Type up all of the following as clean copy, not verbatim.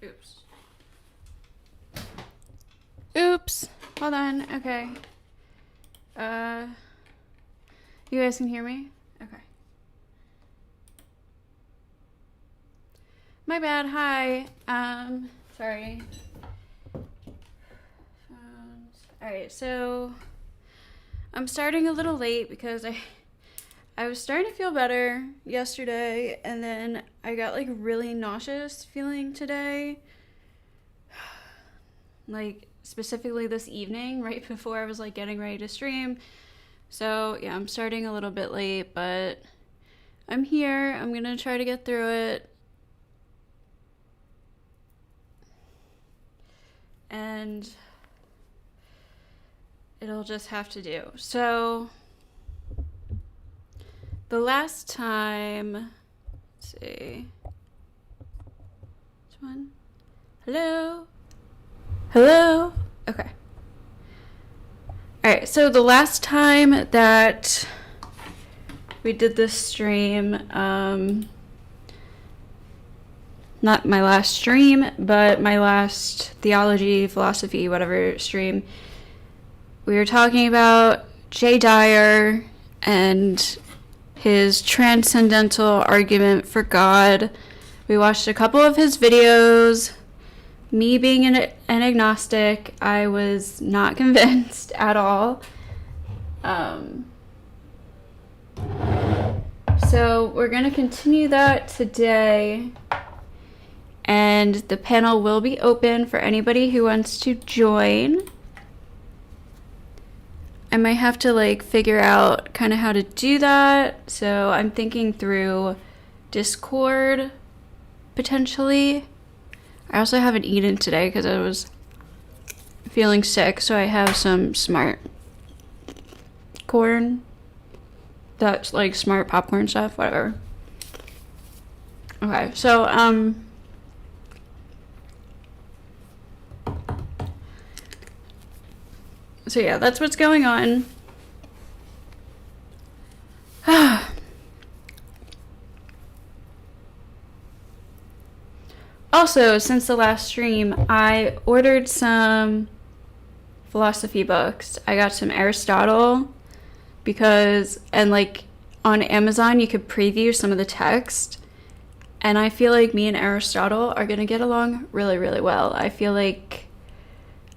Oops. Oops. Hold on. Okay. You guys can hear me? Okay. My bad. Hi. Sorry. Alright, so I'm starting a little late because I was starting to feel better yesterday, and then I got like really nauseous feeling today. Like specifically this evening, right before I was like getting ready to stream. So yeah, I'm starting a little bit late, but I'm here. I'm gonna try to get through it. And it'll just have to do. So the last time, let's see. Which one? Hello? Hello? Okay. Alright, so the last time that we did this stream, not my last stream, but my last theology, philosophy, whatever stream, we were talking about Jay Dyer and his transcendental argument for God. We watched a couple of his videos. Me being an agnostic, I was not convinced at all. So we're going to continue that today. And the panel will be open for anybody who wants to join. I might have to like figure out kind of how to do that. So I'm thinking through Discord potentially. I also haven't eaten today because I was feeling sick, so I have some smart corn. That's like smart popcorn stuff, whatever. Okay, so so yeah, that's what's going on. Also, since the last stream, I ordered some philosophy books. I got some Aristotle because, and like on Amazon, you could preview some of the text. And I feel like me and Aristotle are going to get along really, really well. I feel like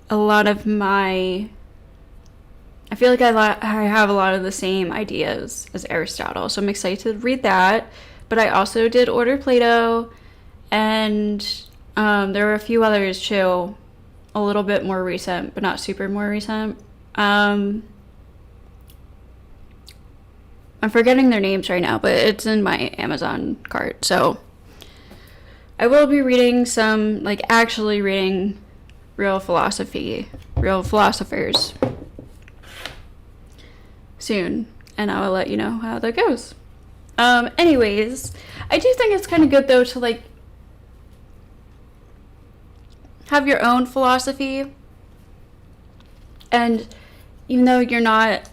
a lot of my, I feel like I have a lot of the same ideas as Aristotle. So I'm excited to read that. But I also did order Plato. And there were a few others too, a little bit more recent, but not super more recent. I'm forgetting their names right now, but it's in my Amazon cart. So I will be reading some, like actually reading real philosophy, real philosophers soon. And I will let you know how that goes. Anyways, I do think it's kind of good though to like have your own philosophy, and even though you're not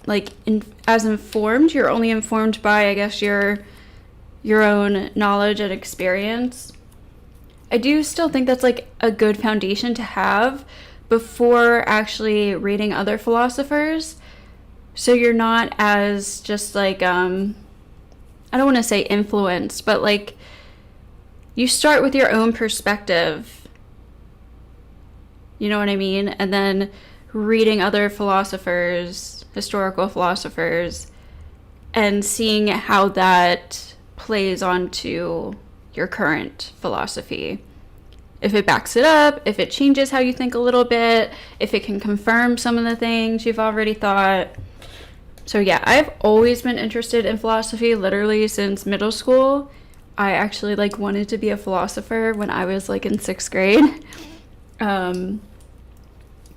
like as informed, you're only informed by, I guess, your own knowledge and experience. I do still think that's like a good foundation to have before actually reading other philosophers, so you're not as just like I don't want to say influenced, but like you start with your own perspective. You know what I mean? And then reading other philosophers, historical philosophers, and seeing how that plays onto your current philosophy. If it backs it up, if it changes how you think a little bit, if it can confirm some of the things you've already thought. So yeah, I've always been interested in philosophy, literally since middle school. I actually like wanted to be a philosopher when I was like in 6th grade.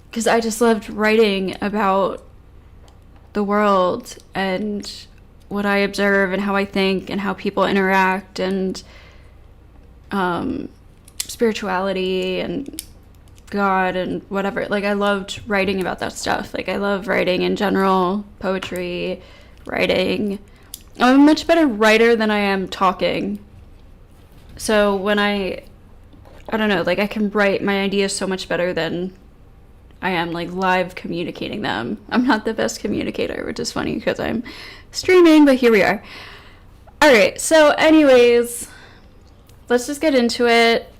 Because I just loved writing about the world and what I observe and how I think and how people interact and spirituality and God and whatever. Like, I loved writing about that stuff. Like, I love writing in general, poetry, writing. I'm a much better writer than I am talking. So when I I don't know, like I can write my ideas so much better than I am like live communicating them. I'm not the best communicator, which is funny because I'm streaming, but here we are. All right, so anyways, let's just get into it.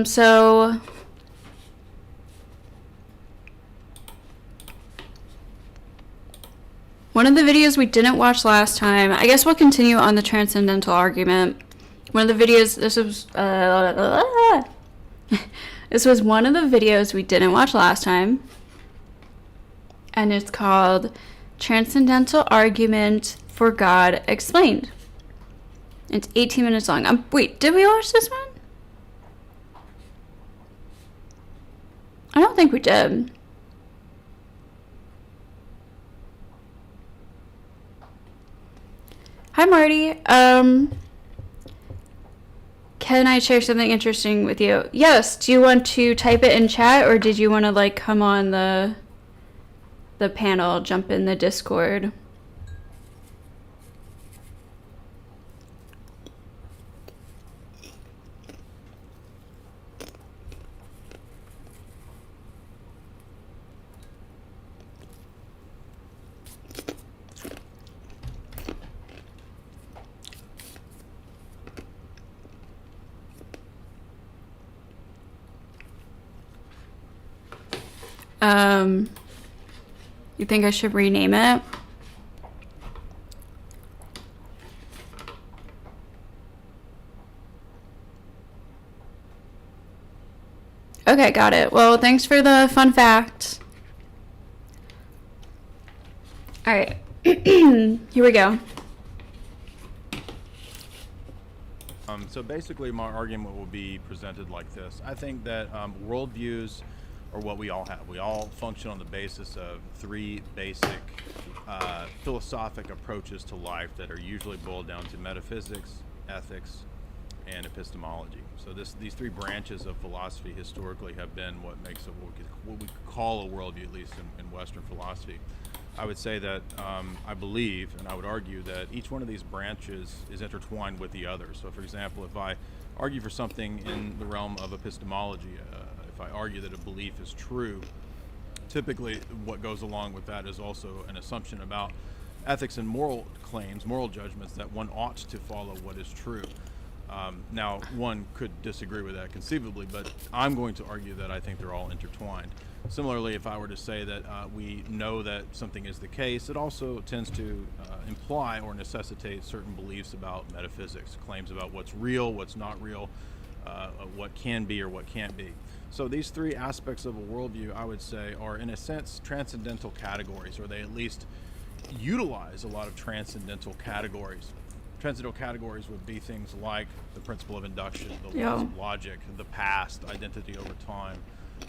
So one of the videos we didn't watch last time, I guess we'll continue on the transcendental argument. One of the videos, this was one of the videos we didn't watch last time, and it's called Transcendental Argument for God Explained. It's 18 minutes long. Wait, did we watch this one? I don't think we did. Hi, Marty. Can I share something interesting with you? Yes. Do you want to type it in chat, or did you want to like come on the panel, jump in the Discord? You think I should rename it? Okay, got it. Well, thanks for the fun fact. All right, here we go. So basically, my argument will be presented like this. I think that worldviews are what we all have. We all function on the basis of three basic philosophic approaches to life that are usually boiled down to metaphysics, ethics, and epistemology. So these three branches of philosophy historically have been what makes it what we call a worldview, at least in Western philosophy. I would say that I believe, and I would argue that each one of these branches is intertwined with the other. So for example, if I argue for something in the realm of epistemology, if I argue that a belief is true, typically what goes along with that is also an assumption about ethics and moral claims, moral judgments, that one ought to follow what is true. Now, one could disagree with that conceivably, but I'm going to argue that I think they're all intertwined. Similarly, if I were to say that we know that something is the case, it also tends to imply or necessitate certain beliefs about metaphysics, claims about what's real, what's not real, what can be or what can't be. So these three aspects of a worldview, I would say, are in a sense transcendental categories, or they at least utilize a lot of transcendental categories. Transcendental categories would be things like the principle of induction, the laws of logic, the past, identity over time,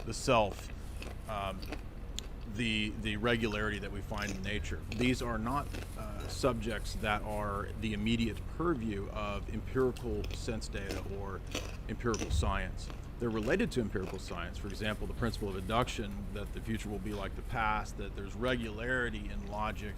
the self, the regularity that we find in nature. These are not subjects that are the immediate purview of empirical sense data or empirical science. They're related to empirical science. For example, the principle of induction, that the future will be like the past, that there's regularity in logic,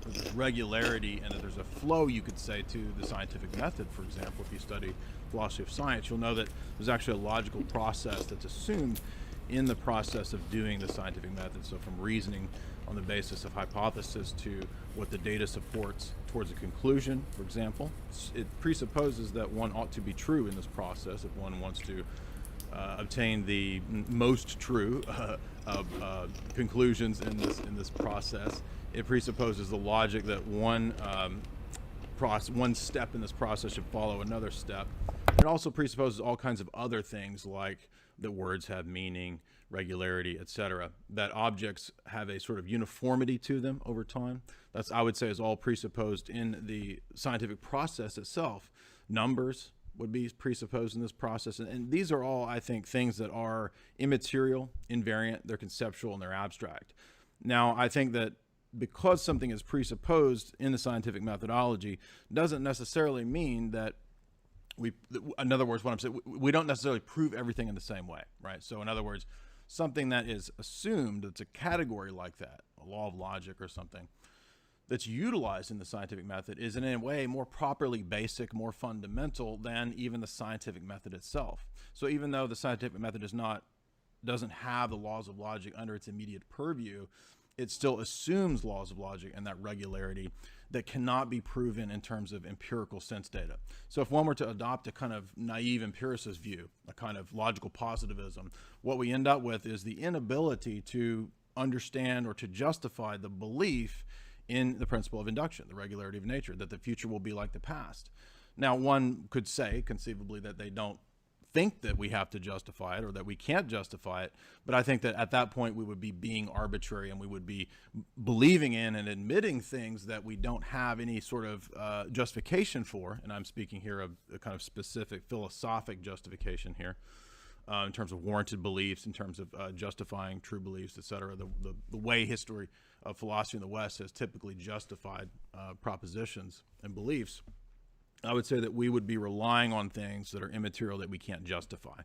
there's regularity, and that there's a flow, you could say, to the scientific method. For example, if you study philosophy of science, you'll know that there's actually a logical process that's assumed in the process of doing the scientific method. So from reasoning on the basis of hypothesis to what the data supports towards a conclusion, for example, it presupposes that one ought to be true in this process if one wants to obtain the most true of conclusions in this process. It presupposes the logic that one step in this process should follow another step. It also presupposes all kinds of other things, like that words have meaning, regularity, etc., that objects have a sort of uniformity to them over time. That's, I would say, is all presupposed in the scientific process itself. Numbers would be presupposed in this process, and these are all, I think, things that are immaterial, invariant, they're conceptual, and they're abstract. Now, I think that because something is presupposed in the scientific methodology doesn't necessarily mean that in other words, what I'm saying, we don't necessarily prove everything in the same way, right? So in other words, something that is assumed, it's a category like that, a law of logic or something, that's utilized in the scientific method is in a way more properly basic, more fundamental than even the scientific method itself. So even though the scientific method doesn't have the laws of logic under its immediate purview, it still assumes laws of logic and that regularity that cannot be proven in terms of empirical sense data. So if one were to adopt a kind of naive empiricist view, a kind of logical positivism, what we end up with is the inability to understand or to justify the belief in the principle of induction, the regularity of nature, that the future will be like the past. Now, one could say conceivably that they don't think that we have to justify it or that we can't justify it, but I think that at that point we would be being arbitrary and we would be believing in and admitting things that we don't have any sort of justification for. And I'm speaking here of a kind of specific philosophic justification here, in terms of warranted beliefs, in terms of justifying true beliefs, et cetera. The way history of philosophy in the West has typically justified propositions and beliefs, I would say that we would be relying on things that are immaterial that we can't justify.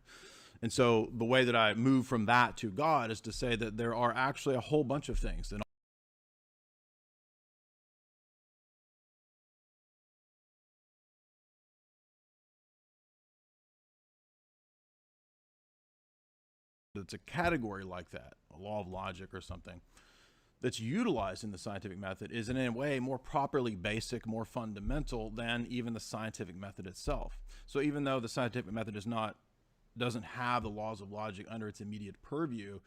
And so the way that I move from that to God is to say that there are actually a whole bunch of things that it's a category like that, a law of logic or something, that's utilized in the scientific method is in a way more properly basic, more fundamental than even the scientific method itself. So even though the scientific method doesn't have the laws of logic under its immediate purview,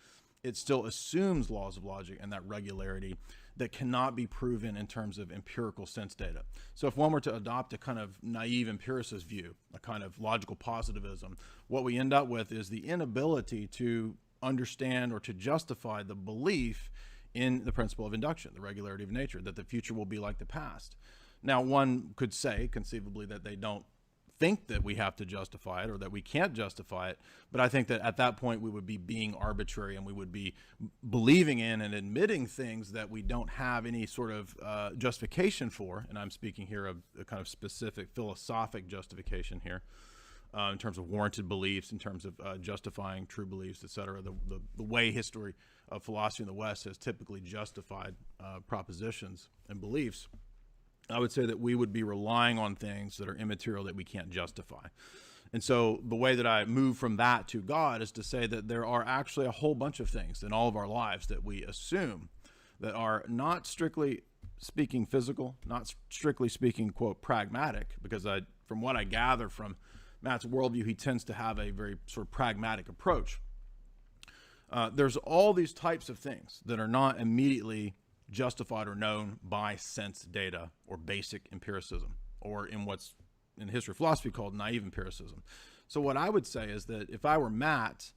it still assumes laws of logic and that regularity that cannot be proven in terms of empirical sense data. So if one were to adopt a kind of naive empiricist view, a kind of logical positivism, what we end up with is the inability to understand or to justify the belief in the principle of induction, the regularity of nature, that the future will be like the past. Now, one could say conceivably that they don't think that we have to justify it or that we can't justify it, but I think that at that point we would be being arbitrary and we would be believing in and admitting things that we don't have any sort of justification for. And I'm speaking here of a kind of specific philosophic justification here, in terms of warranted beliefs, in terms of justifying true beliefs, et cetera. The way history of philosophy in the West has typically justified propositions and beliefs, I would say that we would be relying on things that are immaterial that we can't justify. And so the way that I move from that to God is to say that there are actually a whole bunch of things in all of our lives that we assume that are not strictly speaking physical, not strictly speaking, quote, pragmatic, because from what I gather from Matt's worldview, he tends to have a very sort of pragmatic approach. There's all these types of things that are not immediately justified or known by sense data or basic empiricism, or in what's in history of philosophy called naive empiricism. So what I would say is that if I were Matt,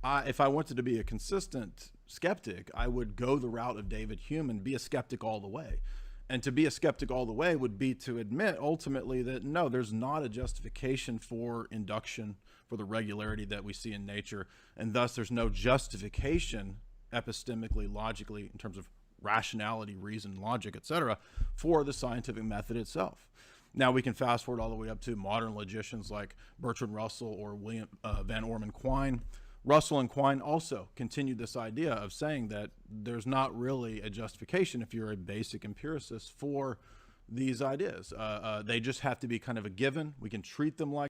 if I wanted to be a consistent skeptic, I would go the route of David Hume and be a skeptic all the way. And to be a skeptic all the way would be to admit ultimately that no, there's not a justification for induction, for the regularity that we see in nature, and thus there's no justification epistemically, logically, in terms of rationality, reason, logic, etc., for the scientific method itself. Now we can fast forward all the way up to modern logicians like Bertrand Russell or William Van Orman Quine. Russell and Quine also continued this idea of saying that there's not really a justification if you're a basic empiricist for these ideas. They just have to be kind of a given. We can treat them like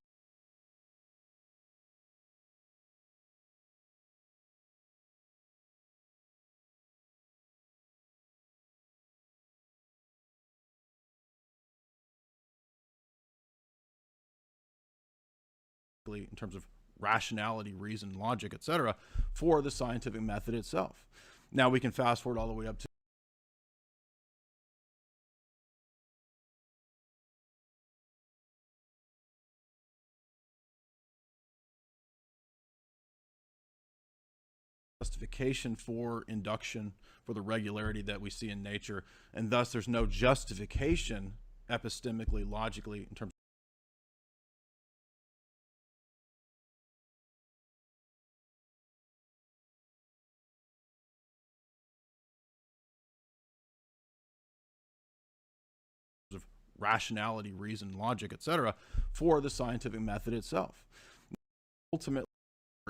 in terms of rationality, reason, logic, etc., for the scientific method itself. Now we can fast forward all the way up to justification for induction, for the regularity that we see in nature, and thus there's no justification epistemically, logically, in terms of rationality, reason, logic, etc., for the scientific method itself. Ultimately,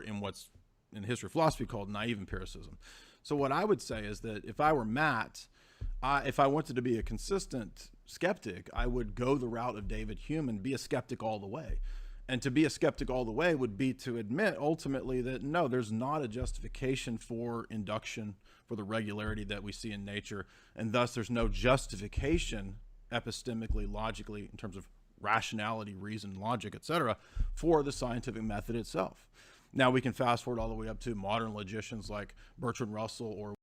in what's in history of philosophy called naive empiricism. So what I would say is that if I were Matt, if I wanted to be a consistent skeptic, I would go the route of David Hume and be a skeptic all the way. And to be a skeptic all the way would be to admit ultimately that no, there's not a justification for induction, for the regularity that we see in nature, and thus there's no justification epistemically, logically, in terms of rationality, reason, logic, etc., for the scientific method itself. Now we can fast forward all the way up to modern logicians like Bertrand Russell or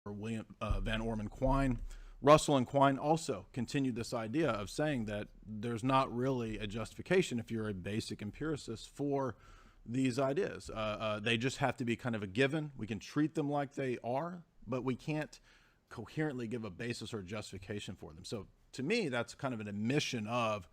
William Van Orman Quine. Russell and Quine also continued this idea of saying that there's not really a justification if you're a basic empiricist for these ideas. They just have to be kind of a given. We can treat them like they are, but we can't coherently give a basis or justification for them. So to me, that's kind of an admission of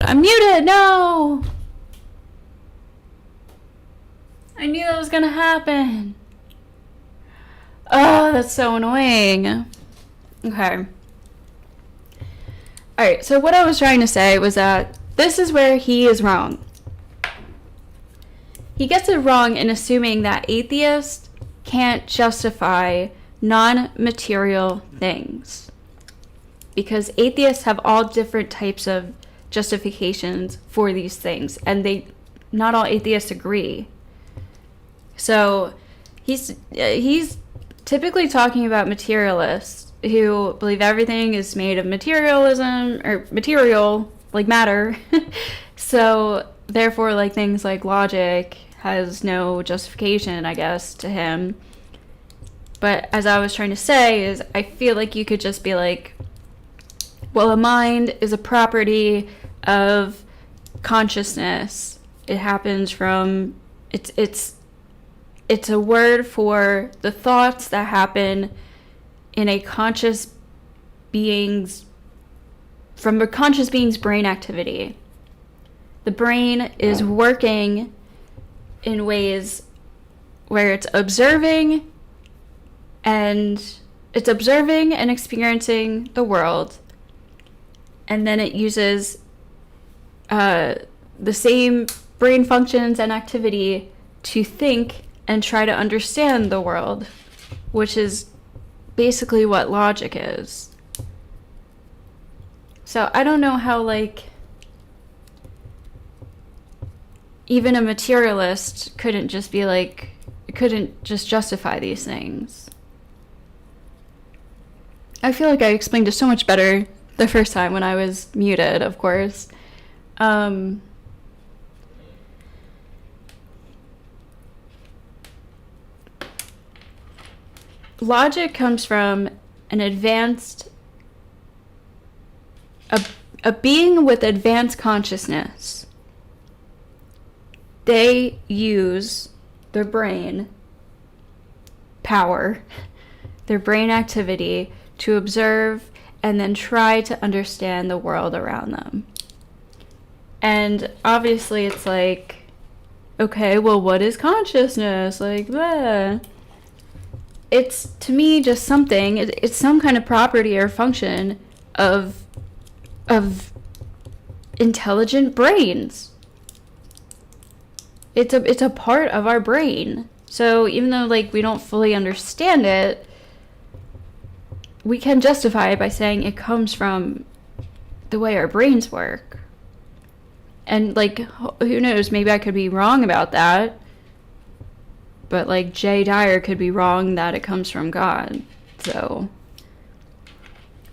I'm muted. No. I knew that was gonna happen. Oh, that's so annoying. Okay. Alright, so what I was trying to say was that this is where he is wrong. He gets it wrong in assuming that atheists can't justify non-material things. Because atheists have all different types of justifications for these things, and not all atheists agree. So he's typically talking about materialists who believe everything is made of materialism or material, like matter. So therefore, like, things like logic has no justification, I guess, to him. But as I was trying to say is, I feel like you could just be like, well, a mind is a property of consciousness. It happens from, it's a word for the thoughts that happen in a conscious being's, from a conscious being's brain activity. The brain is working in ways where it's observing and experiencing the world, and then it uses the same brain functions and activity to think and try to understand the world, which is basically what logic is. So I don't know how, like, even a materialist couldn't just justify these things. I feel like I explained it so much better the first time when I was muted, of course. Logic comes from an advanced, a being with advanced consciousness. They use their brain power, their brain activity, to observe and then try to understand the world around them. And obviously it's like, okay, well, what is consciousness? Like, blah. It's, to me, just something, it's some kind of property or function of intelligent brains. It's a part of our brain. So even though, like, we don't fully understand it, we can justify it by saying it comes from the way our brains work. And, like, who knows, maybe I could be wrong about that. But, like, Jay Dyer could be wrong that it comes from God. So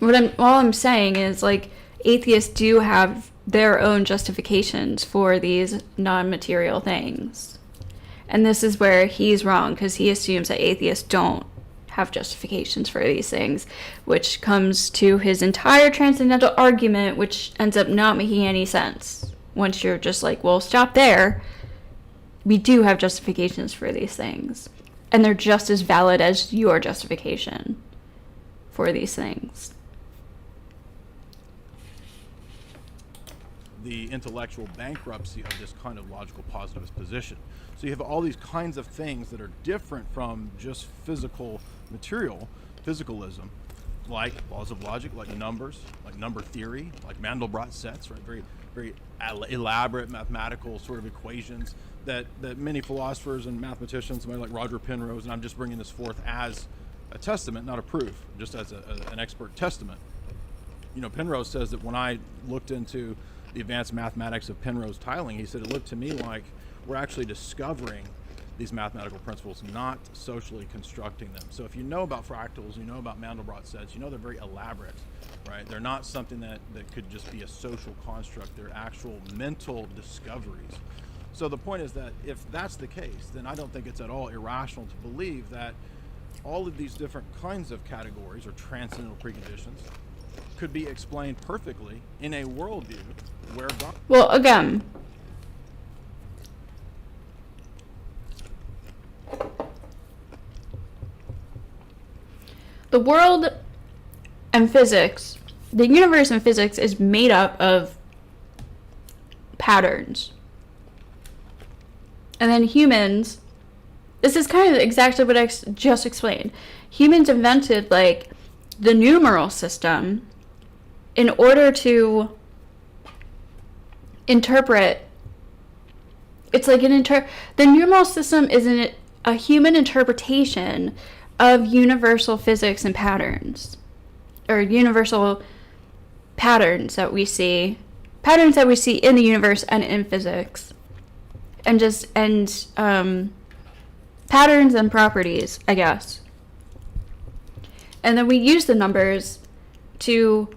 all I'm saying is, like, atheists do have their own justifications for these non-material things. And this is where he's wrong, because he assumes that atheists don't have justifications for these things, which comes to his entire transcendental argument, which ends up not making any sense. Once you're just like, well, stop there. We do have justifications for these things. And they're just as valid as your justification for these things. The intellectual bankruptcy of this kind of logical positivist position. So you have all these kinds of things that are different from just physical material, physicalism, like laws of logic, like numbers, like number theory, like Mandelbrot sets, right? Very, very elaborate mathematical sort of equations that many philosophers and mathematicians, somebody like Roger Penrose, and I'm just bringing this forth as a testament, not a proof, just as an expert testament. You know, Penrose says that when I looked into the advanced mathematics of Penrose tiling, he said it looked to me like we're actually discovering these mathematical principles, not socially constructing them. So if you know about fractals, you know about Mandelbrot sets, you know they're very elaborate, right? They're not something that could just be a social construct. They're actual mental discoveries. So the point is that if that's the case, then I don't think it's at all irrational to believe that all of these different kinds of categories or transcendental preconditions could be explained perfectly in a worldview where God... Well, again, the world and physics, the universe and physics is made up of patterns. And then humans, this is kind of exactly what I just explained. Humans invented, like, the numeral system in order to interpret. It's like the numeral system is a human interpretation of universal physics and patterns, or universal patterns that we see in the universe and in physics, and patterns and properties, I guess. And then we use the numbers to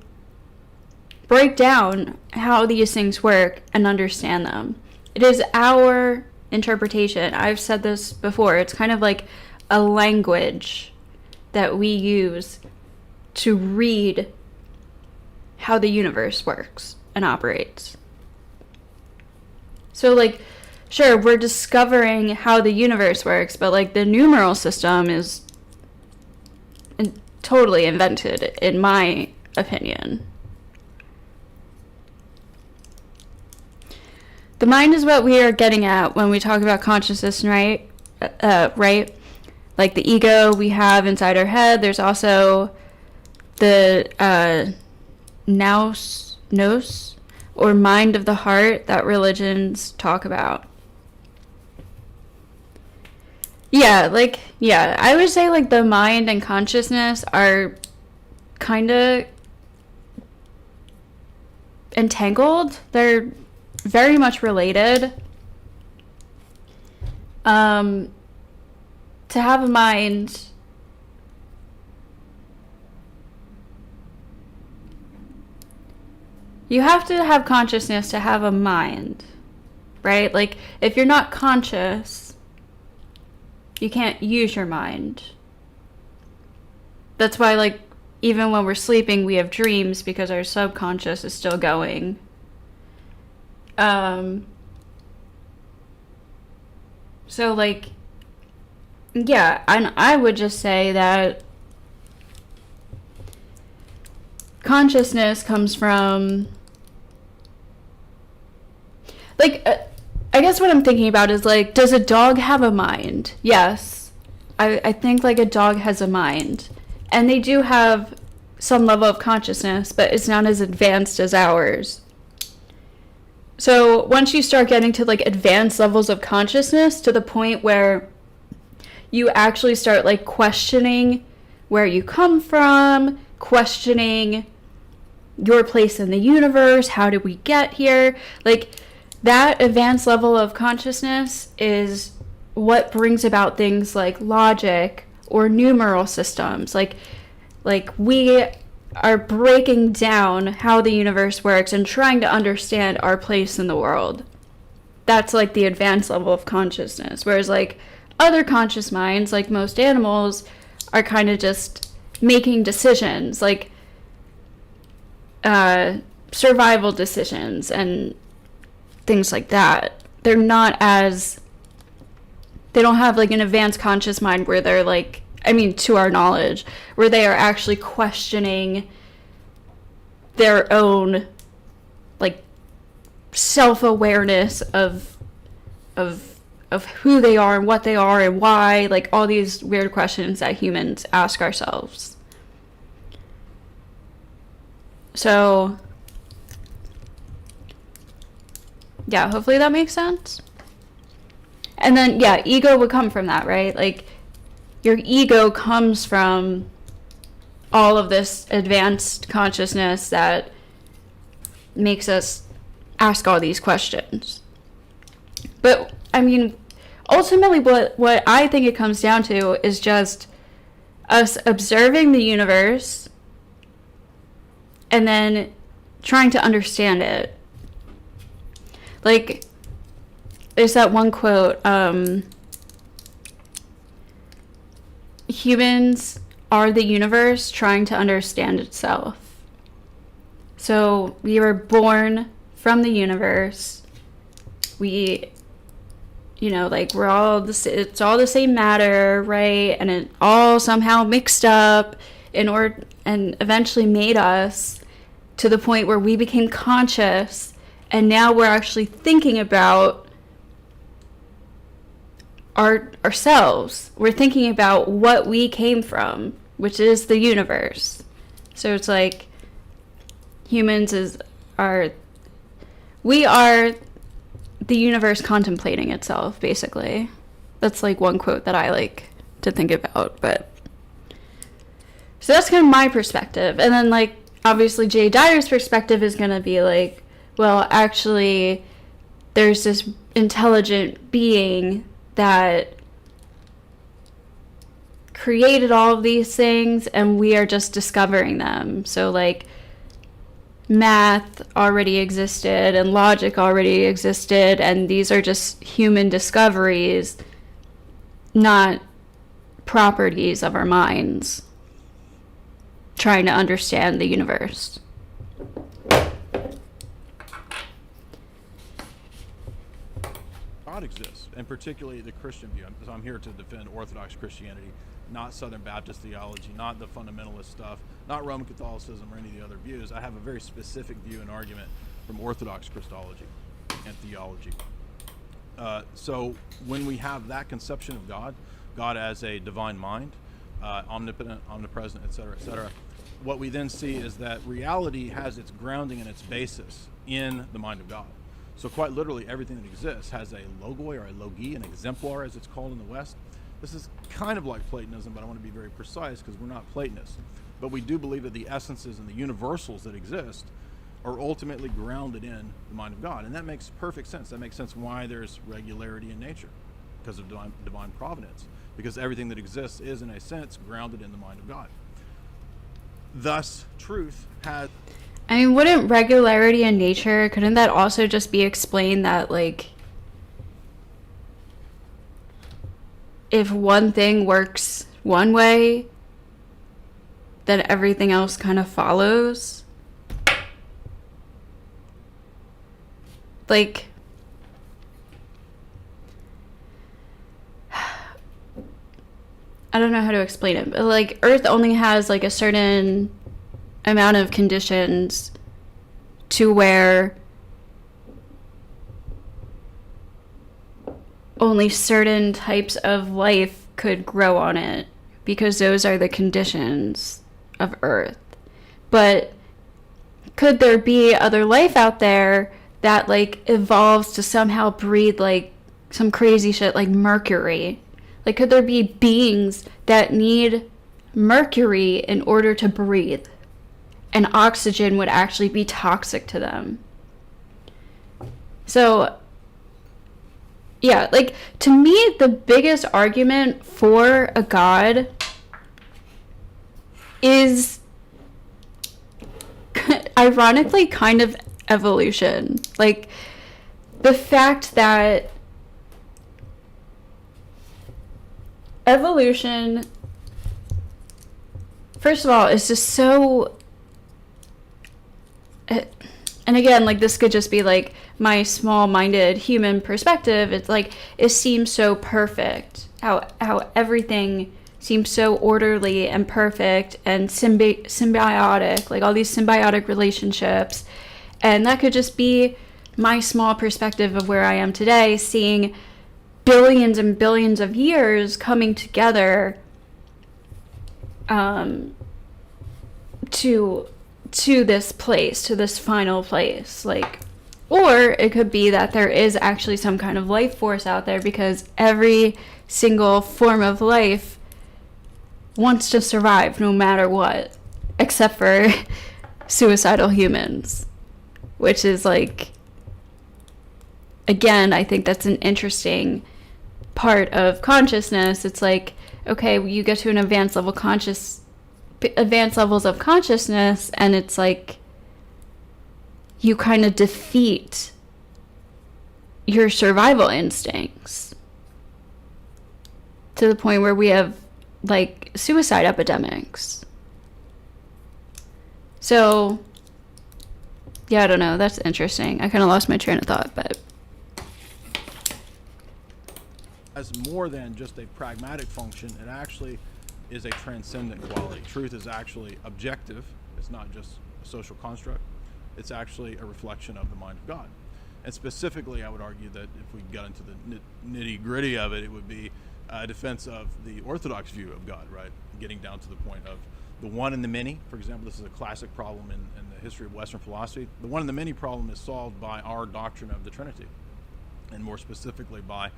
break down how these things work and understand them. It is our interpretation. I've said this before. It's kind of like a language that we use to read how the universe works and operates. So, like, sure, we're discovering how the universe works, but, like, the numeral system is totally invented, in my opinion. The mind is what we are getting at when we talk about consciousness, right? Right? Like the ego we have inside our head. There's also the nous, or mind of the heart, that religions talk about. Yeah, I would say, like, the mind and consciousness are kind of entangled. They're very much related. To have a mind, you have to have consciousness to have a mind, right? Like, if you're not conscious, you can't use your mind. That's why, like, even when we're sleeping, we have dreams, because our subconscious is still going. So, like, yeah, and I would just say that consciousness comes from, like, I guess what I'm thinking about is, like, does a dog have a mind? Yes. I think, like, a dog has a mind. And they do have some level of consciousness, but it's not as advanced as ours. So once you start getting to, like, advanced levels of consciousness, to the point where you actually start, like, questioning where you come from, questioning your place in the universe, how did we get here? Like, that advanced level of consciousness is what brings about things like logic or numeral systems. Like we are breaking down how the universe works and trying to understand our place in the world. That's, like, the advanced level of consciousness. Whereas, like, other conscious minds, like most animals, are kind of just making decisions, like survival decisions and things like that. They don't have, like, an advanced conscious mind where they're, like, I mean, to our knowledge, where they are actually questioning their own, like, self-awareness of who they are and what they are and why, like, all these weird questions that humans ask ourselves. So, yeah, hopefully that makes sense. And then, yeah, ego would come from that, right? Like, your ego comes from all of this advanced consciousness that makes us ask all these questions. But, I mean, ultimately what I think it comes down to is just us observing the universe and then trying to understand it. Like, there's that one quote, humans are the universe trying to understand itself. So we were born from the universe. We, like, we're all it's all the same matter, right? And it all somehow mixed up and eventually made us to the point where we became conscious, and now we're actually thinking about ourselves. We're thinking about what we came from, which is the universe. So it's like humans we are the universe contemplating itself, basically. That's, like, one quote that I like to think about. But so that's kind of my perspective. And then, like, obviously Jay Dyer's perspective is going to be like, well, actually there's this intelligent being that created all of these things and we are just discovering them. So, like, math already existed and logic already existed, and these are just human discoveries, not properties of our minds trying to understand the universe. God exists, and particularly the Christian view. So I'm here to defend Orthodox Christianity, not Southern Baptist theology, not the fundamentalist stuff, not Roman Catholicism or any of the other views. I have a very specific view and argument from Orthodox Christology and theology. So when we have that conception of God, God as a divine mind, omnipotent, omnipresent, etc., what we then see is that reality has its grounding and its basis in the mind of God. So quite literally, everything that exists has a logoi or a logi, an exemplar as it's called in the West. This is kind of like Platonism, but I want to be very precise because we're not Platonists. But we do believe that the essences and the universals that exist are ultimately grounded in the mind of God. And that makes perfect sense. That makes sense why there's regularity in nature, because of divine providence, because everything that exists is, in a sense, grounded in the mind of God. Thus, truth has... I mean, wouldn't regularity in nature, couldn't that also just be explained that, like, if one thing works one way, then everything else kind of follows? Like, I don't know how to explain it, but like Earth only has like a certain amount of conditions to where only certain types of life could grow on it, because those are the conditions of Earth. But could there be other life out there that like evolves to somehow breathe like some crazy shit like mercury? Like, could there be beings that need mercury in order to breathe, and oxygen would actually be toxic to them? So yeah, like, to me, the biggest argument for a God is ironically kind of evolution. Like, the fact that evolution, first of all, is just so... And again, like, this could just be like my small-minded human perspective. It's like, it seems so perfect, how everything seems so orderly and perfect and symbiotic, like all these symbiotic relationships. And that could just be my small perspective of where I am today, seeing billions and billions of years coming together to this place, to this final place. Like, or it could be that there is actually some kind of life force out there, because every single form of life wants to survive no matter what, except for suicidal humans, which is like, again, I think that's an interesting part of consciousness. It's like, okay, you get to an advanced levels of consciousness, and it's like you kind of defeat your survival instincts to the point where we have like suicide epidemics. So yeah, I don't know, that's interesting. I kind of lost my train of thought, but as more than just a pragmatic function, it actually is a transcendent quality. Truth is actually objective. It's not just a social construct. It's actually a reflection of the mind of God. And specifically, I would argue that if we got into the nitty-gritty of it, it would be a defense of the Orthodox view of God, right? Getting down to the point of the one and the many. For example, this is a classic problem in the history of Western philosophy. The one and the many problem is solved by our doctrine of the Trinity, and more specifically by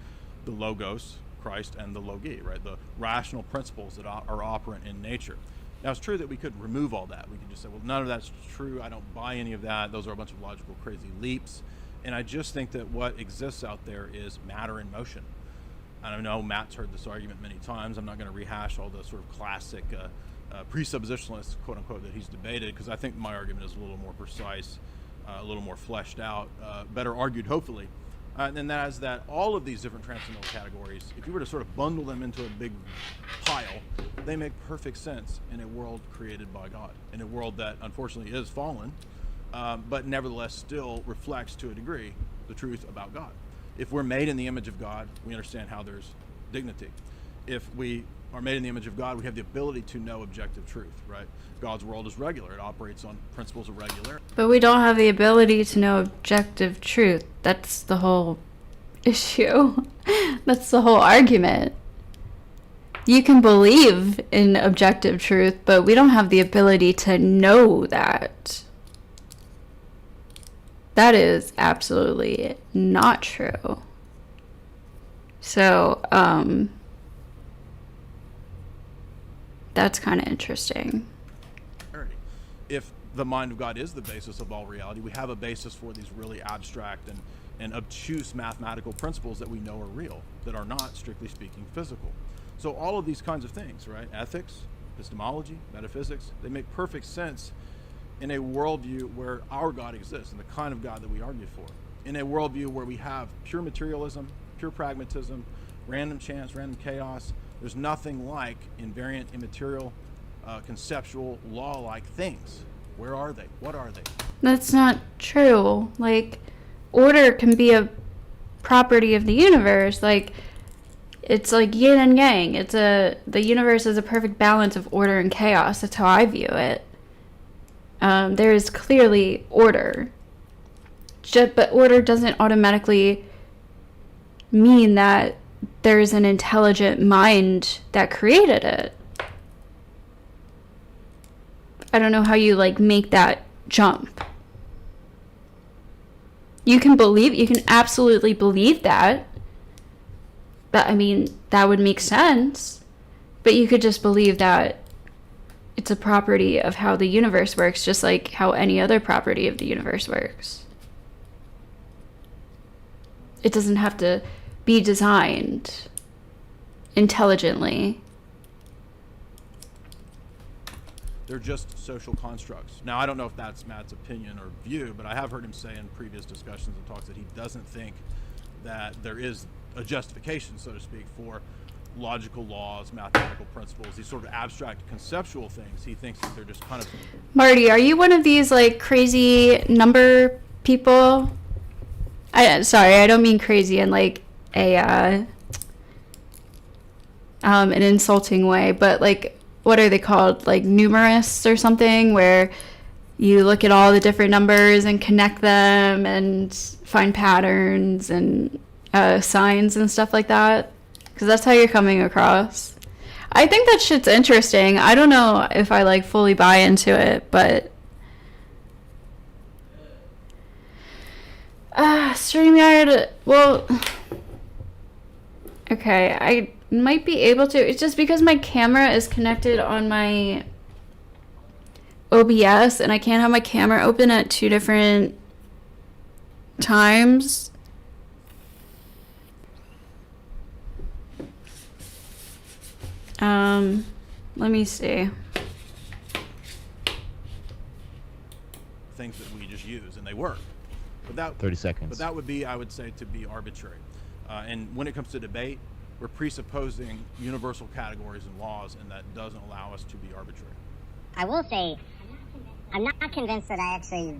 the Logos, Christ, and the Logi, right? The rational principles that are operant in nature. Now, it's true that we could remove all that. We could just say, well, none of that's true. I don't buy any of that. Those are a bunch of logical crazy leaps. And I just think that what exists out there is matter in motion. And I know Matt's heard this argument many times. I'm not going to rehash all the sort of classic presuppositionalists, quote unquote, that he's debated, because I think my argument is a little more precise, a little more fleshed out, better argued, hopefully. And that is that all of these different transcendental categories, if you were to sort of bundle them into a big pile, they make perfect sense in a world created by God, in a world that unfortunately is fallen, but nevertheless still reflects to a degree the truth about God. If we're made in the image of God, we understand how there's dignity. If we are made in the image of God, we have the ability to know objective truth, right? God's world is regular. It operates on principles of regularity. But we don't have the ability to know objective truth. That's the whole issue. That's the whole argument. You can believe in objective truth, but we don't have the ability to know that. That is absolutely not true. So, that's kind of interesting. If the mind of God is the basis of all reality, we have a basis for these really abstract and obtuse mathematical principles that we know are real, that are not, strictly speaking, physical. So all of these kinds of things, right? Ethics, epistemology, metaphysics, they make perfect sense in a worldview where our God exists and the kind of God that we argue for. In a worldview where we have pure materialism, pure pragmatism, random chance, random chaos, there's nothing like invariant, immaterial, conceptual, law-like things. Where are they? What are they? That's not true. Like, order can be a property of the universe. Like, it's like yin and yang. The universe is a perfect balance of order and chaos. That's how I view it. There is clearly order. But order doesn't automatically mean that there's an intelligent mind that created it. I don't know how you make that jump. You can absolutely believe that. But I mean, that would make sense. But you could just believe that it's a property of how the universe works, just like how any other property of the universe works. It doesn't have to be designed intelligently. They're just social constructs. Now, I don't know if that's Matt's opinion or view, but I have heard him say in previous discussions and talks that he doesn't think that there is a justification, so to speak, for logical laws, mathematical principles, these sort of abstract conceptual things. He thinks that they're just kind of... Marty, are you one of these crazy number people? Sorry, I don't mean crazy in an insulting way, but what are they called? Numerists or something, where you look at all the different numbers and connect them and find patterns and signs and stuff like that? Because that's how you're coming across. I think that shit's interesting. I don't know if I fully buy into it, but StreamYard, well, okay, I might be able to. It's just because my camera is connected on my OBS and I can't have my camera open at 2 different times. Let me see. Things that we just use and they work. But that 30 seconds. But that would be, I would say, to be arbitrary. And when it comes to debate, we're presupposing universal categories and laws, and that doesn't allow us to be arbitrary. I will say, I'm not convinced that I actually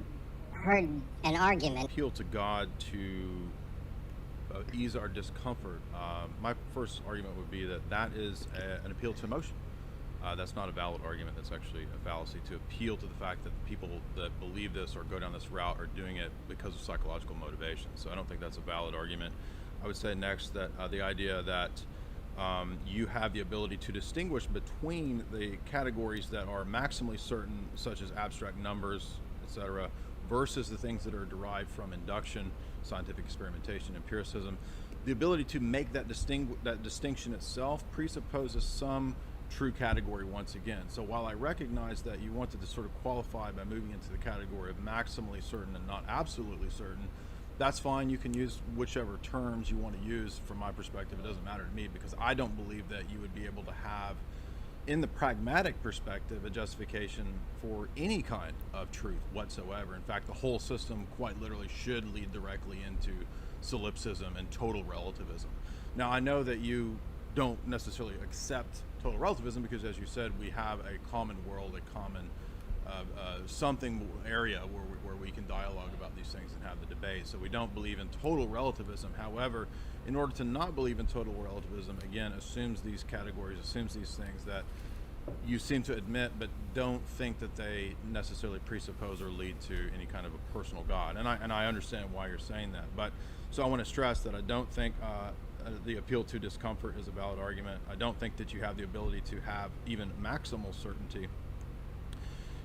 heard an argument. Appeal to God to ease our discomfort. My first argument would be that is an appeal to emotion. That's not a valid argument. That's actually a fallacy to appeal to the fact that people that believe this or go down this route are doing it because of psychological motivation. So I don't think that's a valid argument. I would say next that the idea that you have the ability to distinguish between the categories that are maximally certain, such as abstract numbers, etc., versus the things that are derived from induction, scientific experimentation, empiricism. The ability to make that distinction itself presupposes some true category once again. So while I recognize that you wanted to sort of qualify by moving into the category of maximally certain and not absolutely certain, that's fine. You can use whichever terms you want to use. From my perspective, it doesn't matter to me, because I don't believe that you would be able to have, in the pragmatic perspective, a justification for any kind of truth whatsoever. In fact, the whole system quite literally should lead directly into solipsism and total relativism. Now, I know that you don't necessarily accept total relativism because, as you said, we have a common world, a common something area where we can dialogue about these things and have the debate. So we don't believe in total relativism. However, in order to not believe in total relativism, again, assumes these categories, assumes these things that you seem to admit, but don't think that they necessarily presuppose or lead to any kind of a personal God. And I understand why you're saying that. But so I want to stress that I don't think the appeal to discomfort is a valid argument. I don't think that you have the ability to have even maximal certainty.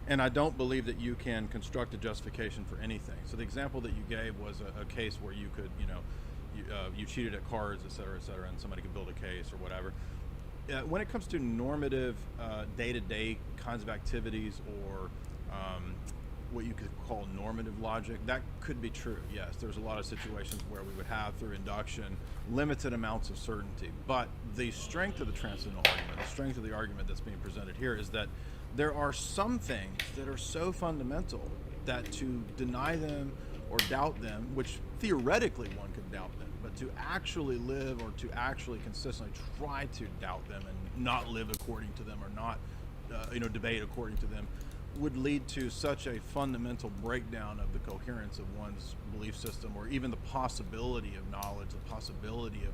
And I don't believe that you can construct a justification for anything. So the example that you gave was a case where you could, you cheated at cards, et cetera, and somebody could build a case or whatever. When it comes to normative, day-to-day kinds of activities, or what you could call normative logic, that could be true. Yes, there's a lot of situations where we would have, through induction, limited amounts of certainty. But the strength of the transcendental argument, the strength of the argument that's being presented here, is that there are some things that are so fundamental that to deny them or doubt them, which theoretically one could doubt them, but to actually live or to actually consistently try to doubt them and not live according to them, or not debate according to them, would lead to such a fundamental breakdown of the coherence of one's belief system, or even the possibility of knowledge, the possibility of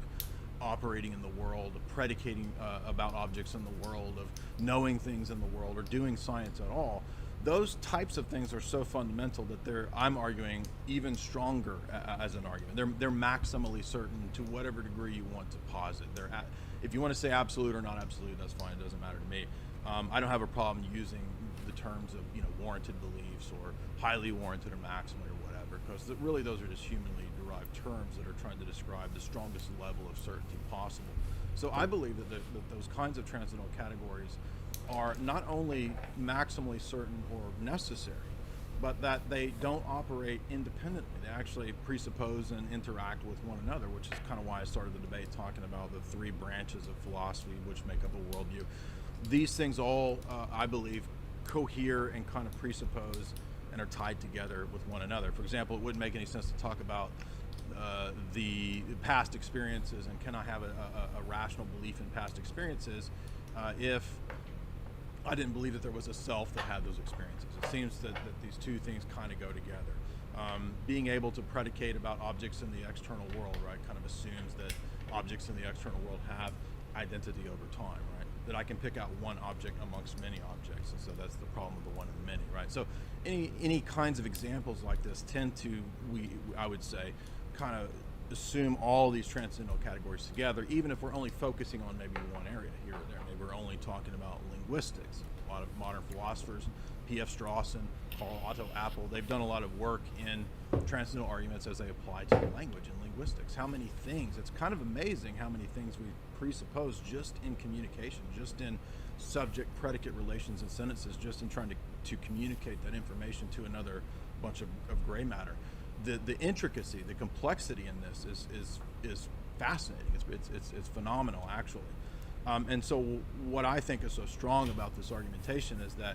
operating in the world, of predicating about objects in the world, of knowing things in the world, or doing science at all. Those types of things are so fundamental that I'm arguing, even stronger as an argument. They're maximally certain to whatever degree you want to posit. If you want to say absolute or not absolute, that's fine. It doesn't matter to me. I don't have a problem using the terms of warranted beliefs, or highly warranted, or maximally, or whatever, because really those are just humanly derived terms that are trying to describe the strongest level of certainty possible. So I believe that those kinds of transcendental categories are not only maximally certain or necessary, but that they don't operate independently. They actually presuppose and interact with one another, which is kind of why I started the debate talking about the three branches of philosophy which make up a worldview. These things all, I believe, cohere and kind of presuppose and are tied together with one another. For example, it wouldn't make any sense to talk about the past experiences and can I have a rational belief in past experiences if I didn't believe that there was a self that had those experiences. It seems that these two things kind of go together. Being able to predicate about objects in the external world, right, kind of assumes that objects in the external world have identity over time, right? That I can pick out one object amongst many objects, and so that's the problem of the one and the many, right? So any kinds of examples like this tend to, I would say, kind of assume all these transcendental categories together, even if we're only focusing on maybe one area here or there. Maybe we're only talking about linguistics. A lot of modern philosophers, P.F. Strawson, Carl Otto Appel, they've done a lot of work in transcendental arguments as they apply to language and linguistics. How many things, it's kind of amazing how many things we presuppose just in communication, just in subject-predicate relations and sentences, just in trying to communicate that information to another bunch of gray matter. The intricacy, the complexity in this is fascinating. It's phenomenal, actually. And so what I think is so strong about this argumentation is that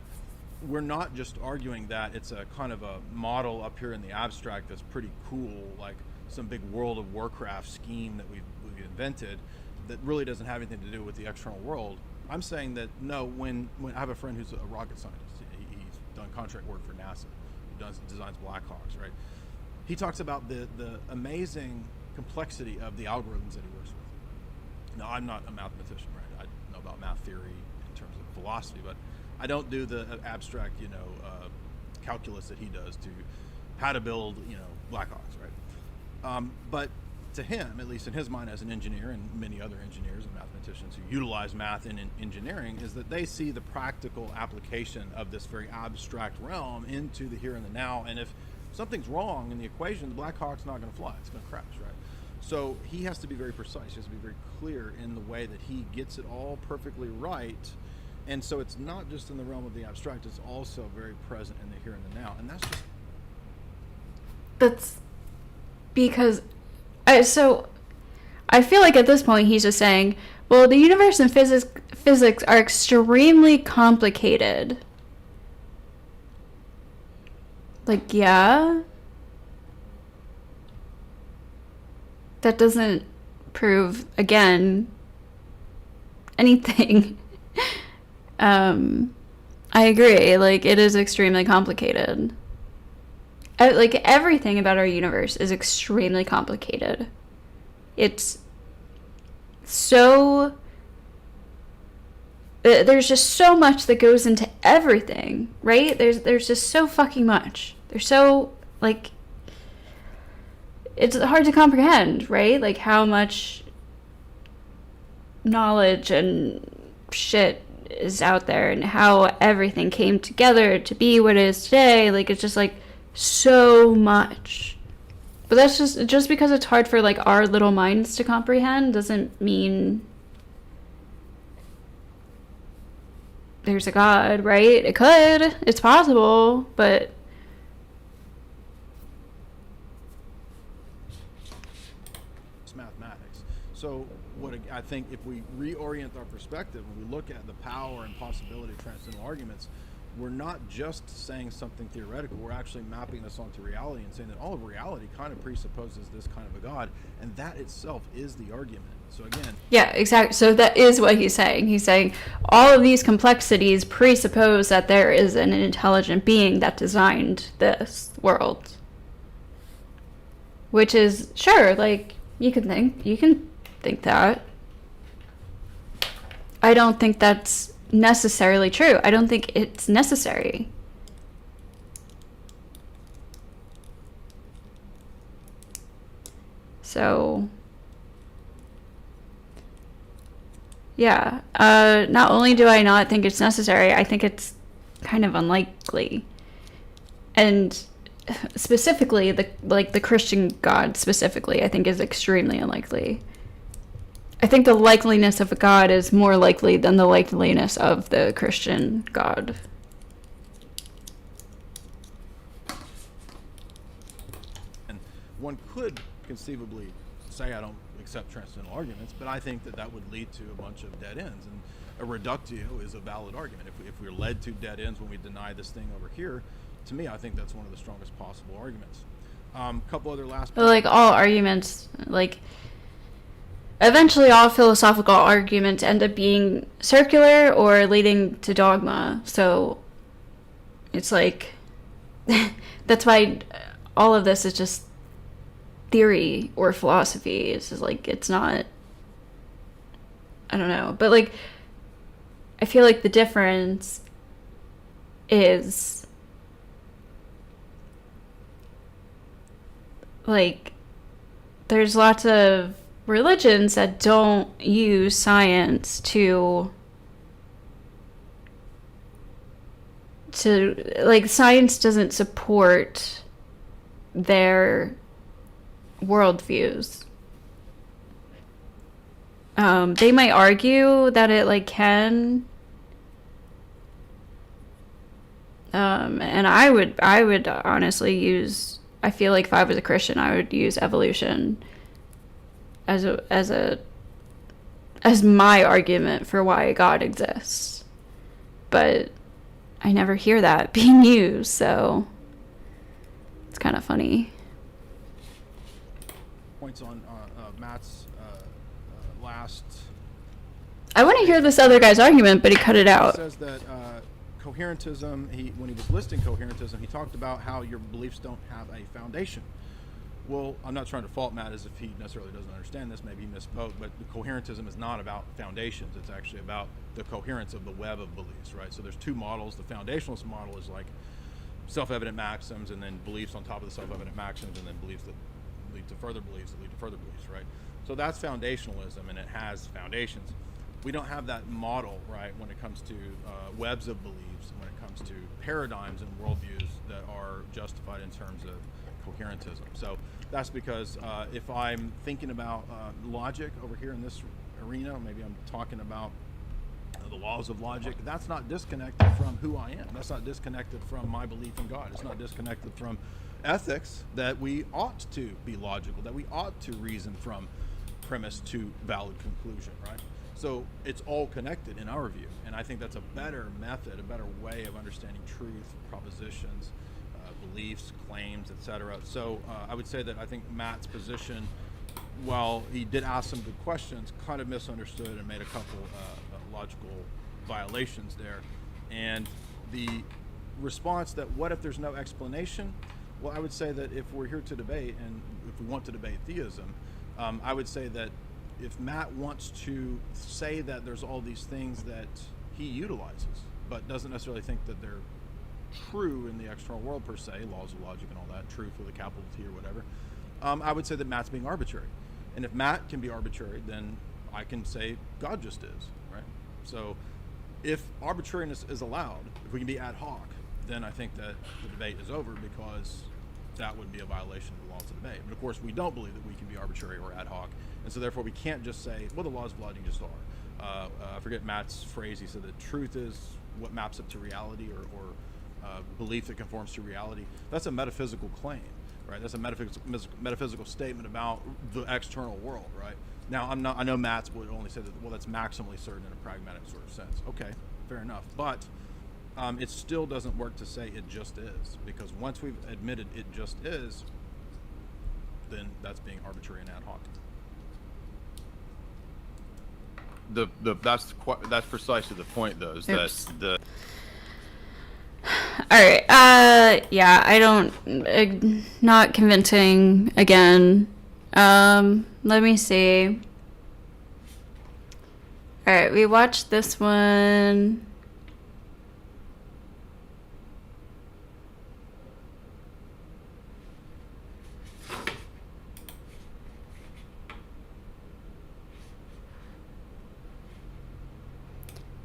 we're not just arguing that it's a kind of a model up here in the abstract that's pretty cool, like some big World of Warcraft scheme that we've invented that really doesn't have anything to do with the external world. I'm saying that no, when I have a friend who's a rocket scientist, he's done contract work for NASA, he designs Blackhawks, right? He talks about the amazing complexity of the algorithms that he works with. Now, I'm not a mathematician, right? I know about math theory in terms of philosophy, but I don't do the abstract, calculus that he does to how to build, Blackhawks, right? But to him, at least in his mind as an engineer, and many other engineers and mathematicians who utilize math in engineering, is that they see the practical application of this very abstract realm into the here and the now. And if something's wrong in the equation, the Black Hawk's not going to fly. It's going to crash, right? So he has to be very precise. He has to be very clear in the way that he gets it all perfectly right. And so it's not just in the realm of the abstract, it's also very present in the here and the now. And that's because I feel like at this point he's just saying, well, the universe and physics are extremely complicated. Like, yeah. That doesn't prove, again, anything. I agree. Like, it is extremely complicated. Like, everything about our universe is extremely complicated. It's so... There's just so much that goes into everything, right? There's just so fucking much. There's so, like... It's hard to comprehend, right? Like, how much knowledge and shit is out there, and how everything came together to be what it is today. Like, it's just, like, so much. But that's just because it's hard for, like, our little minds to comprehend doesn't mean there's a God, right? It could. It's possible, but... It's mathematics. So what I think, if we reorient our perspective and we look at the power and possibility of transcendental arguments, we're not just saying something theoretical, we're actually mapping this onto reality and saying that all of reality kind of presupposes this kind of a God, and that itself is the argument. So again... Yeah, exactly. So that is what he's saying. He's saying all of these complexities presuppose that there is an intelligent being that designed this world. Which is, sure, like, you can think that. I don't think that's necessarily true. I don't think it's necessary. So, yeah. Not only do I not think it's necessary, I think it's kind of unlikely. And specifically, the Christian God specifically, I think is extremely unlikely. I think the likeliness of a God is more likely than the likeliness of the Christian God. And one could conceivably say I don't accept transcendental arguments, but I think that would lead to a bunch of dead ends. And a reductio is a valid argument. If we're led to dead ends when we deny this thing over here, to me, I think that's one of the strongest possible arguments. Couple other last... But like all arguments, like... Eventually, all philosophical arguments end up being circular or leading to dogma. So, it's like... that's why all of this is just theory or philosophy. It's just like, it's not... I don't know. But, like, I feel like the difference is... like, there's lots of religions that don't use science to like, science doesn't support their worldviews. They might argue that it, like, can, and I would honestly use, I feel like if I was a Christian, I would use evolution as my argument for why God exists. But I never hear that being used, so it's kind of funny. Points on Matt's last... I want to hear this other guy's argument, but he cut it out. He says that coherentism, when he was listing coherentism, he talked about how your beliefs don't have a foundation. Well, I'm not trying to fault Matt as if he necessarily doesn't understand this. Maybe he misspoke, but the coherentism is not about foundations. It's actually about the coherence of the web of beliefs, right? So there's two models. The foundationalist model is like self-evident maxims, and then beliefs on top of the self-evident maxims, and then beliefs that lead to further beliefs that lead to further beliefs, right? So that's foundationalism, and it has foundations. We don't have that model, right, when it comes to webs of beliefs, when it comes to paradigms and worldviews that are justified in terms of coherentism. So that's because if I'm thinking about logic over here in this arena, maybe I'm talking about the laws of logic, that's not disconnected from who I am. That's not disconnected from my belief in God. It's not disconnected from ethics, that we ought to be logical, that we ought to reason from premise to valid conclusion, right? So it's all connected in our view, and I think that's a better method, a better way of understanding truth, propositions, beliefs, claims, etc. So I would say that I think Matt's position, while he did ask some good questions, kind of misunderstood and made a couple logical violations there. And the response that what if there's no explanation? Well, I would say that if we're here to debate, and if we want to debate theism, I would say that if Matt wants to say that there's all these things that he utilizes, but doesn't necessarily think that they're true in the external world per se, laws of logic and all that, truth with a capital T or whatever, I would say that Matt's being arbitrary. And if Matt can be arbitrary, then I can say God just is, right? So if arbitrariness is allowed, if we can be ad hoc, then I think that the debate is over, because that would be a violation of the laws of debate. But of course, we don't believe that we can be arbitrary or ad hoc, and so therefore we can't just say, well, the laws of logic just are. I forget Matt's phrase. He said that truth is what maps up to reality, or belief that conforms to reality. That's a metaphysical claim, right? That's a metaphysical statement about the external world, right? Now, I know Matt would only say that, well, that's maximally certain in a pragmatic sort of sense. Okay, fair enough. But it still doesn't work to say it just is, because once we've admitted it just is, then that's being arbitrary and ad hoc. That's precisely the point, though. Is Oops. that the All right. Yeah, I don't. Not convincing again. Let me see. All right, we watched this one.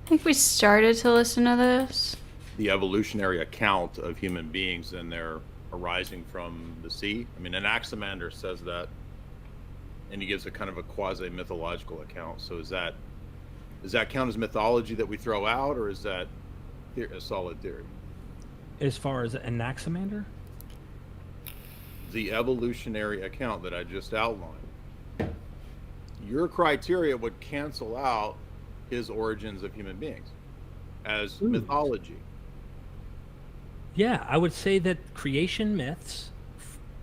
I think we started to listen to this. the evolutionary account of human beings and their arising from the sea. I mean, Anaximander says that, and he gives a kind of a quasi-mythological account. So does that count as mythology that we throw out, or is that a solid theory? As far as Anaximander? The evolutionary account that I just outlined. Your criteria would cancel out his origins of human beings as mythology. Yeah, I would say that creation myths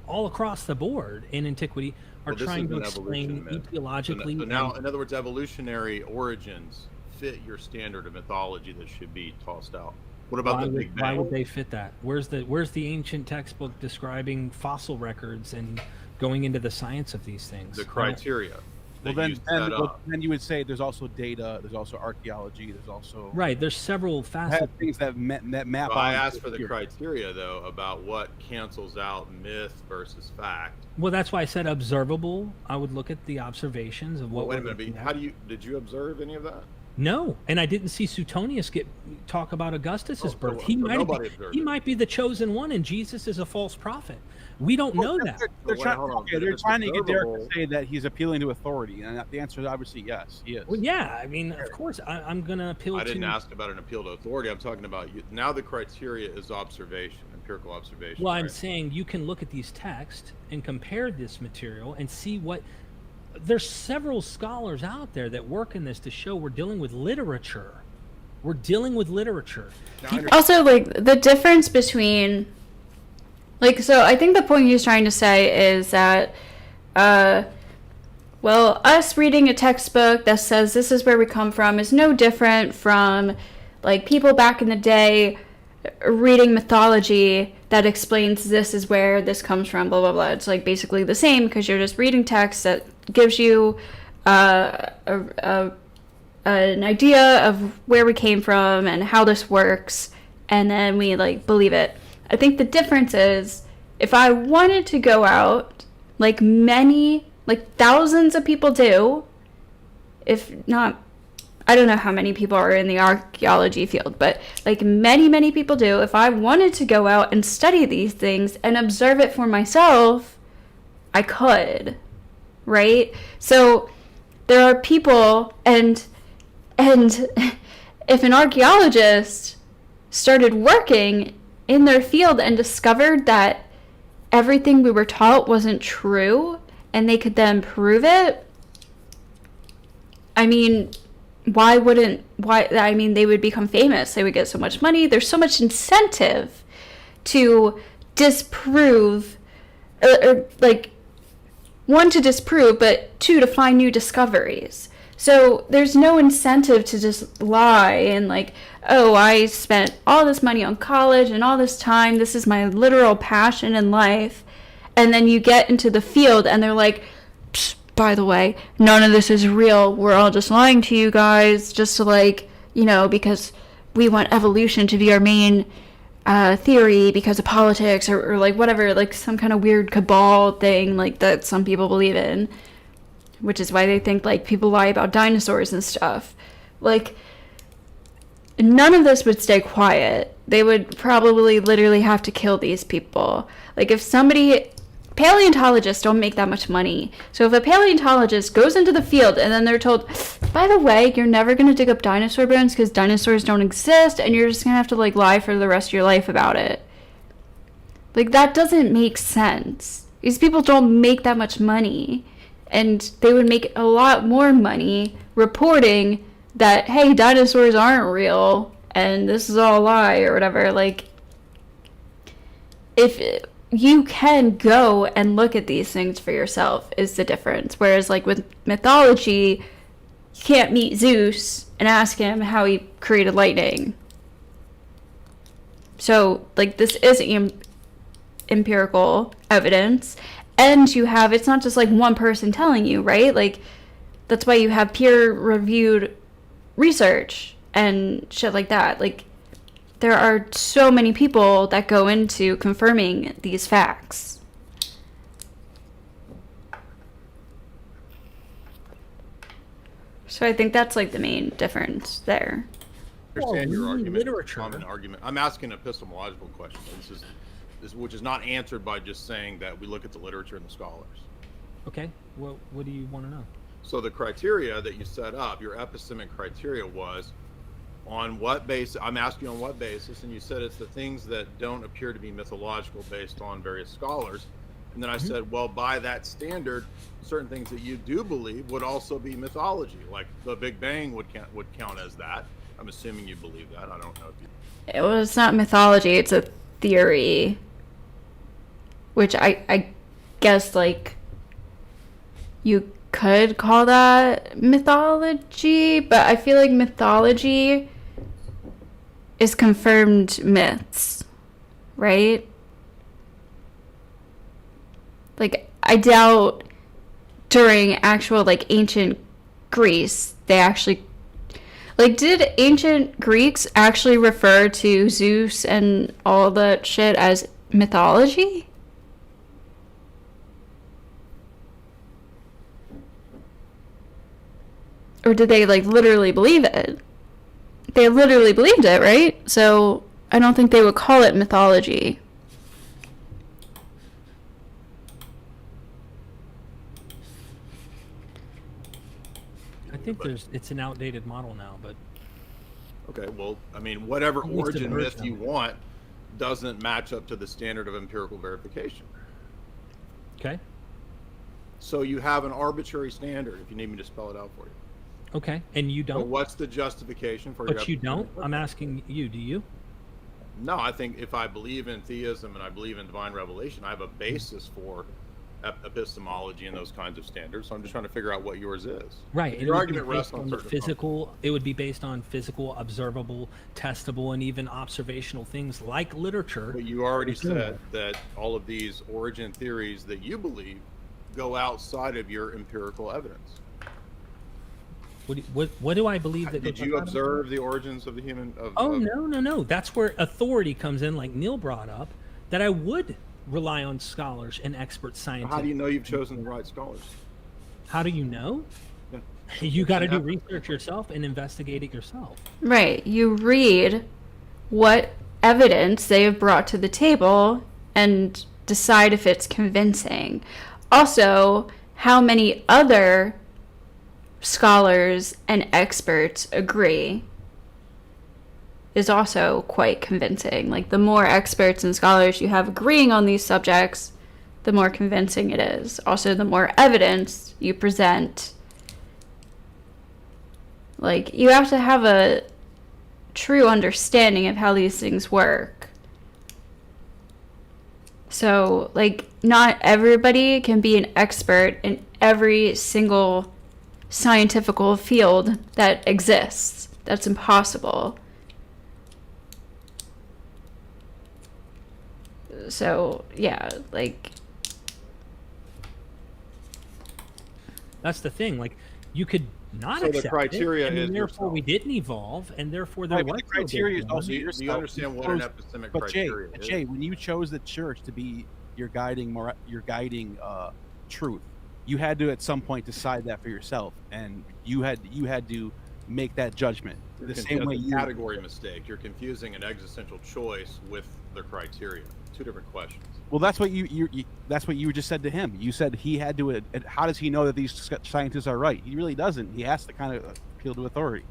all across the board in antiquity are trying to explain etiologically. So now, in other words, evolutionary origins fit your standard of mythology that should be tossed out. What about the Big Bang? Why would they fit that? Where's the ancient textbook describing fossil records and going into the science of these things? The criteria. Well, then you would say there's also data, there's also archaeology, there's also There's several facets. things that map. Well, I asked for the criteria though about what cancels out myth versus fact. Well, that's why I said observable. I would look at the observations of what. Wait a minute. Did you observe any of that? No, and I didn't see Suetonius talk about Augustus's birth. He might be the chosen one, and Jesus is a false prophet. We don't know that. They're trying to get Derek to say that he's appealing to authority, and the answer is obviously yes, he is. Well, yeah, I mean, of course, I'm going to appeal to... I didn't ask about an appeal to authority. I'm talking about now the criteria is observation, empirical observation. Well, I'm saying you can look at these texts and compare this material and see what... There's several scholars out there that work in this to show we're dealing with literature. We're dealing with literature. Also, like, the difference between... Like, so I think the point he's trying to say is that, well, us reading a textbook that says this is where we come from is no different from, like, people back in the day reading mythology that explains this is where this comes from, blah, blah, blah. It's, like, basically the same because you're just reading text that gives you an idea of where we came from and how this works, and then we, like, believe it. I think the difference is if I wanted to go out, like thousands of people do, if not, I don't know how many people are in the archaeology field, but like many, many people do, if I wanted to go out and study these things and observe it for myself, I could, right? So there are people, and if an archaeologist started working in their field and discovered that everything we were taught wasn't true and they could then prove it, I mean, they would become famous. They would get so much money. There's so much incentive to disprove, or like, one, to disprove, but two, to find new discoveries. So there's no incentive to just lie and like, oh, I spent all this money on college and all this time. This is my literal passion in life. And then you get into the field and they're like, by the way, none of this is real. We're all just lying to you guys just to like, because we want evolution to be our main theory because of politics or like whatever, like some kind of weird cabal thing like that some people believe in. Which is why they think, like, people lie about dinosaurs and stuff. Like, none of this would stay quiet. They would probably literally have to kill these people. Like, if somebody... Paleontologists don't make that much money. So if a paleontologist goes into the field and then they're told, by the way, you're never going to dig up dinosaur bones because dinosaurs don't exist and you're just going to have to, like, lie for the rest of your life about it. Like, that doesn't make sense. These people don't make that much money. And they would make a lot more money reporting that, hey, dinosaurs aren't real and this is all a lie or whatever. Like, if you can go and look at these things for yourself is the difference. Whereas, like, with mythology, you can't meet Zeus and ask him how he created lightning. So, like, this is empirical evidence. And you have, it's not just like one person telling you, right? Like, that's why you have peer-reviewed research and shit like that. Like, there are so many people that go into confirming these facts. So I think that's like the main difference there. I understand your argument. Literature. I'm asking an epistemological question. Which is not answered by just saying that we look at the literature and the scholars. Okay. What do you want to know? So the criteria that you set up, your epistemic criteria was on what basis, I'm asking on what basis, and you said it's the things that don't appear to be mythological based on various scholars. And then I said, well, by that standard, certain things that you do believe would also be mythology, like the Big Bang would count as that. I'm assuming you believe that. I don't know if you... Well, it's not mythology, it's a theory. Which I guess, like, you could call that mythology, but I feel like mythology is confirmed myths, right? Like, I doubt during actual, like, ancient Greece, they actually... Like, did ancient Greeks actually refer to Zeus and all that shit as mythology? Or did they, like, literally believe it? They literally believed it, right? So I don't think they would call it mythology. I think it's an outdated model now, but... Okay, well, I mean, whatever At least origin a myth version you of it. want doesn't match up to the standard of empirical verification. Okay. So you have an arbitrary standard, if you need me to spell it out for you. Okay. And you So don't? what's the justification for your... But you don't? I'm asking you, do you? No, I think if I believe in theism and I believe in divine revelation, I have a basis for epistemology and those kinds of standards. So I'm just trying to figure out what yours is. Right. And And your it would be argument based rests on on the certain physical. It would be based on physical, observable, testable, and even observational things like literature. But you already Sure. said that all of these origin theories that you believe go outside of your empirical evidence. What do I believe that? Did goes you outside of it? observe the origins of the human? No. That's where authority comes in, like Neil brought up. That I would rely on scholars and expert scientists. How do you know you've chosen the right scholars? How do you know? Yeah. You got to do research yourself and investigate it yourself. Right. You read what evidence they have brought to the table and decide if it's convincing. Also, how many other scholars and experts agree is also quite convincing. Like, the more experts and scholars you have agreeing on these subjects, the more convincing it is. Also, the more evidence you present. Like, you have to have a true understanding of how these things work. So, like, not everybody can be an expert in every single scientific field that exists. That's impossible. So, yeah, like... That's the thing. Like, you could not So the accept criteria it, and is therefore yourself. we didn't evolve, and therefore there Right, but was the no criteria is big also one. Do you yourself. understand what an epistemic But Jay, criteria is? Jay, when you chose the church to be your guiding truth, you had to at some point decide that for yourself, and you had to make that judgment. You're The same way a you category mistake. You're confusing an existential choice with the criteria. Two different questions. Well, that's what that's what you just said to him. You said he had to. How does he know that these scientists are right? He really doesn't. He has to kind of appeal to authority.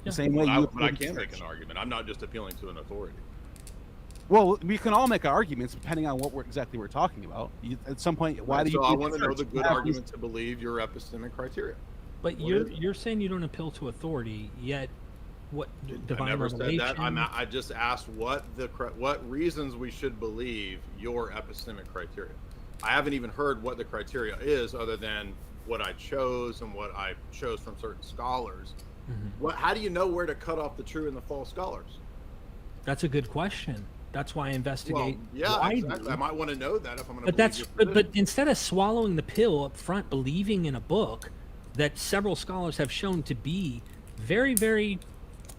The same way you. But I can make an argument. I'm not just appealing to an authority. Well, we can all make arguments depending on what exactly we're talking about. At some point, why do you? So I believe want to know church? the good argument to believe your epistemic criteria. But What is it? you're saying you don't appeal to authority, yet what I divine never said revelation? that. I just asked what reasons we should believe your epistemic criteria. I haven't even heard what the criteria is, other than what I chose and what I chose from certain scholars. Mhm. How do you know where to cut off the true and the false scholars? That's a good question. That's why I investigate. Well, yeah, widely. exactly. I might want to know that if I'm going to. But that's but instead of swallowing the pill up front, believing in a book that several scholars have shown to be very, very,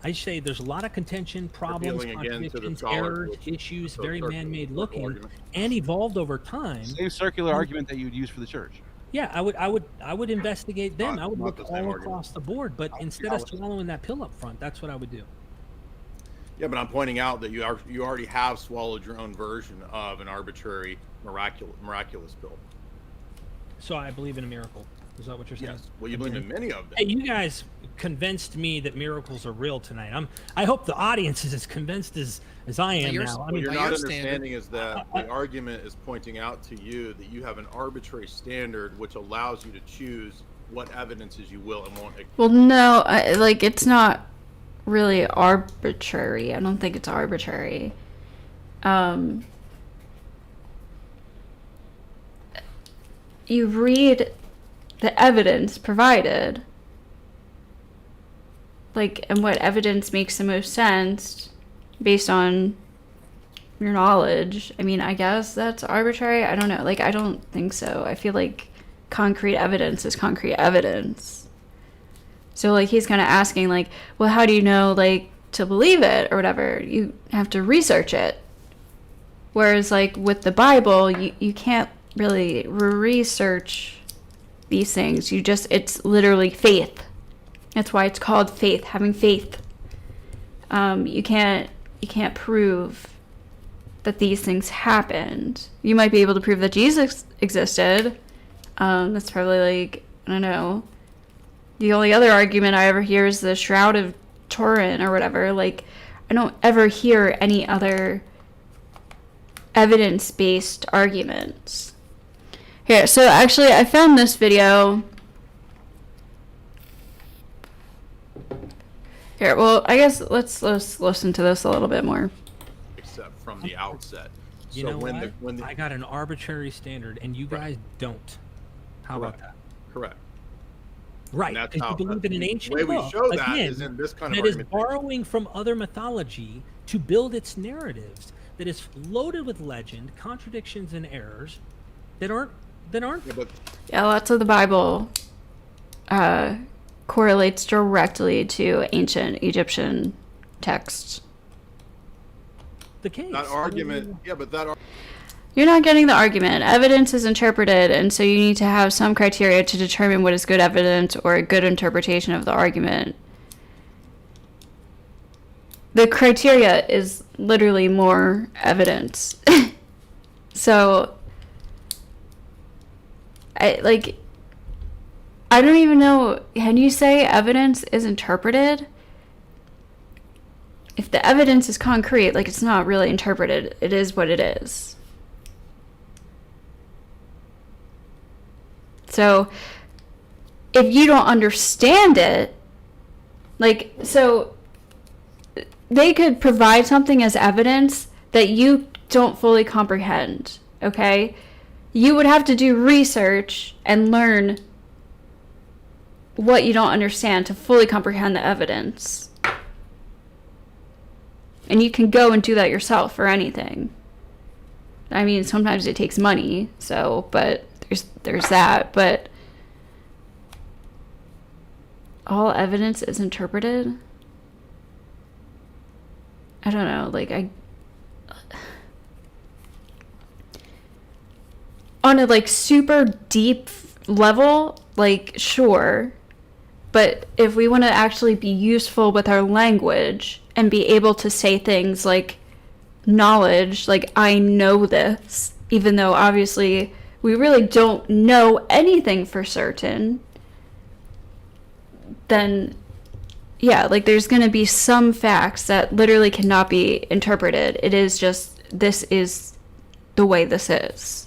I say there's a lot of contention, problems, Appealing again to the contradictions, scholars, errors, which- issues, so very circular man-made looking, argument. and evolved over time. Same circular argument that you'd use for the church. Yeah, I would investigate them. Not- I would not look the same all argument. across the board. But instead of swallowing that pill up front, that's what I would do. Yeah, but I'm pointing out that you already have swallowed your own version of an arbitrary miraculous pill. So I believe in a miracle. Is that what you're saying? Yes. Well, you believe in many of them. Hey, you guys convinced me that miracles are real tonight. I hope the audience is as convinced as I am you're- now. I What mean, you're by not your standard- understanding is that the argument is pointing out to you that you have an arbitrary standard which allows you to choose what evidences you will and won't. Well, no, it's not really arbitrary. I don't think it's arbitrary. You read the evidence provided, and what evidence makes the most sense based on your knowledge. I mean, I guess that's arbitrary. I don't know. I don't think so. I feel like concrete evidence is concrete evidence. So, he's kind of asking, well, how do you know, to believe it or whatever? You have to research it. Whereas, with the Bible, you can't really research these things. It's literally faith. That's why it's called faith, having faith. You can't prove that these things happened. You might be able to prove that Jesus existed. That's probably I don't know. The only other argument I ever hear is the Shroud of Turin or whatever. I don't ever hear any other evidence-based arguments. Here, so actually I found this video. Here, well, I guess let's listen to this a little bit more. Except from the outset. you So know when what? I got an arbitrary standard, and you guys don't. How about that? Correct. Right, And that's because how- you believe in an the ancient way we book, show that again, is in this kind of that is argumentation. borrowing from other mythology to build its narratives, that is loaded with legend, contradictions, and errors that aren't Yeah, but Yeah, lots of the Bible correlates directly to ancient Egyptian texts. the case. that argument, yeah, but that You're not getting the argument. Evidence is interpreted, and so you need to have some criteria to determine what is good evidence or a good interpretation of the argument. The criteria is literally more evidence. So, I don't even know, can you say evidence is interpreted? If the evidence is concrete, it's not really interpreted. It is what it is. So, if you don't understand it, so they could provide something as evidence that you don't fully comprehend, okay? You would have to do research and learn what you don't understand to fully comprehend the evidence. And you can go and do that yourself for anything. I mean, sometimes it takes money, so, but there's that, but all evidence is interpreted? I don't know, like, on a, like, super deep level, like, sure, but if we want to actually be useful with our language and be able to say things like knowledge, like, I know this, even though obviously we really don't know anything for certain, then yeah, like, there's going to be some facts that literally cannot be interpreted. It is just, this is the way this is.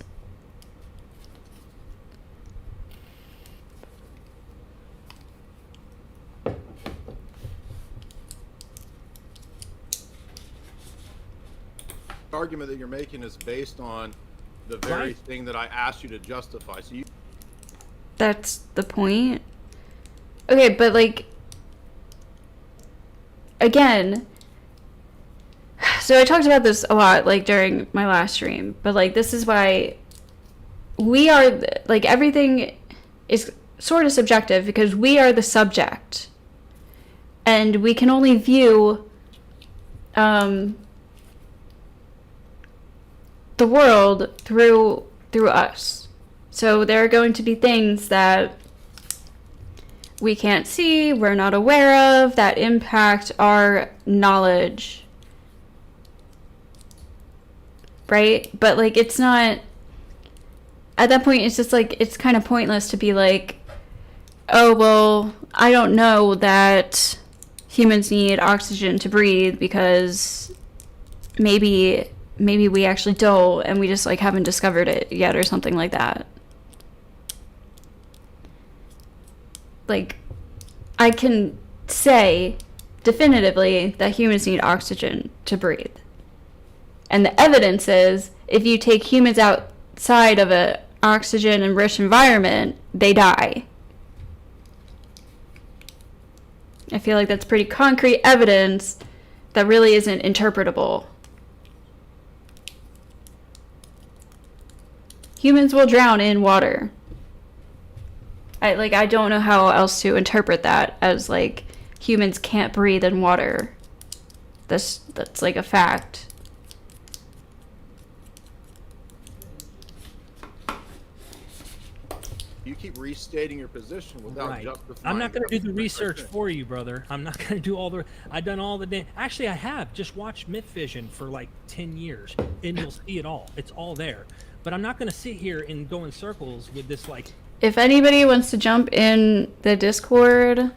Argument that you're making is based on the very Right. thing that I asked you to justify. So you That's the point. Okay, but, like, again, so I talked about this a lot, like, during my last stream, but, like, this is why we are, like, everything is sort of subjective because we are the subject. And we can only view the world through us. So there are going to be things that we can't see, we're not aware of, that impact our knowledge. Right? But, like, it's not, at that point, it's just, like, it's kind of pointless to be like, oh, well, I don't know that humans need oxygen to breathe because maybe we actually don't, and we just, like, haven't discovered it yet or something like that. Like, I can say definitively that humans need oxygen to breathe. And the evidence is, if you take humans outside of an oxygen-enriched environment, they die. I feel like that's pretty concrete evidence that really isn't interpretable. Humans will drown in water. I don't know how else to interpret that as, like, humans can't breathe in water. That's like a fact. you keep restating your position without Right. justifying. I'm not going to do the everything research right for you, brother. I'm not going to do all the. I've done all the. Actually, I have just watched Myth Vision for like 10 years, and you'll see it all. It's all there. But I'm not going to sit here and go in circles with this, like. If anybody wants to jump in the Discord,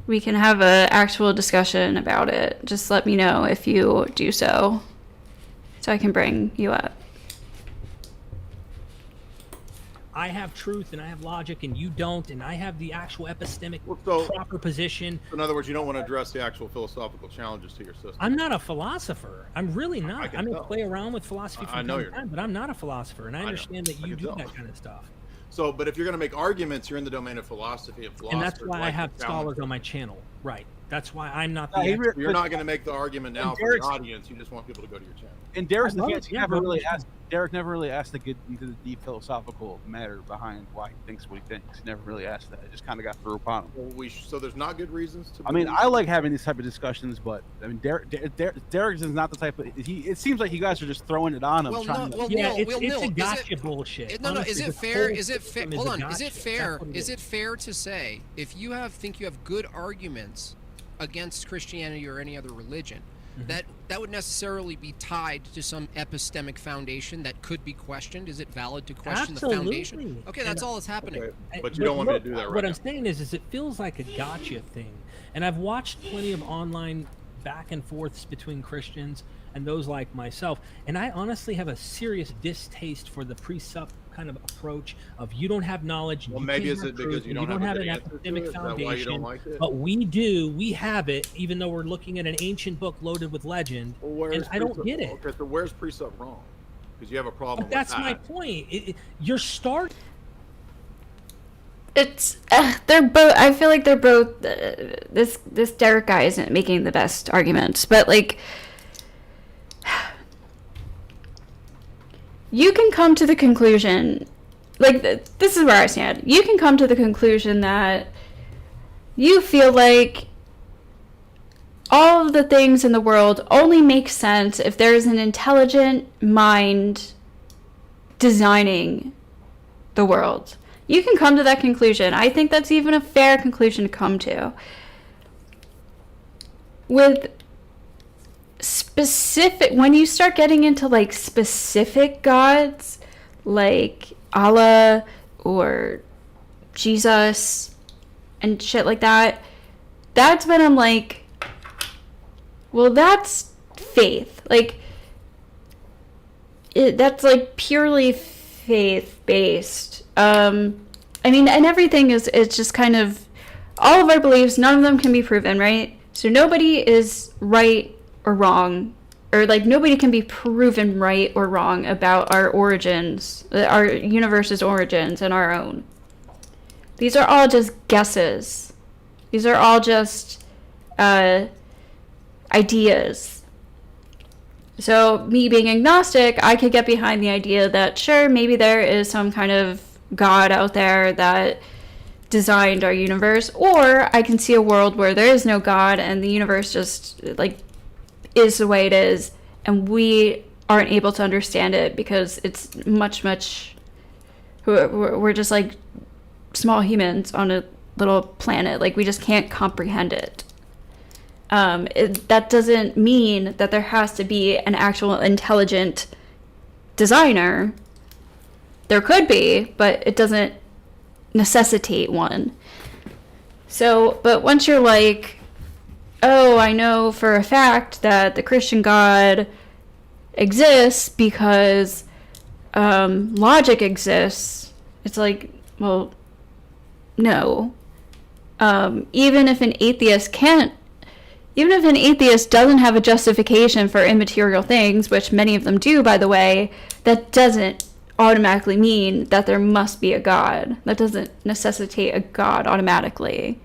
we can have an actual discussion about it. Just let me know if you do so I can bring you up. I have truth and I have logic and you don't, and I have the actual epistemic Well, so- proper position. In other words, you don't want to address the actual philosophical challenges to your system. I'm not a philosopher. I'm really not. I can I'm going to tell. play around with philosophy I from know time you're to time, but I'm not a philosopher, and I know. understand that I you can do tell. that kind of stuff. So, but if you're going to make arguments, you're in the domain of philosophy, And that's why I have scholars on my channel. Right. That's why I'm not the Yeah, expert. You're not going to make the argument now for the Derek's- audience. You just want people to go to your channel. And Derek's I love defense, it. Yeah, Derek never really asked to get into the deep philosophical matter behind why he thinks what he thinks. He never really asked that. It just kind of got through upon him. Well, so there's not good reasons to. I mean, believe- I like having these type of discussions, but I mean, Derek is not the type of. It seems like you guys are just throwing it on him. Well, trying no, to, well, Yeah, Neil, it's Neil, a is it- gotcha bullshit. No, Honestly, is it this fair? whole Is it fair? system Hold a on. Is it gotcha. fair? That's what it Is it fair to say if you think you have good arguments against Christianity or any other religion, that would necessarily be tied to some epistemic foundation that could be questioned? Is it valid to question the foundation? Absolutely. Okay, that's all that's happening. Okay, but you don't want me to do that right What now. I'm saying is it feels like a gotcha thing, and I've watched plenty of online back and forths between Christians and those like myself, and I honestly have a serious distaste for the precept kind of approach of you don't have knowledge. Well, you maybe can't is have it because truth, you and don't have a have good an answer to epistemic it? Is that why you foundation, don't like it? but we have it, even though we're looking at an ancient book loaded with legend, Well, where's and I don't precept- get it. Okay, so where's precept wrong? Because you have a problem But that's with my that. point. You're starting. it's they're both. I feel like they're both. This Derek guy isn't making the best arguments, but like, you can come to the conclusion, like this is where I stand. You can come to the conclusion that you feel like all of the things in the world only make sense if there's an intelligent mind designing the world. You can come to that conclusion. I think that's even a fair conclusion to come to. With specific, when you start getting into like specific gods, like Allah or Jesus and shit like that, that's when I'm like, well, that's faith. Like, that's like purely faith-based. I mean, and everything is, it's just kind of, all of our beliefs, none of them can be proven, right? So nobody is right or wrong, or like nobody can be proven right or wrong about our origins, our universe's origins and our own. These are all just guesses. These are all just ideas. So me being agnostic, I could get behind the idea that sure, maybe there is some kind of God out there that designed our universe, or I can see a world where there is no God and the universe just like is the way it is, and we aren't able to understand it because it's much we're just like small humans on a little planet. Like, we just can't comprehend it. That doesn't mean that there has to be an actual intelligent designer. There could be, but it doesn't necessitate one. So, but once you're like, oh, I know for a fact that the Christian God exists because logic exists, it's like, well, no. Even if an atheist doesn't have a justification for immaterial things, which many of them do, by the way, that doesn't automatically mean that there must be a God. That doesn't necessitate a God automatically.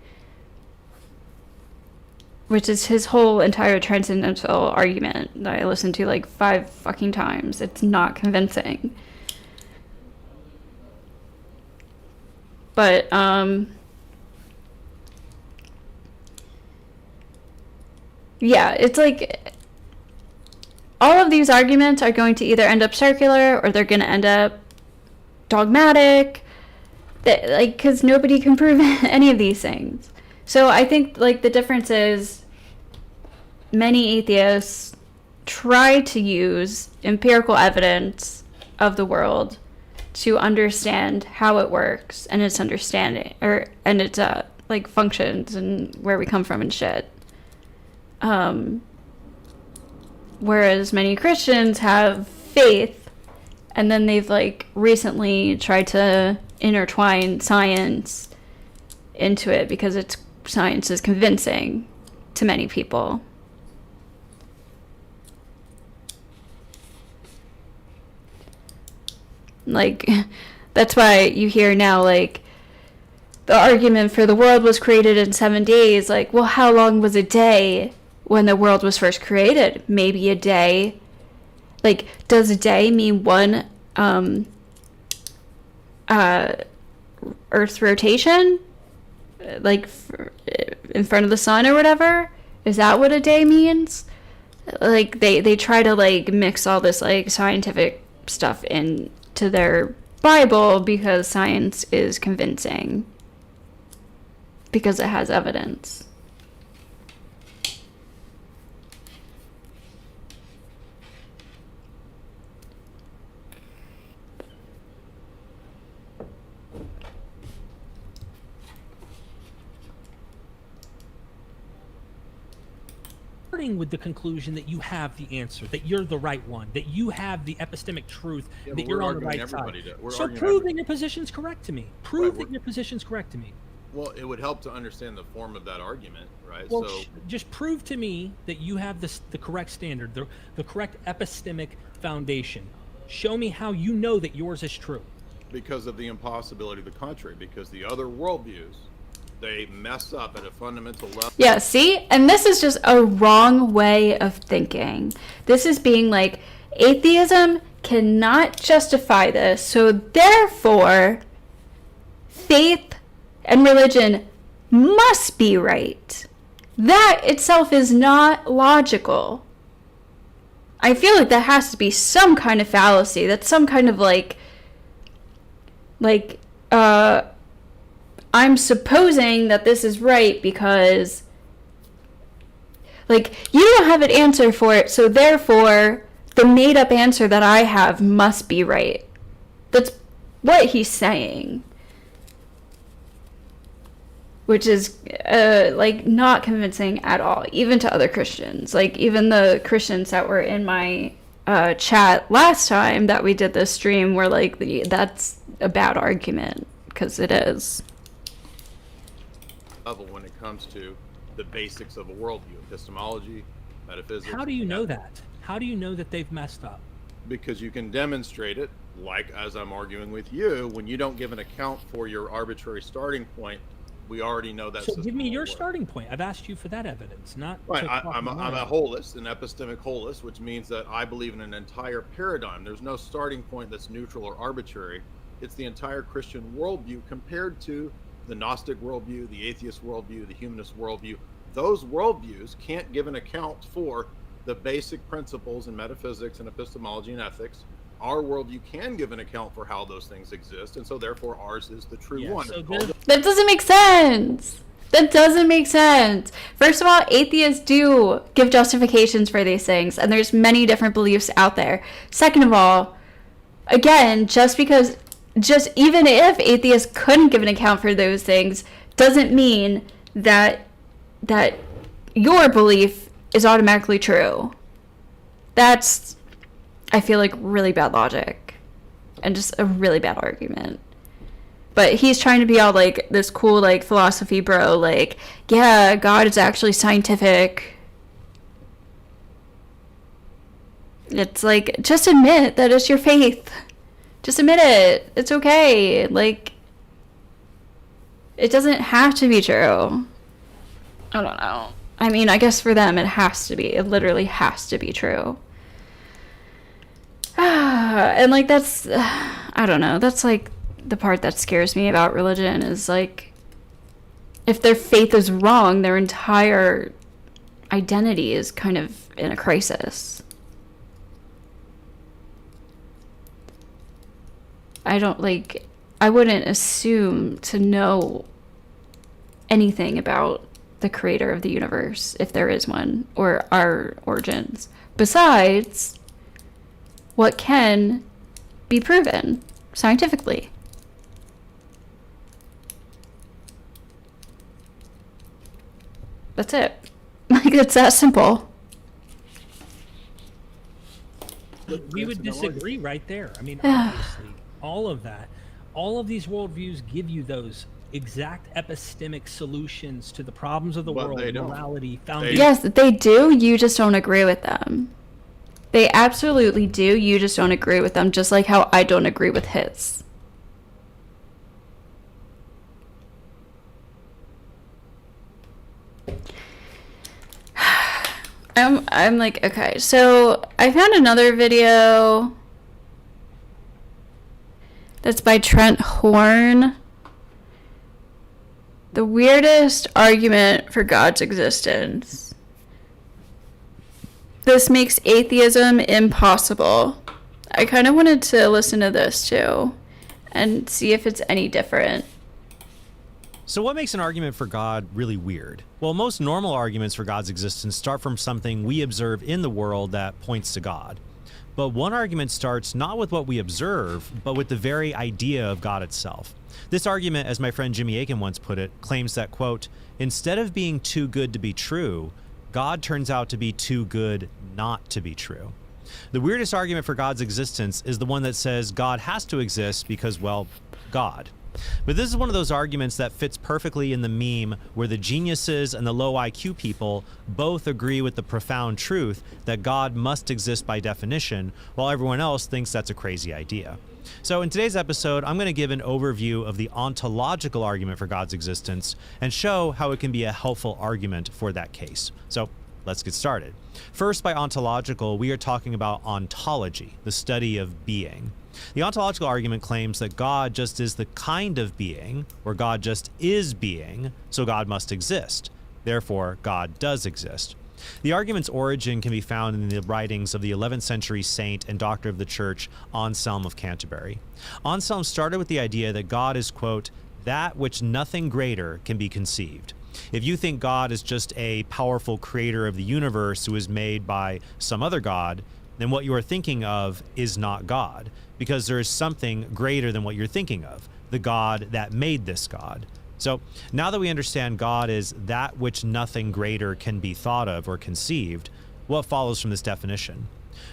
Which is his whole entire transcendental argument that I listened to like 5 fucking times. It's not convincing. But, yeah, it's like all of these arguments are going to either end up circular or they're going to end up dogmatic, like, because nobody can prove any of these things. So I think like the difference is many atheists try to use empirical evidence of the world to understand how it works and its understanding, and its like functions and where we come from and shit. Whereas many Christians have faith, and then they've like recently tried to intertwine science into it because science is convincing to many people. Like, that's why you hear now, like, the argument for the world was created in 7 days. Like, well, how long was a day when the world was first created? Maybe a day. Like, does a day mean one Earth's rotation? Like, in front of the sun or whatever? Is that what a day means? Like, they try to, like, mix all this, like, scientific stuff into their Bible because science is convincing. Because it has evidence. Starting with the conclusion that you have the answer, that you're the right one, that you have the epistemic truth, Yeah, that but you're we're on the arguing right side. everybody we're So arguing prove everybody. that your position's correct to me. Prove Right, that your position's correct to me. Well, it would help to understand the form of that argument, right? Well, So just prove to me that you have the correct standard, the correct epistemic foundation. Show me how you know that yours is true. because of the impossibility of the contrary, because the other worldviews, they mess up at a fundamental level. Yeah, see? And this is just a wrong way of thinking. This is being like, atheism cannot justify this, so therefore, faith and religion must be right. That itself is not logical. I feel like that has to be some kind of fallacy. That's some kind of I'm supposing that this is right because, like, you don't have an answer for it, so therefore, the made-up answer that I have must be right. That's what he's saying. Which is, not convincing at all, even to other Christians. Like, even the Christians that were in my chat last time that we did this stream were like, that's a bad argument, because it is. Level when it comes to the basics of a worldview, epistemology, metaphysics. How do you know that? How do you know that they've messed up? Because you can demonstrate it, like as I'm arguing with you, when you don't give an account for your arbitrary starting point, we already know that. So give me your starting point. I've asked you for that evidence, not. Right, I'm a holist, an epistemic holist, which means that I believe in an entire paradigm. There's no starting point that's neutral or arbitrary. It's the entire Christian worldview compared to the Gnostic worldview, the atheist worldview, the humanist worldview. Those worldviews can't give an account for the basic principles in metaphysics and epistemology and ethics. Our worldview can give an account for how those things exist, and so therefore ours is the true one. So that doesn't make sense. That doesn't make sense. First of all, atheists do give justifications for these things, and there's many different beliefs out there. Second of all, again, just even if atheists couldn't give an account for those things, doesn't mean that your belief is automatically true. That's, I feel like, really bad logic and just a really bad argument. But he's trying to be all like this cool like philosophy bro, like, yeah, God is actually scientific. It's like, just admit that it's your faith. Just admit it. It's okay. Like, it doesn't have to be true. I don't know. I mean, I guess for them it has to be. It literally has to be true. And like, that's, I don't know. That's like the part that scares me about religion is like, if their faith is wrong, their entire identity is kind of in a crisis. I wouldn't assume to know anything about the creator of the universe, if there is one, or our origins, besides what can be proven scientifically. That's it. Like, it's that simple. We would disagree right there. I mean, obviously, all of that, all of these worldviews give you those exact epistemic solutions to the problems of the But world, they don't. morality, foundation. Yes, they do. You just don't agree with them. They absolutely do. You just don't agree with them, just like how I don't agree with his. I'm like, okay, so I found another video that's by Trent Horn. The weirdest argument for God's existence. This makes atheism impossible. I kind of wanted to listen to this too and see if it's any different. So what makes an argument for God really weird? Well, most normal arguments for God's existence start from something we observe in the world that points to God. But one argument starts not with what we observe, but with the very idea of God itself. This argument, as my friend Jimmy Akin once put it, claims that, quote, instead of being too good to be true, God turns out to be too good not to be true. The weirdest argument for God's existence is the one that says God has to exist because, well, God. But this is one of those arguments that fits perfectly in the meme where the geniuses and the low IQ people both agree with the profound truth that God must exist by definition, while everyone else thinks that's a crazy idea. So in today's episode, I'm going to give an overview of the ontological argument for God's existence and show how it can be a helpful argument for that case. So let's get started. First, by ontological, we are talking about ontology, the study of being. The ontological argument claims that God just is the kind of being, or God just is being, so God must exist. Therefore, God does exist. The argument's origin can be found in the writings of the 11th century saint and doctor of the church, Anselm of Canterbury. Anselm started with the idea that God is, quote, that which nothing greater can be conceived. If you think God is just a powerful creator of the universe who is made by some other God, then what you are thinking of is not God, because there is something greater than what you're thinking of, the God that made this God. So now that we understand God is that which nothing greater can be thought of or conceived, what follows from this definition?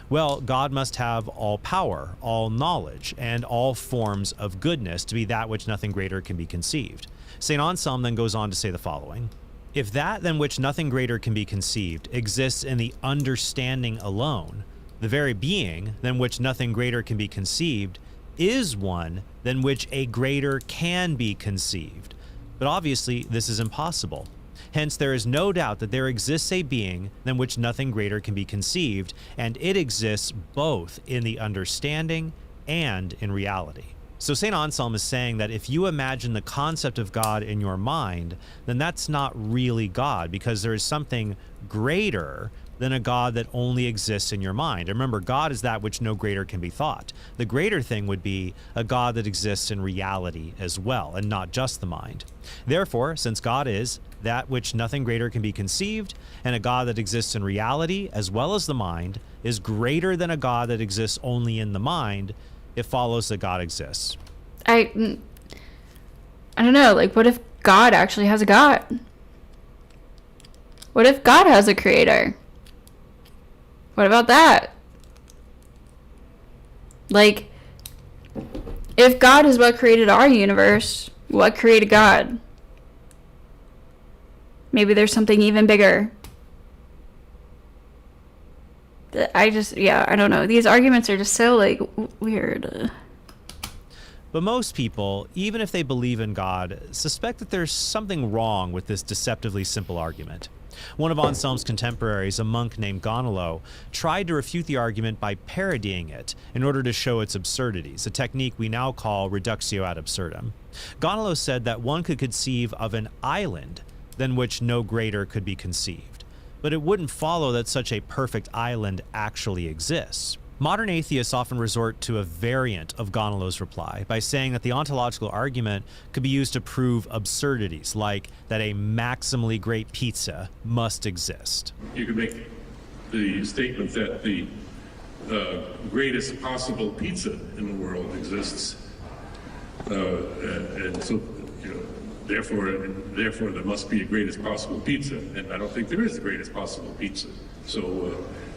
Well, God must have all power, all knowledge, and all forms of goodness to be that which nothing greater can be conceived. St. Anselm then goes on to say the following: if that than which nothing greater can be conceived exists in the understanding alone, the very being than which nothing greater can be conceived is one than which a greater can be conceived. But obviously, this is impossible. Hence, there is no doubt that there exists a being than which nothing greater can be conceived, and it exists both in the understanding and in reality. So St. Anselm is saying that if you imagine the concept of God in your mind, then that's not really God, because there is something greater than a God that only exists in your mind. Remember, God is that which no greater can be thought. The greater thing would be a God that exists in reality as well, and not just the mind. Therefore, since God is that which nothing greater can be conceived, and a God that exists in reality as well as the mind is greater than a God that exists only in the mind, it follows that God exists. I don't know, like, what if God actually has a God? What if God has a creator? What about that? Like, if God is what created our universe, what created God? Maybe there's something even bigger. I don't know. These arguments are just so, like, weird. But most people, even if they believe in God, suspect that there's something wrong with this deceptively simple argument. One of Anselm's contemporaries, a monk named Gonolo, tried to refute the argument by parodying it in order to show its absurdities, a technique we now call reductio ad absurdum. Gonolo said that one could conceive of an island than which no greater could be conceived, but it wouldn't follow that such a perfect island actually exists. Modern atheists often resort to a variant of Gonolo's reply by saying that the ontological argument could be used to prove absurdities, like that a maximally great pizza must exist. You could make the statement that the greatest possible pizza in the world exists, and so, you know, therefore there must be a greatest possible pizza, and I don't think there is the greatest possible pizza. So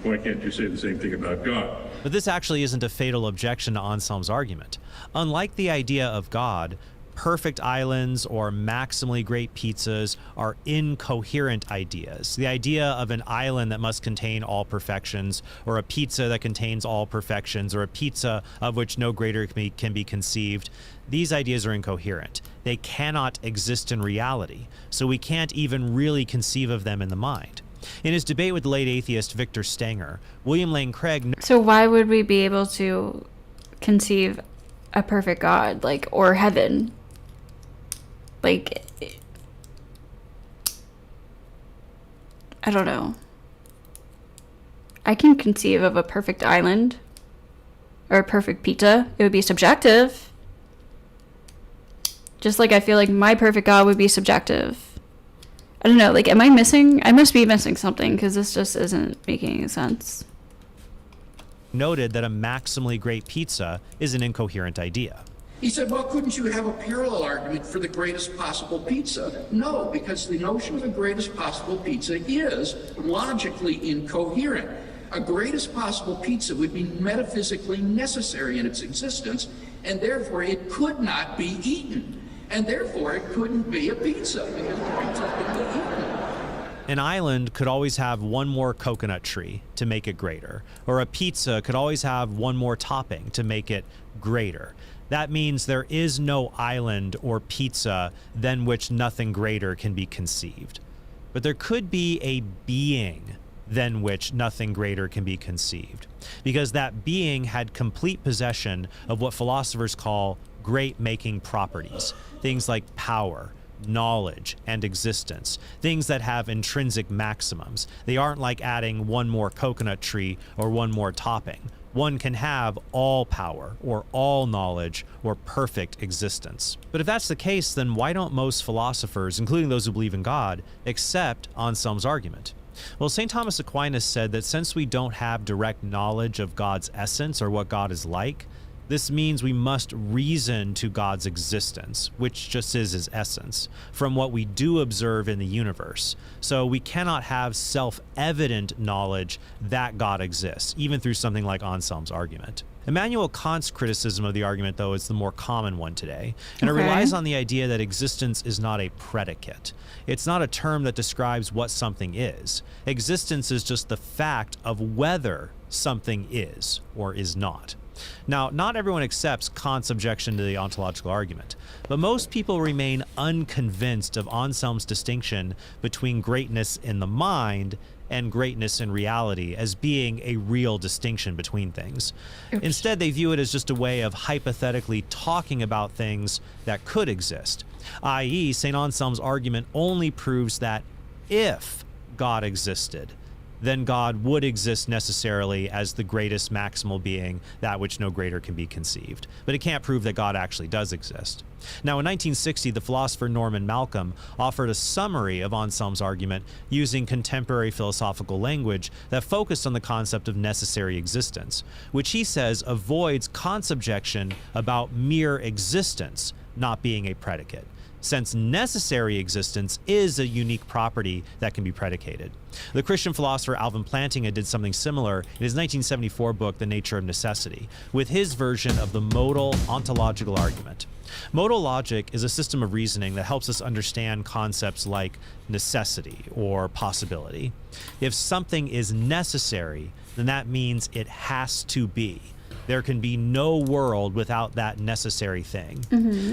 why can't you say the same thing about God? But this actually isn't a fatal objection to Anselm's argument. Unlike the idea of God, perfect islands or maximally great pizzas are incoherent ideas. The idea of an island that must contain all perfections, or a pizza that contains all perfections, or a pizza of which no greater can be conceived, these ideas are incoherent. They cannot exist in reality, so we can't even really conceive of them in the mind. In his debate with the late atheist Victor Stenger, William Lane Craig... So why would we be able to conceive a perfect God, like, or heaven? Like, I don't know. I can conceive of a perfect island or a perfect pizza. It would be subjective. Just like I feel like my perfect God would be subjective. I don't know, like, am I missing? I must be missing something, because this just isn't making any sense. Noted that a maximally great pizza is an incoherent idea. He said, well, couldn't you have a parallel argument for the greatest possible pizza? No, because the notion of the greatest possible pizza is logically incoherent. A greatest possible pizza would be metaphysically necessary in its existence and therefore it could not be eaten, and therefore it couldn't be a pizza because the pizza couldn't be eaten. An island could always have one more coconut tree to make it greater, or a pizza could always have one more topping to make it greater. That means there is no island or pizza than which nothing greater can be conceived. But there could be a being than which nothing greater can be conceived, because that being had complete possession of what philosophers call great-making properties, things like power, knowledge, and existence, things that have intrinsic maximums. They aren't like adding one more coconut tree or one more topping. One can have all power or all knowledge or perfect existence. But if that's the case, then why don't most philosophers, including those who believe in God, accept Anselm's argument? Well, St. Thomas Aquinas said that since we don't have direct knowledge of God's essence or what God is like, this means we must reason to God's existence, which just is his essence, from what we do observe in the universe. So we cannot have self-evident knowledge that God exists, even through something like Anselm's argument. Immanuel Kant's criticism of the argument, though, is the more common one today, and it relies on the idea that existence is not a predicate. It's not a term that describes what something is. Existence is just the fact of whether something is or is not. Now, not everyone accepts Kant's objection to the ontological argument, but most people remain unconvinced of Anselm's distinction between greatness in the mind and greatness in reality as being a real distinction between things. Instead, they view it as just a way of hypothetically talking about things that could exist, i.e., St. Anselm's argument only proves that if God existed, then God would exist necessarily as the greatest maximal being, that which no greater can be conceived. But it can't prove that God actually does exist. Now, in 1960, the philosopher Norman Malcolm offered a summary of Anselm's argument using contemporary philosophical language that focused on the concept of necessary existence, which he says avoids Kant's objection about mere existence not being a predicate, since necessary existence is a unique property that can be predicated. The Christian philosopher Alvin Plantinga did something similar in his 1974 book, The Nature of Necessity, with his version of the modal ontological argument. Modal logic is a system of reasoning that helps us understand concepts like necessity or possibility. If something is necessary, then that means it has to be. There can be no world without that necessary thing.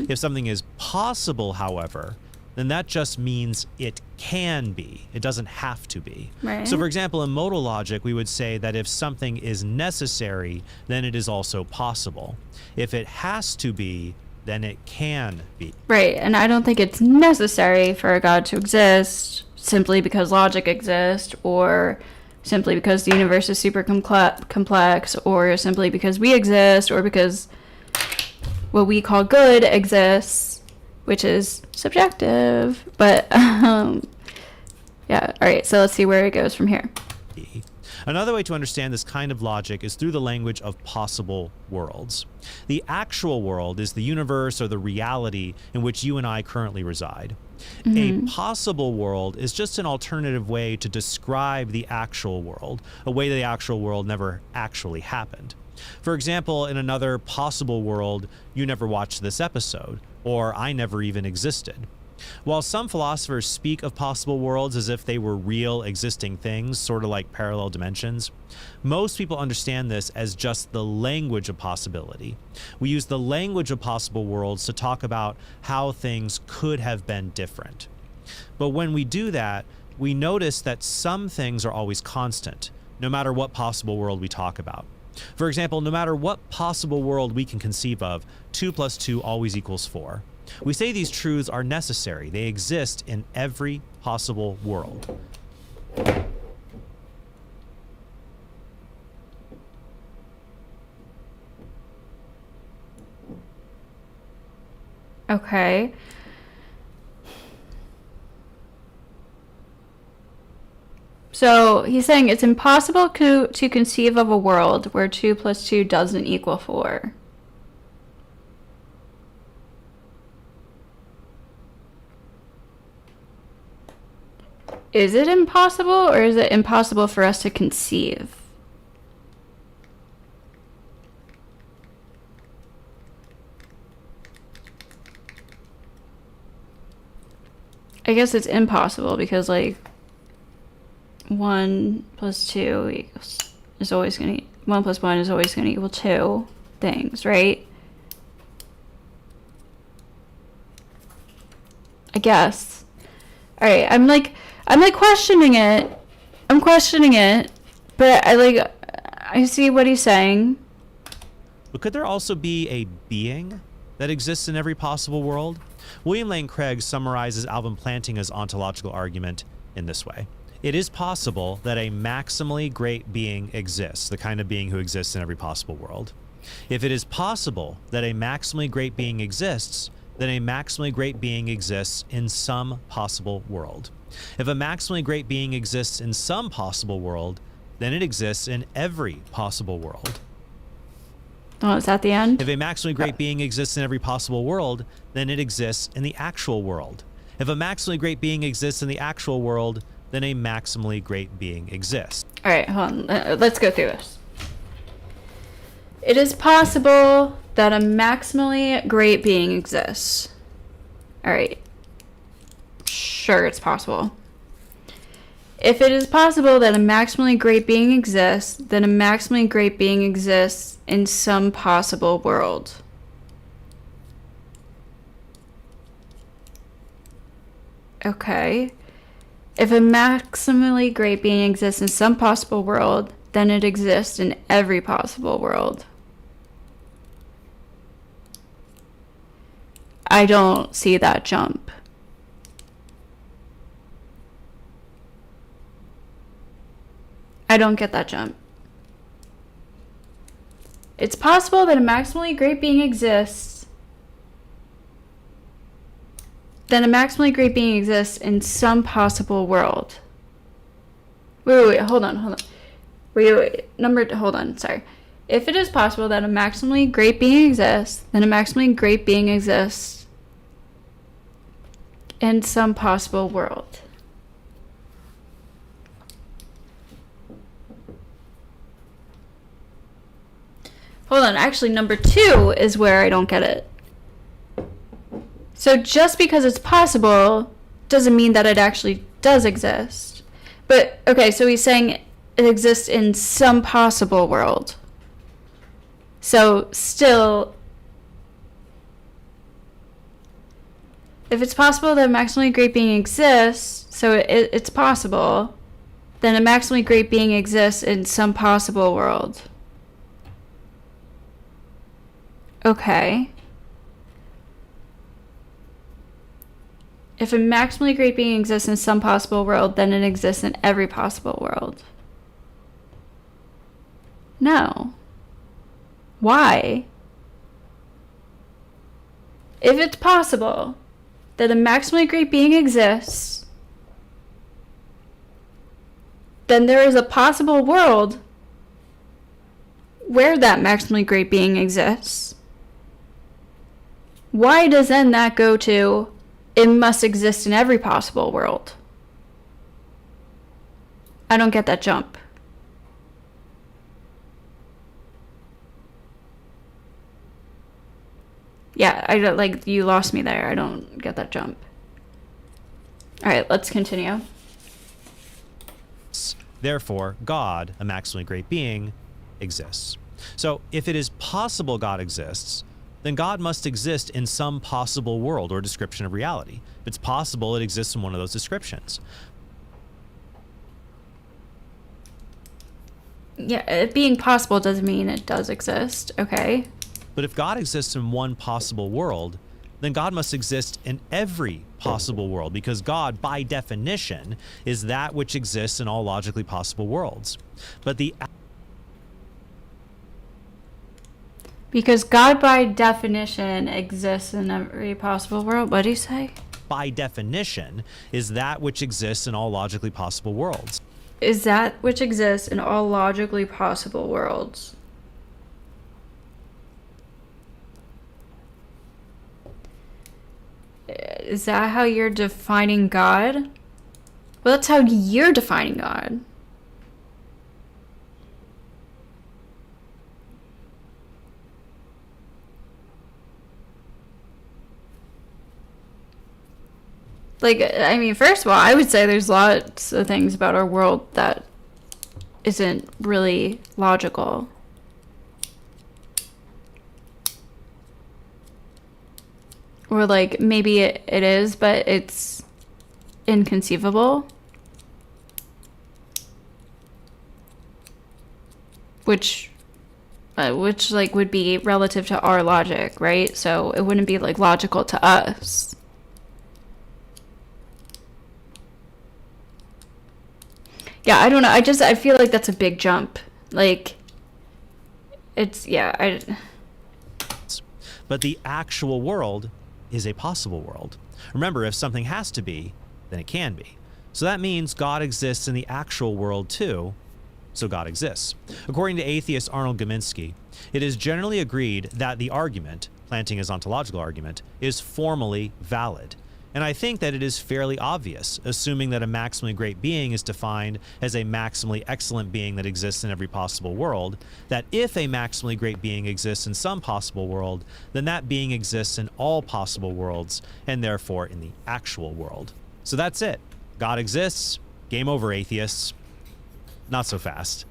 If something is possible, however, then that just means it can be. It doesn't have to be. Right. So, for example, in modal logic, we would say that if something is necessary, then it is also possible. If it has to be, then it can be. Right, and I don't think it's necessary for a God to exist simply because logic exists, or simply because the universe is super complex, or simply because we exist, or because what we call good exists, which is subjective. But yeah, all right, so let's see where it goes from here. Another way to understand this kind of logic is through the language of possible worlds. The actual world is the universe or the reality in which you and I currently reside. A possible world is just an alternative way to describe the actual world, a way the actual world never actually happened. For example, in another possible world, you never watched this episode, or I never even existed. While some philosophers speak of possible worlds as if they were real existing things, sort of like parallel dimensions, most people understand this as just the language of possibility. We use the language of possible worlds to talk about how things could have been different. But when we do that, we notice that some things are always constant, no matter what possible world we talk about. For example, no matter what possible world we can conceive of, 2 + 2 always equals 4. We say these truths are necessary. They exist in every possible world. Okay. So he's saying it's impossible to conceive of a world where 2 + 2 doesn't equal 4. Is it impossible, or is it impossible for us to conceive? I guess it's impossible because, like, 1 plus 2 is always going to... 1 plus 1 is always going to equal 2 things, right? I guess. Alright, I'm questioning it. I'm questioning it. But I see what he's saying. But could there also be a being that exists in every possible world? William Lane Craig summarizes Alvin Plantinga's ontological argument in this way. It is possible that a maximally great being exists, the kind of being who exists in every possible world. If it is possible that a maximally great being exists, then a maximally great being exists in some possible world. If a maximally great being exists in some possible world, then it exists in every possible world. Oh, is that the end? If a maximally great being exists in every possible world, then it exists in the actual world. If a maximally great being exists in the actual world, then a maximally great being exists. All right, hold on. Let's go through this. It is possible that a maximally great being exists. All right. Sure, it's possible. If it is possible that a maximally great being exists, then a maximally great being exists in some possible world. Okay. If a maximally great being exists in some possible world, then it exists in every possible world. I don't see that jump. I don't get that jump. It's possible that a maximally great being exists. Then a maximally great being exists in some possible world. Wait, hold on. Hold on, sorry. If it is possible that a maximally great being exists, then a maximally great being exists in some possible world. Hold on, actually number 2 is where I don't get it. So just because it's possible doesn't mean that it actually does exist. But, okay, so he's saying it exists in some possible world. So, still, if it's possible that a maximally great being exists, so it's possible, then a maximally great being exists in some possible world. Okay. If a maximally great being exists in some possible world, then it exists in every possible world. No. Why? If it's possible that a maximally great being exists, then there is a possible world where that maximally great being exists. Why does then that go to it must exist in every possible world? I don't get that jump. Yeah, I don't, like, you lost me there. I don't get that jump. All right, let's continue. Therefore, God, a maximally great being, exists. So if it is possible God exists, then God must exist in some possible world or description of reality. If it's possible, it exists in one of those descriptions. Yeah, it being possible doesn't mean it does exist, okay? But if God exists in one possible world, then God must exist in every possible world, because God, by definition, is that which exists in all logically possible worlds. Because God, by definition, exists in every possible world. What do you say? By definition, is that which exists in all logically possible worlds. Is that which exists in all logically possible worlds. Is that how you're defining God? Well, that's how you're defining God. Like, I mean, first of all, I would say there's lots of things about our world that isn't really logical. Or, like, maybe it is, but it's inconceivable. Which, like, would be relative to our logic, right? So it wouldn't be, like, logical to us. Yeah, I don't know. I feel like that's a big jump. Like, But the actual world is a possible world. Remember, if something has to be, then it can be. So that means God exists in the actual world too, so God exists. According to atheist Arnold Gaminsky, it is generally agreed that the argument, planting his ontological argument, is formally valid. And I think that it is fairly obvious, assuming that a maximally great being is defined as a maximally excellent being that exists in every possible world, that if a maximally great being exists in some possible world, then that being exists in all possible worlds, and therefore in the actual world. So that's it. God exists. Game over, atheists. Not so fast.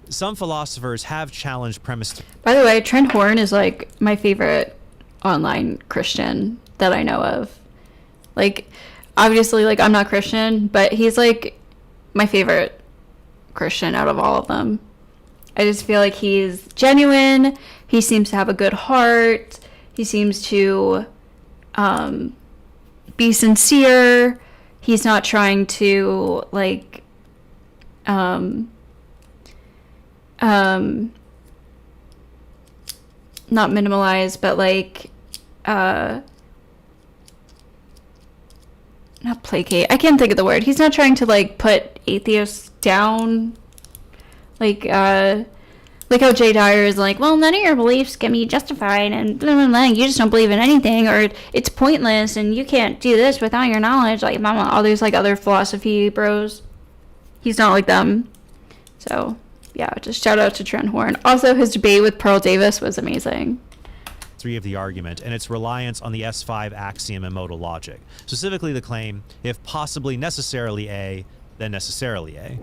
Some philosophers have challenged premise. By the way, Trent Horn is like my favorite online Christian that I know of. Like, obviously, like, I'm not Christian, but he's like my favorite Christian out of all of them. I just feel like he's genuine. He seems to have a good heart. He seems to be sincere. He's not trying to, like, not minimalize, but, like, not placate. I can't think of the word. He's not trying to, like, put atheists down. Like how Jay Dyer is like, well, none of your beliefs can be justified, and blah, blah, blah, you just don't believe in anything, or it's pointless, and you can't do this without your knowledge. Like, all these, like, other philosophy bros. He's not like them. So, yeah, just shout out to Trent Horn. Also, his debate with Pearl Davis was amazing. 3 of the argument, and its reliance on the S5 axiom and modal logic, specifically the claim, if possibly necessarily A, then necessarily A.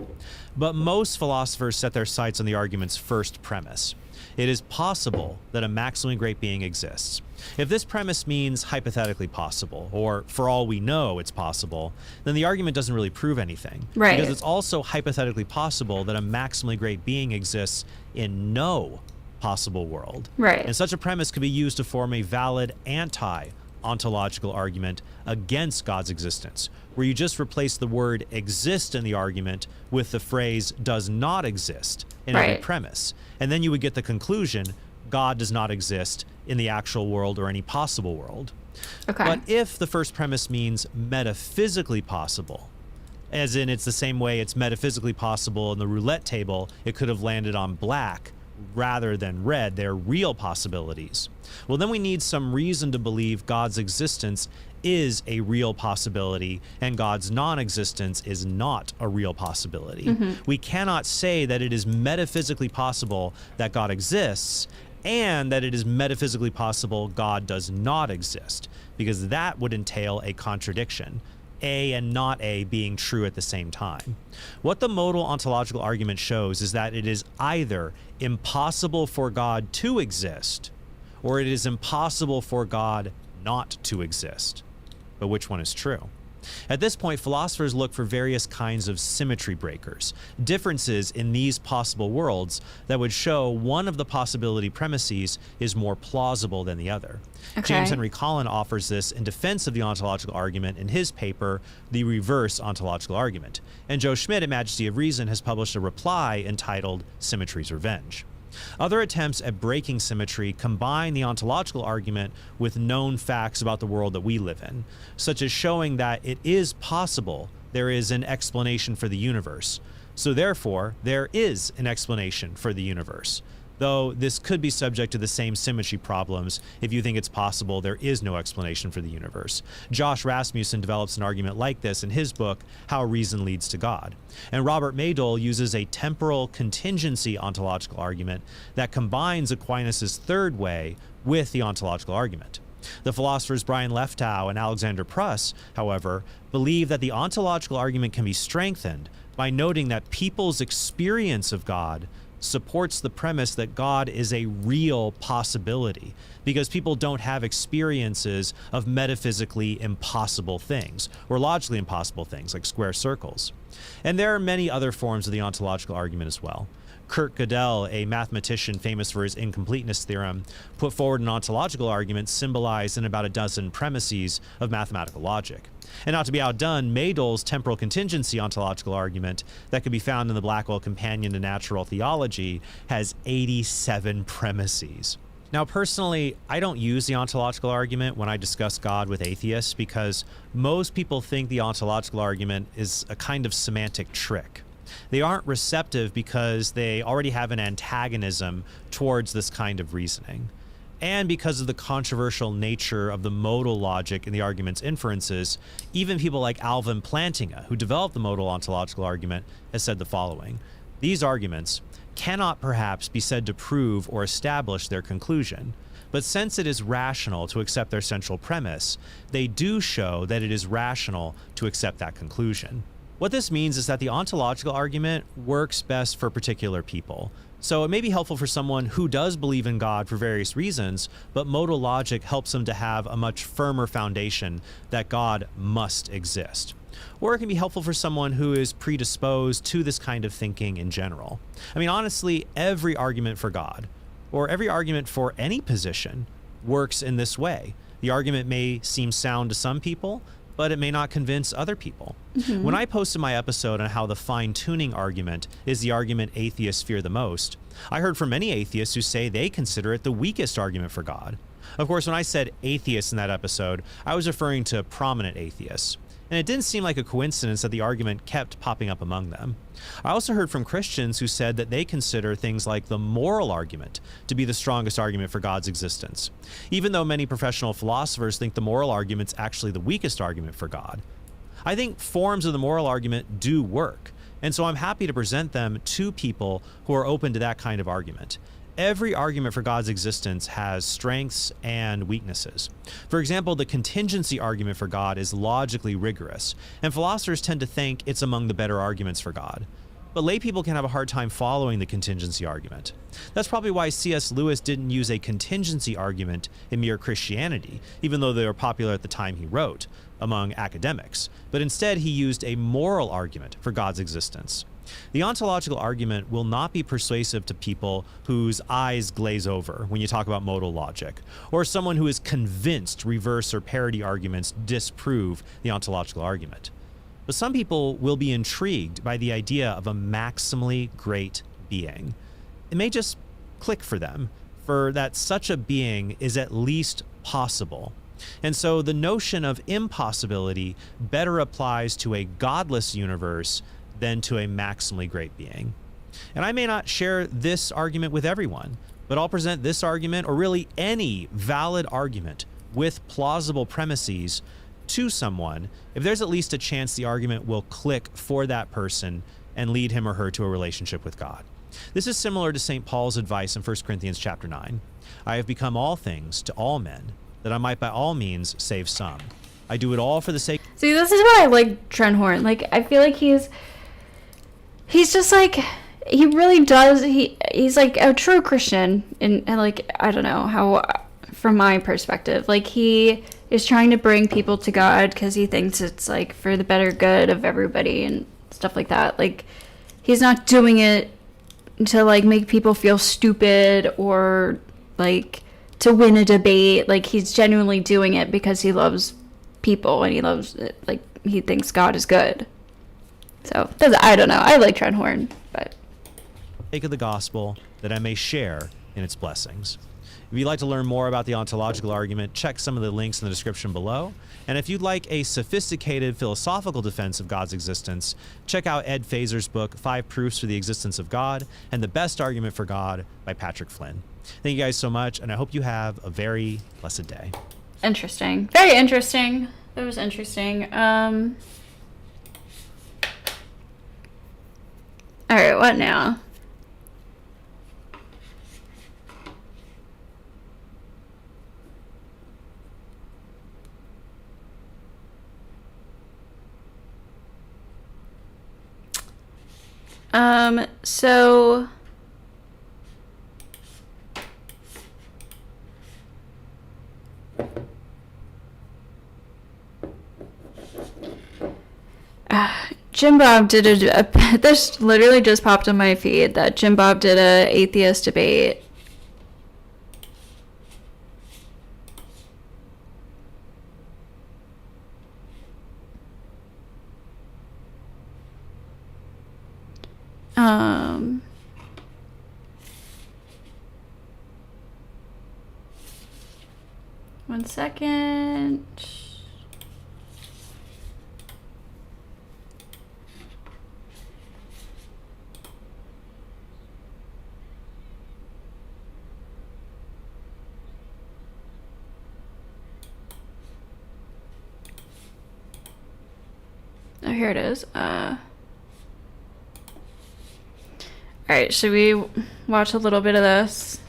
But most philosophers set their sights on the argument's first premise. It is possible that a maximally great being exists. If this premise means hypothetically possible, or for all we know it's possible, then the argument doesn't really prove anything. Right. Because it's also hypothetically possible that a maximally great being exists in no possible world. Right. And such a premise could be used to form a valid anti-ontological argument against God's existence, where you just replace the word exist in the argument with the phrase does not exist in every Right. premise. And then you would get the conclusion, God does not exist in the actual world or any possible world. Okay. But if the first premise means metaphysically possible, as in it's the same way it's metaphysically possible in the roulette table, it could have landed on black rather than red, they're real possibilities. Well, then we need some reason to believe God's existence is a real possibility and God's non-existence is not a real possibility. We cannot say that it is metaphysically possible that God exists and that it is metaphysically possible God does not exist, because that would entail a contradiction. A and not A being true at the same time. What the modal ontological argument shows is that it is either impossible for God to exist, or it is impossible for God not to exist. But which one is true? At this point, philosophers look for various kinds of symmetry breakers, differences in these possible worlds that would show one of the possibility premises is more plausible than the other. Okay. James Henry Collin offers this in defense of the ontological argument in his paper, The Reverse Ontological Argument, and Joe Schmidt at Majesty of Reason has published a reply entitled Symmetry's Revenge. Other attempts at breaking symmetry combine the ontological argument with known facts about the world that we live in, such as showing that it is possible there is an explanation for the universe. So therefore, there is an explanation for the universe. Though this could be subject to the same symmetry problems if you think it's possible there is no explanation for the universe. Josh Rasmussen develops an argument like this in his book, How Reason Leads to God. And Robert Maydole uses a temporal contingency ontological argument that combines Aquinas' third way with the ontological argument. The philosophers Brian Leftow and Alexander Pruss, however, believe that the ontological argument can be strengthened by noting that people's experience of God supports the premise that God is a real possibility, because people don't have experiences of metaphysically impossible things or logically impossible things like square circles. And there are many other forms of the ontological argument as well. Kurt Gödel, a mathematician famous for his incompleteness theorem, put forward an ontological argument symbolized in about a dozen premises of mathematical logic. And not to be outdone, Maydol's temporal contingency ontological argument that can be found in the Blackwell Companion to Natural Theology has 87 premises. Now, personally, I don't use the ontological argument when I discuss God with atheists because most people think the ontological argument is a kind of semantic trick. They aren't receptive because they already have an antagonism towards this kind of reasoning. And because of the controversial nature of the modal logic in the argument's inferences, even people like Alvin Plantinga, who developed the modal ontological argument, has said the following: these arguments cannot perhaps be said to prove or establish their conclusion, but since it is rational to accept their central premise, they do show that it is rational to accept that conclusion. What this means is that the ontological argument works best for particular people. So it may be helpful for someone who does believe in God for various reasons, but modal logic helps them to have a much firmer foundation that God must exist. Or it can be helpful for someone who is predisposed to this kind of thinking in general. I mean, honestly, every argument for God, or every argument for any position, works in this way. The argument may seem sound to some people, but it may not convince other people. Mm-hmm. When I posted my episode on how the fine-tuning argument is the argument atheists fear the most, I heard from many atheists who say they consider it the weakest argument for God. Of course, when I said atheists in that episode, I was referring to prominent atheists. And it didn't seem like a coincidence that the argument kept popping up among them. I also heard from Christians who said that they consider things like the moral argument to be the strongest argument for God's existence, even though many professional philosophers think the moral argument's actually the weakest argument for God. I think forms of the moral argument do work, and so I'm happy to present them to people who are open to that kind of argument. Every argument for God's existence has strengths and weaknesses. For example, the contingency argument for God is logically rigorous, and philosophers tend to think it's among the better arguments for God. But lay people can have a hard time following the contingency argument. That's probably why C.S. Lewis didn't use a contingency argument in Mere Christianity, even though they were popular at the time he wrote, among academics, but instead he used a moral argument for God's existence. The ontological argument will not be persuasive to people whose eyes glaze over when you talk about modal logic, or someone who is convinced reverse or parity arguments disprove the ontological argument. But some people will be intrigued by the idea of a maximally great being. It may just click for them, for that such a being is at least possible. And so the notion of impossibility better applies to a godless universe than to a maximally great being. And I may not share this argument with everyone, but I'll present this argument, or really any valid argument with plausible premises, to someone if there's at least a chance the argument will click for that person and lead him or her to a relationship with God. This is similar to St. Paul's advice in 1 Corinthians chapter 9. I have become all things to all men, that I might by all means save some. I do it all for the sake... See, this is why I like Trent Horn. Like, I feel like he's just like, he really does, he's like a true Christian, and like, I don't know how, from my perspective, like, he is trying to bring people to God because he thinks it's like for the better good of everybody and stuff like that. Like, he's not doing it to like make people feel stupid or like to win a debate. Like, he's genuinely doing it because he loves people and he loves it, like, he thinks God is good. So, I don't know. I like Trent Horn, but... Sake of the gospel, that I may share in its blessings. If you'd like to learn more about the ontological argument, check some of the links in the description below. And if you'd like a sophisticated philosophical defense of God's existence, check out Ed Fazer's book, 5 Proofs for the Existence of God, and The Best Argument for God by Patrick Flynn. Thank you guys so much, and I hope you have a very blessed day. Interesting. Very interesting. That was interesting. Alright, what now? So Jim Bob did this literally just popped on my feed that Jim Bob did a atheist debate. One second. Oh, here it is. All right, should we watch a little bit of this?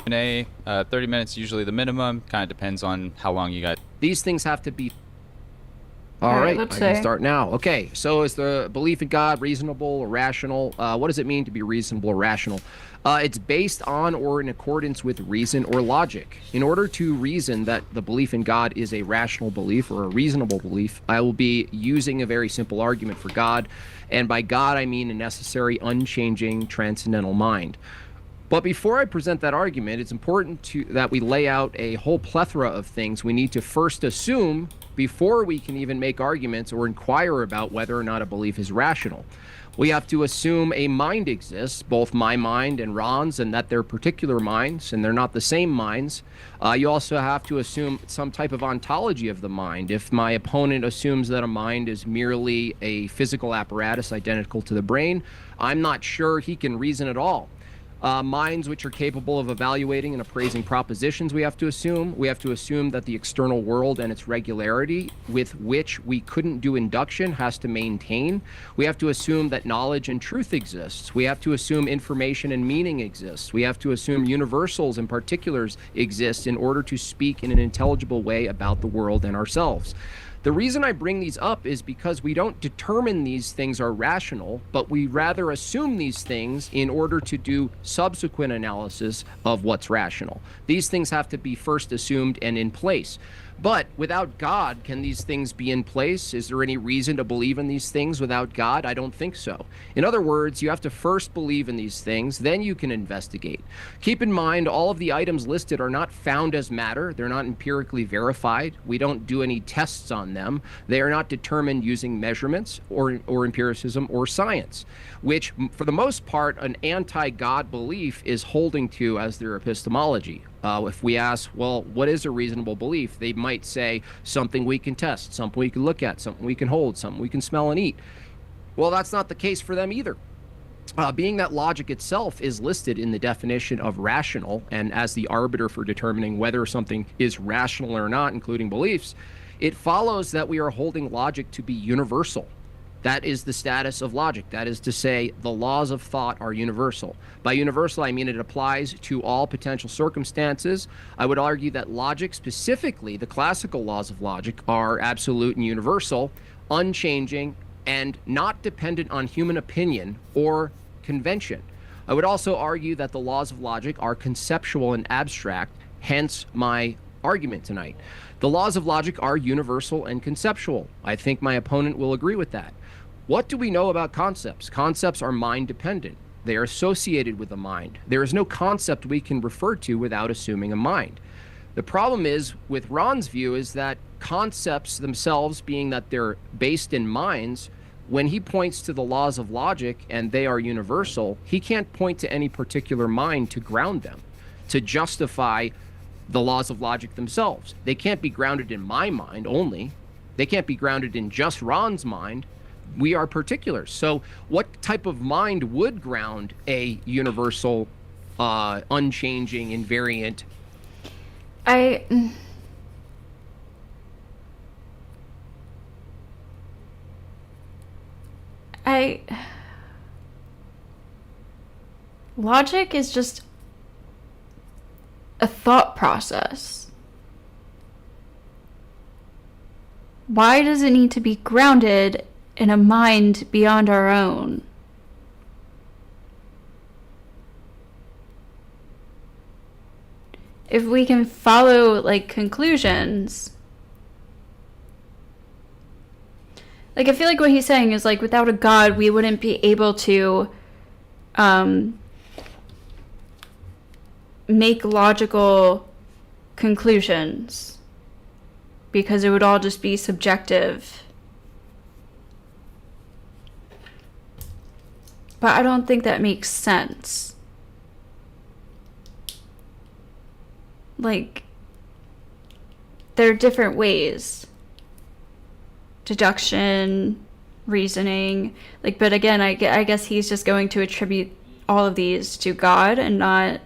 Q&A, 30 minutes usually the minimum. Kind of depends on how long you got. These things have to be. All All right, right, let's I can say. start now. Okay, so is the belief in God reasonable or rational? What does it mean to be reasonable or rational? It's based on or in accordance with reason or logic. In order to reason that the belief in God is a rational belief or a reasonable belief, I will be using a very simple argument for God. And by God, I mean a necessary, unchanging, transcendental mind. But before I present that argument, it's important that we lay out a whole plethora of things we need to first assume before we can even make arguments or inquire about whether or not a belief is rational. We have to assume a mind exists, both my mind and Ron's, and that they're particular minds, and they're not the same minds. You also have to assume some type of ontology of the mind. If my opponent assumes that a mind is merely a physical apparatus identical to the brain, I'm not sure he can reason at all. Minds which are capable of evaluating and appraising propositions, we have to assume. We have to assume that the external world and its regularity with which we couldn't do induction has to maintain. We have to assume that knowledge and truth exists. We have to assume information and meaning exists. We have to assume universals and particulars exist in order to speak in an intelligible way about the world and ourselves. The reason I bring these up is because we don't determine these things are rational, but we rather assume these things in order to do subsequent analysis of what's rational. These things have to be first assumed and in place. But without God, can these things be in place? Is there any reason to believe in these things without God? I don't think so. In other words, you have to first believe in these things, then you can investigate. Keep in mind, all of the items listed are not found as matter. They're not empirically verified. We don't do any tests on them. They are not determined using measurements or empiricism or science, which, for the most part, an anti-God belief is holding to as their epistemology. If we ask, well, what is a reasonable belief? They might say something we can test, something we can look at, something we can hold, something we can smell and eat. Well, that's not the case for them either. Being that logic itself is listed in the definition of rational, and as the arbiter for determining whether something is rational or not, including beliefs, it follows that we are holding logic to be universal. That is the status of logic. That is to say, the laws of thought are universal. By universal, I mean it applies to all potential circumstances. I would argue that logic, specifically the classical laws of logic, are absolute and universal, unchanging, and not dependent on human opinion or convention. I would also argue that the laws of logic are conceptual and abstract, hence my argument tonight. The laws of logic are universal and conceptual. I think my opponent will agree with that. What do we know about concepts? Concepts are mind-dependent. They are associated with the mind. There is no concept we can refer to without assuming a mind. The problem is, with Ron's view, is that concepts themselves, being that they're based in minds, when he points to the laws of logic and they are universal, he can't point to any particular mind to ground them, to justify the laws of logic themselves. They can't be grounded in my mind only. They can't be grounded in just Ron's mind. We are particulars. So what type of mind would ground a universal, unchanging, invariant? Logic is just a thought process. Why does it need to be grounded in a mind beyond our own? If we can follow, like, conclusions, like, I feel like what he's saying is, like, without a God, we wouldn't be able to make logical conclusions, because it would all just be subjective. But I don't think that makes sense. Like, there are different ways. Deduction, reasoning. Like, but again, I guess he's just going to attribute all of these to God and not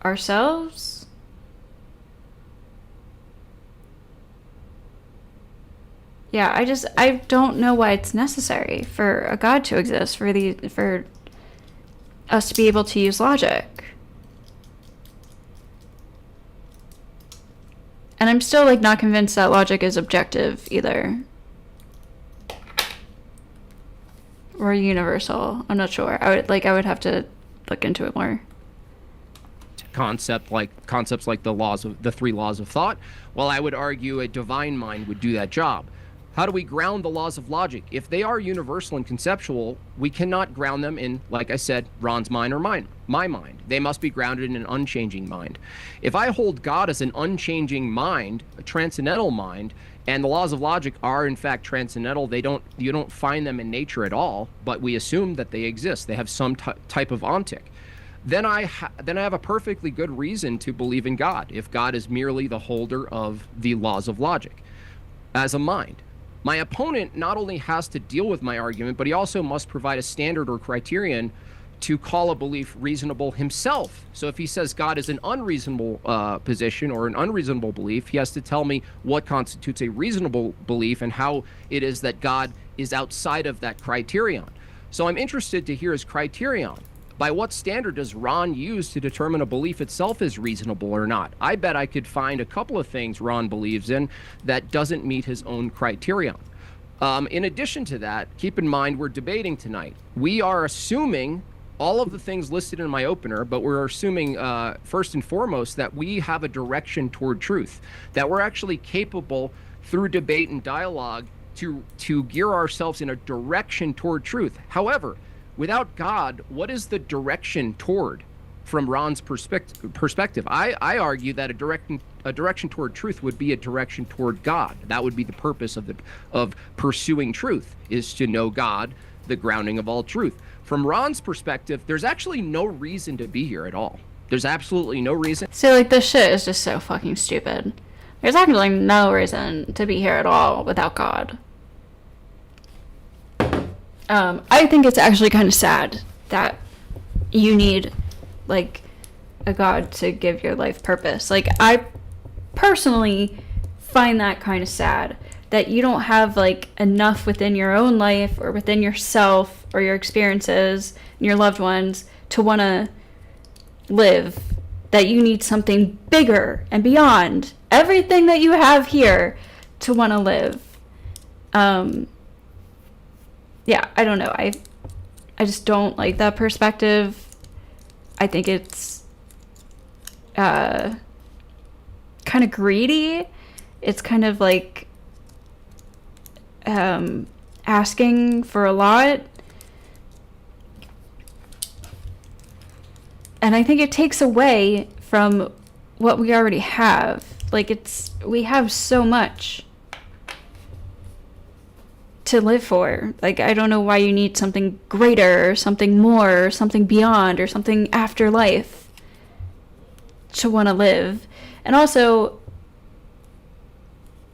ourselves. Yeah, I don't know why it's necessary for a God to exist, for us to be able to use logic. And I'm still, like, not convinced that logic is objective either. Or universal. I'm not sure. I would have to look into it more. Concepts like the three laws of thought. Well, I would argue a divine mind would do that job. How do we ground the laws of logic? If they are universal and conceptual, we cannot ground them in, like I said, Ron's mind or my mind. They must be grounded in an unchanging mind. If I hold God as an unchanging mind, a transcendental mind, and the laws of logic are in fact transcendental, you don't find them in nature at all, but we assume that they exist. They have some type of ontic. Then I have a perfectly good reason to believe in God, if God is merely the holder of the laws of logic as a mind. My opponent not only has to deal with my argument, but he also must provide a standard or criterion to call a belief reasonable himself. So if he says God is an unreasonable position or an unreasonable belief, he has to tell me what constitutes a reasonable belief and how it is that God is outside of that criterion. So I'm interested to hear his criterion. By what standard does Ron use to determine a belief itself is reasonable or not? I bet I could find a couple of things Ron believes in that doesn't meet his own criterion. In addition to that, keep in mind we're debating tonight. We are assuming all of the things listed in my opener, but we're assuming first and foremost that we have a direction toward truth, that we're actually capable through debate and dialogue to gear ourselves in a direction toward truth. However, without God, what is the direction toward from Ron's perspective? I argue that a direction toward truth would be a direction toward God. That would be the purpose of pursuing truth, is to know God, the grounding of all truth. From Ron's perspective, there's actually no reason to be here at all. There's absolutely no reason. So, like, this shit is just so fucking stupid. There's actually no reason to be here at all without God. I think it's actually kind of sad that you need, like, a God to give your life purpose. Like, I personally find that kind of sad, that you don't have, like, enough within your own life or within yourself or your experiences and your loved ones to want to live, that you need something bigger and beyond everything that you have here to want to live. Yeah, I don't know. I just don't like that perspective. I think it's kind of greedy. It's kind of like asking for a lot. And I think it takes away from what we already have. Like, we have so much to live for. Like, I don't know why you need something greater or something more or something beyond or something after life to want to live. And also,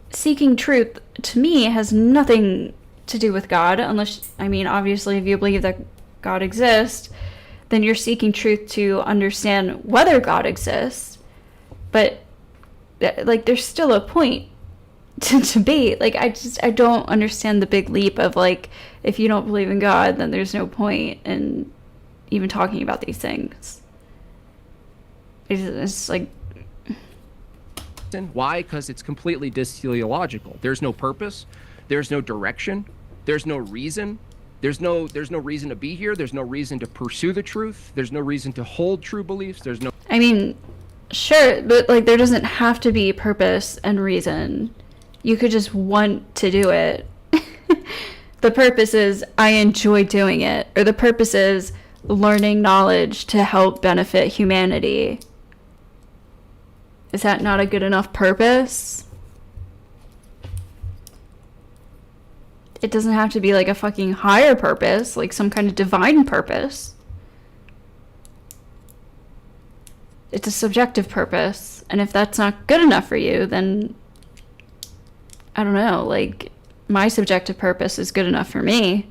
seeking truth to me has nothing to do with God, unless, I mean, obviously if you believe that God exists, then you're seeking truth to understand whether God exists. But, like, there's still a point to debate. Like, I don't understand the big leap of, like, if you don't believe in God, then there's no point in even talking about these things. It's like... Why? Because it's completely disteleological. There's no purpose. There's no direction. There's no reason. There's no reason to be here. There's no reason to pursue the truth. There's no reason to hold true beliefs. There's no... I mean, sure, but, like, there doesn't have to be purpose and reason. You could just want to do it. The purpose is, I enjoy doing it. Or the purpose is learning knowledge to help benefit humanity. Is that not a good enough purpose? It doesn't have to be like a fucking higher purpose, like some kind of divine purpose. It's a subjective purpose, and if that's not good enough for you, then I don't know, like, my subjective purpose is good enough for me.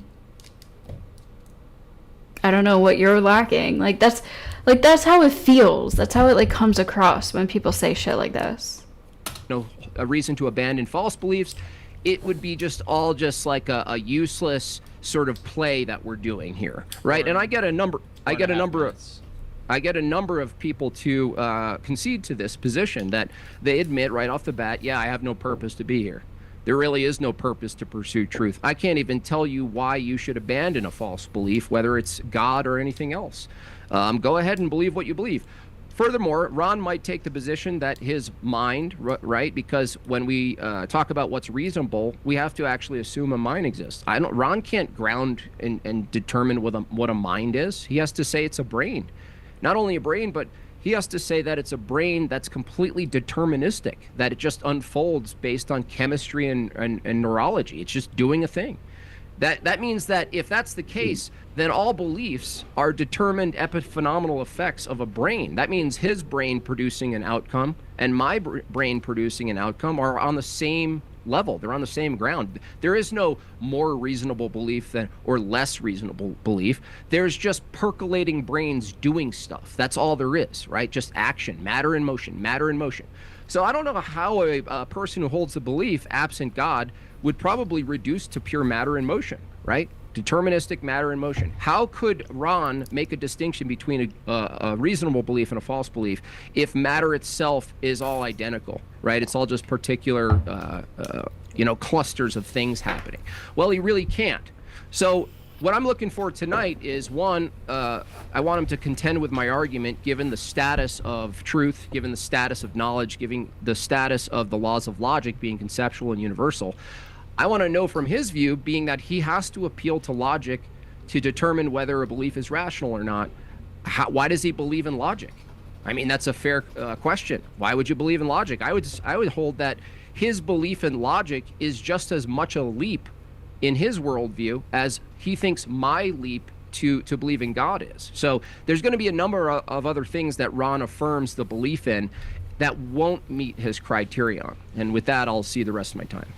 I don't know what you're lacking. That's how it feels. That's how it, like, comes across when people say shit like this. No a reason to abandon false beliefs. It would be just like a useless sort of play that we're doing here, right? And I get a number of people to concede to this position, that they admit right off the bat, yeah, I have no purpose to be here. There really is no purpose to pursue truth. I can't even tell you why you should abandon a false belief, whether it's God or anything else. Go ahead and believe what you believe. Furthermore, Ron might take the position that his mind, right, because when we talk about what's reasonable, we have to actually assume a mind exists. Ron can't ground and determine what a mind is. He has to say it's a brain. Not only a brain, but he has to say that it's a brain that's completely deterministic, that it just unfolds based on chemistry and neurology. It's just doing a thing. That means that if that's the case, then all beliefs are determined epiphenomenal effects of a brain. That means his brain producing an outcome and my brain producing an outcome are on the same level. They're on the same ground. There is no more reasonable belief or less reasonable belief. There's just percolating brains doing stuff. That's all there is, right? Just action, matter in motion, matter in motion. So I don't know how a person who holds the belief, absent God, would probably reduce to pure matter in motion, right? Deterministic matter in motion. How could Ron make a distinction between a reasonable belief and a false belief if matter itself is all identical, right? It's all just particular, clusters of things happening. Well, he really can't. So what I'm looking for tonight is, one, I want him to contend with my argument, given the status of truth, given the status of knowledge, given the status of the laws of logic being conceptual and universal. I want to know from his view, being that he has to appeal to logic to determine whether a belief is rational or not. Why does he believe in logic? I mean, that's a fair question. Why would you believe in logic? I would hold that his belief in logic is just as much a leap in his worldview as he thinks my leap to believe in God is. So there's going to be a number of other things that Ron affirms the belief in that won't meet his criterion. And with that, I'll see the rest of my time.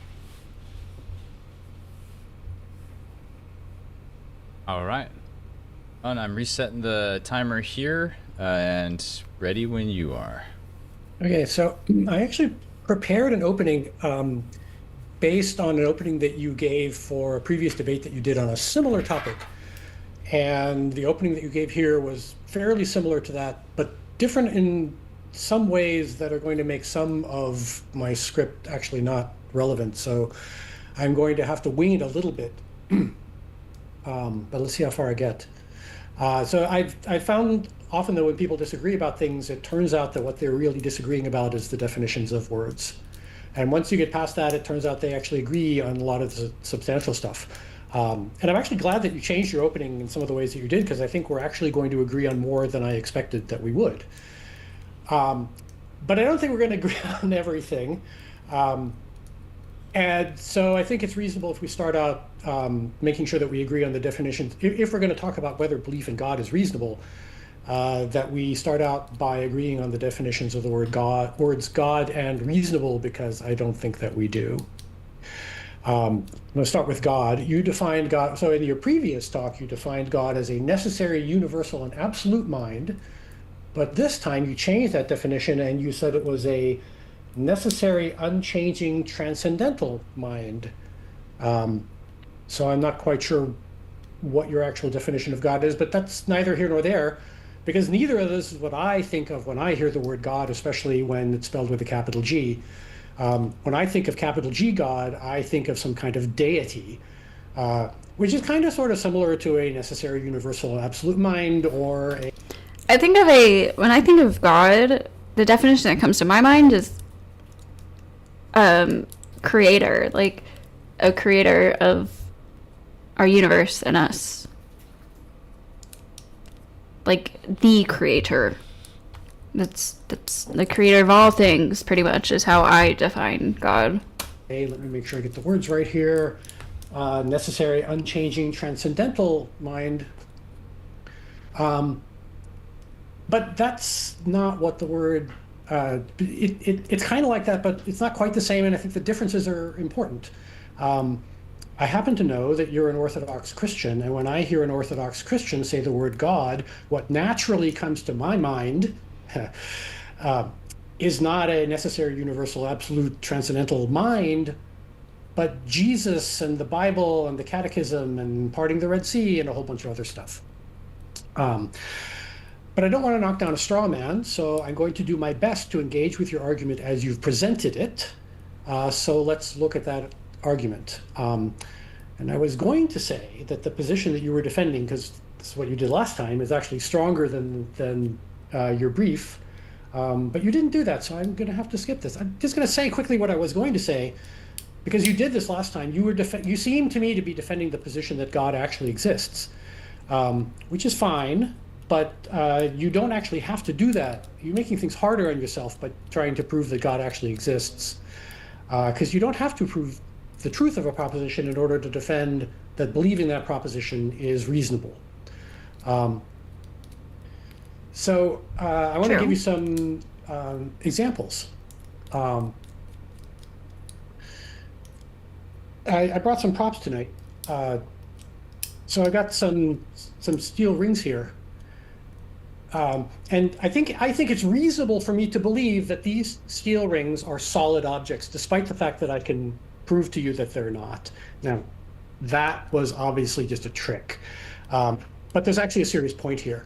All right. And I'm resetting the timer here and ready when you are. Okay, so I actually prepared an opening based on an opening that you gave for a previous debate that you did on a similar topic. And the opening that you gave here was fairly similar to that, but different in some ways that are going to make some of my script actually not relevant. So I'm going to have to wing it a little bit. But let's see how far I get. So I've found often that when people disagree about things, it turns out that what they're really disagreeing about is the definitions of words. And once you get past that, it turns out they actually agree on a lot of the substantial stuff. And I'm actually glad that you changed your opening in some of the ways that you did, because I think we're actually going to agree on more than I expected that we would. But I don't think we're going to agree on everything. And so I think it's reasonable if we start out making sure that we agree on the definitions. If we're going to talk about whether belief in God is reasonable, that we start out by agreeing on the definitions of the words God and reasonable, because I don't think that we do. I'm going to start with God. You defined God, so in your previous talk, you defined God as a necessary, universal, and absolute mind, but this time you changed that definition and you said it was a necessary, unchanging, transcendental mind. So I'm not quite sure what your actual definition of God is, but that's neither here nor there, because neither of those is what I think of when I hear the word God, especially when it's spelled with a capital G. When I think of capital G God, I think of some kind of deity, which is kind of sort of similar to a necessary, universal, absolute mind, or a... when I think of God, the definition that comes to my mind is creator, like a creator of our universe and us. Like the creator. That's the creator of all things, pretty much, is how I define God. Okay, let me make sure I get the words right here. Necessary, unchanging, transcendental mind. But that's not what the word, it's kind of like that, but it's not quite the same, and I think the differences are important. I happen to know that you're an Orthodox Christian, and when I hear an Orthodox Christian say the word God, what naturally comes to my mind is not a necessary, universal, absolute, transcendental mind, but Jesus and the Bible and the Catechism and parting the Red Sea and a whole bunch of other stuff. But I don't want to knock down a straw man, so I'm going to do my best to engage with your argument as you've presented it. So let's look at that argument. And I was going to say that the position that you were defending, because this is what you did last time, is actually stronger than your brief. But you didn't do that, so I'm going to have to skip this. I'm just going to say quickly what I was going to say, because you did this last time. You seem to me to be defending the position that God actually exists, which is fine, but you don't actually have to do that. You're making things harder on yourself by trying to prove that God actually exists, because you don't have to prove the truth of a proposition in order to defend that believing that proposition is reasonable. So I want to give you some examples. I brought some props tonight. So I got some steel rings here. And I think it's reasonable for me to believe that these steel rings are solid objects, despite the fact that I can prove to you that they're not. Now, that was obviously just a trick. But there's actually a serious point here.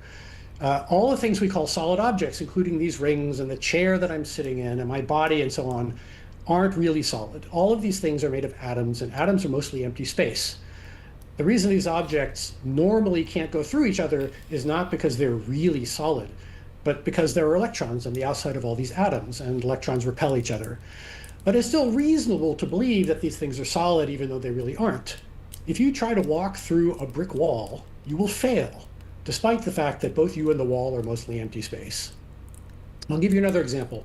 All the things we call solid objects, including these rings and the chair that I'm sitting in and my body and so on, aren't really solid. All of these things are made of atoms, and atoms are mostly empty space. The reason these objects normally can't go through each other is not because they're really solid, but because there are electrons on the outside of all these atoms, and electrons repel each other. But it's still reasonable to believe that these things are solid, even though they really aren't. If you try to walk through a brick wall, you will fail, despite the fact that both you and the wall are mostly empty space. I'll give you another example.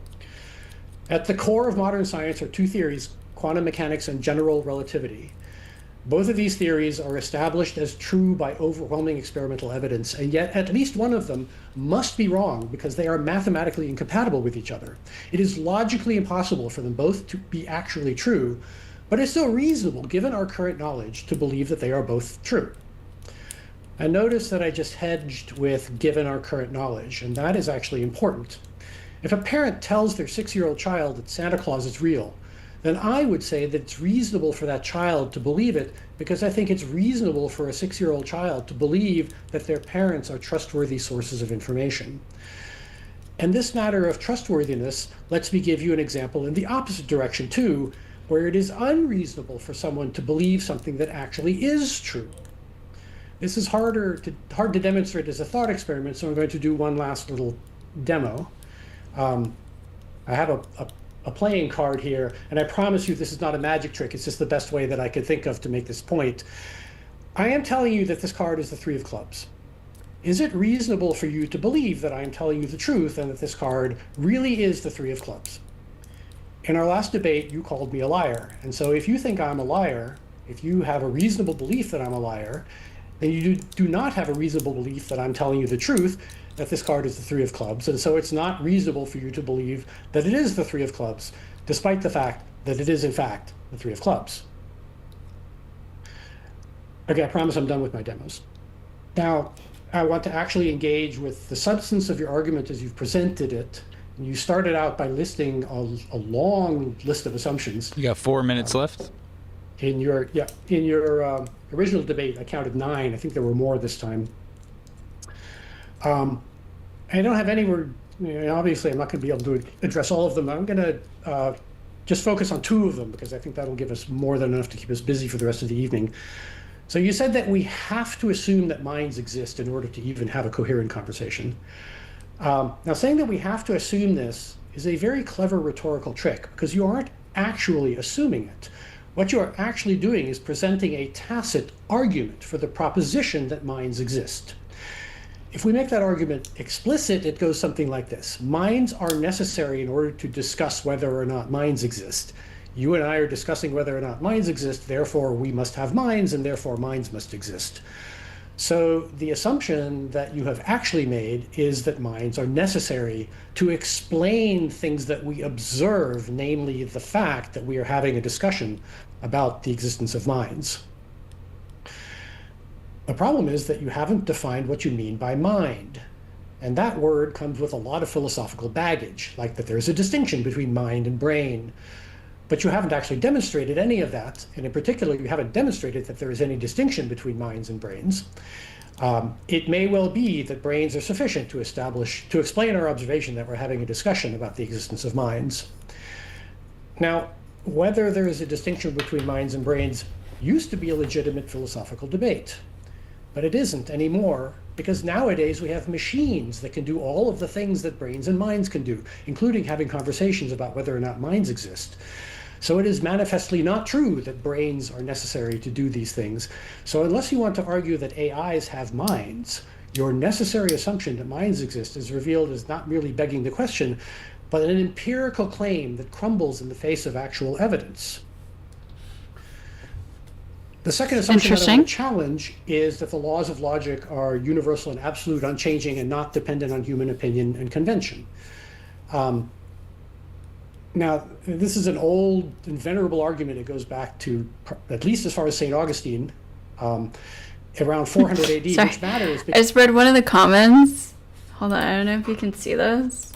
At the core of modern science are two theories, quantum mechanics and general relativity. Both of these theories are established as true by overwhelming experimental evidence, and yet at least one of them must be wrong because they are mathematically incompatible with each other. It is logically impossible for them both to be actually true, but it's still reasonable, given our current knowledge, to believe that they are both true. And notice that I just hedged with given our current knowledge, and that is actually important. If a parent tells their 6-year-old child that Santa Claus is real, then I would say that it's reasonable for that child to believe it, because I think it's reasonable for a 6-year-old child to believe that their parents are trustworthy sources of information. And this matter of trustworthiness lets me give you an example in the opposite direction too, where it is unreasonable for someone to believe something that actually is true. This is hard to demonstrate as a thought experiment, so I'm going to do one last little demo. I have a playing card here, and I promise you this is not a magic trick. It's just the best way that I could think of to make this point. I am telling you that this card is the 3 of clubs. Is it reasonable for you to believe that I am telling you the truth and that this card really is the 3 of clubs? In our last debate, you called me a liar. And so if you think I'm a liar, if you have a reasonable belief that I'm a liar, then you do not have a reasonable belief that I'm telling you the truth, that this card is the 3 of clubs, and so it's not reasonable for you to believe that it is the 3 of clubs, despite the fact that it is in fact the 3 of clubs. Okay, I promise I'm done with my demos. Now, I want to actually engage with the substance of your argument as you've presented it, You started out by listing a long list of assumptions. You got 4 minutes left. In your original debate, I counted 9. I think there were more this time. I don't have anywhere. Obviously, I'm not going to be able to address all of them. I'm going to just focus on 2 of them because I think that'll give us more than enough to keep us busy for the rest of the evening. So you said that we have to assume that minds exist in order to even have a coherent conversation. Now, saying that we have to assume this is a very clever rhetorical trick because you aren't actually assuming it. What you are actually doing is presenting a tacit argument for the proposition that minds exist. If we make that argument explicit, it goes something like this. Minds are necessary in order to discuss whether or not minds exist. You and I are discussing whether or not minds exist, therefore we must have minds, and therefore minds must exist. So the assumption that you have actually made is that minds are necessary to explain things that we observe, namely the fact that we are having a discussion about the existence of minds. The problem is that you haven't defined what you mean by mind. And that word comes with a lot of philosophical baggage, like that there's a distinction between mind and brain. But you haven't actually demonstrated any of that. And in particular, you haven't demonstrated that there is any distinction between minds and brains. It may well be that brains are sufficient to explain our observation that we're having a discussion about the existence of minds. Now, whether there is a distinction between minds and brains used to be a legitimate philosophical debate. But it isn't anymore, because nowadays we have machines that can do all of the things that brains and minds can do, including having conversations about whether or not minds exist. So it is manifestly not true that brains are necessary to do these things. So unless you want to argue that AIs have minds, your necessary assumption that minds exist is revealed as not merely begging the question, but an empirical claim that crumbles in the face of actual evidence. The second assumption that I want to challenge is that the laws of logic are universal and absolute, unchanging, and not dependent on human opinion and convention. Now, this is an old and venerable argument. It goes back to at least as far as St. Augustine, around 400 AD, which matters. I just read one of the comments. Hold on, I don't know if you can see this.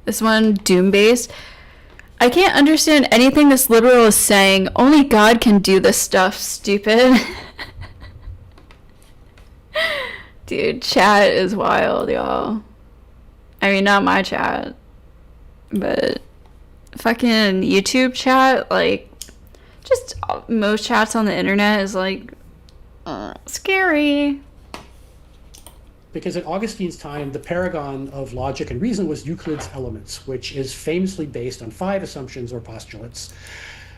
This one, doom-based. I can't understand anything this liberal is saying. Only God can do this stuff, stupid. Dude, chat is wild, y'all. I mean, not my chat, but fucking YouTube chat, like, just most chats on the internet is like, scary. Because in Augustine's time, the paragon of logic and reason was Euclid's Elements, which is famously based on 5 assumptions or postulates.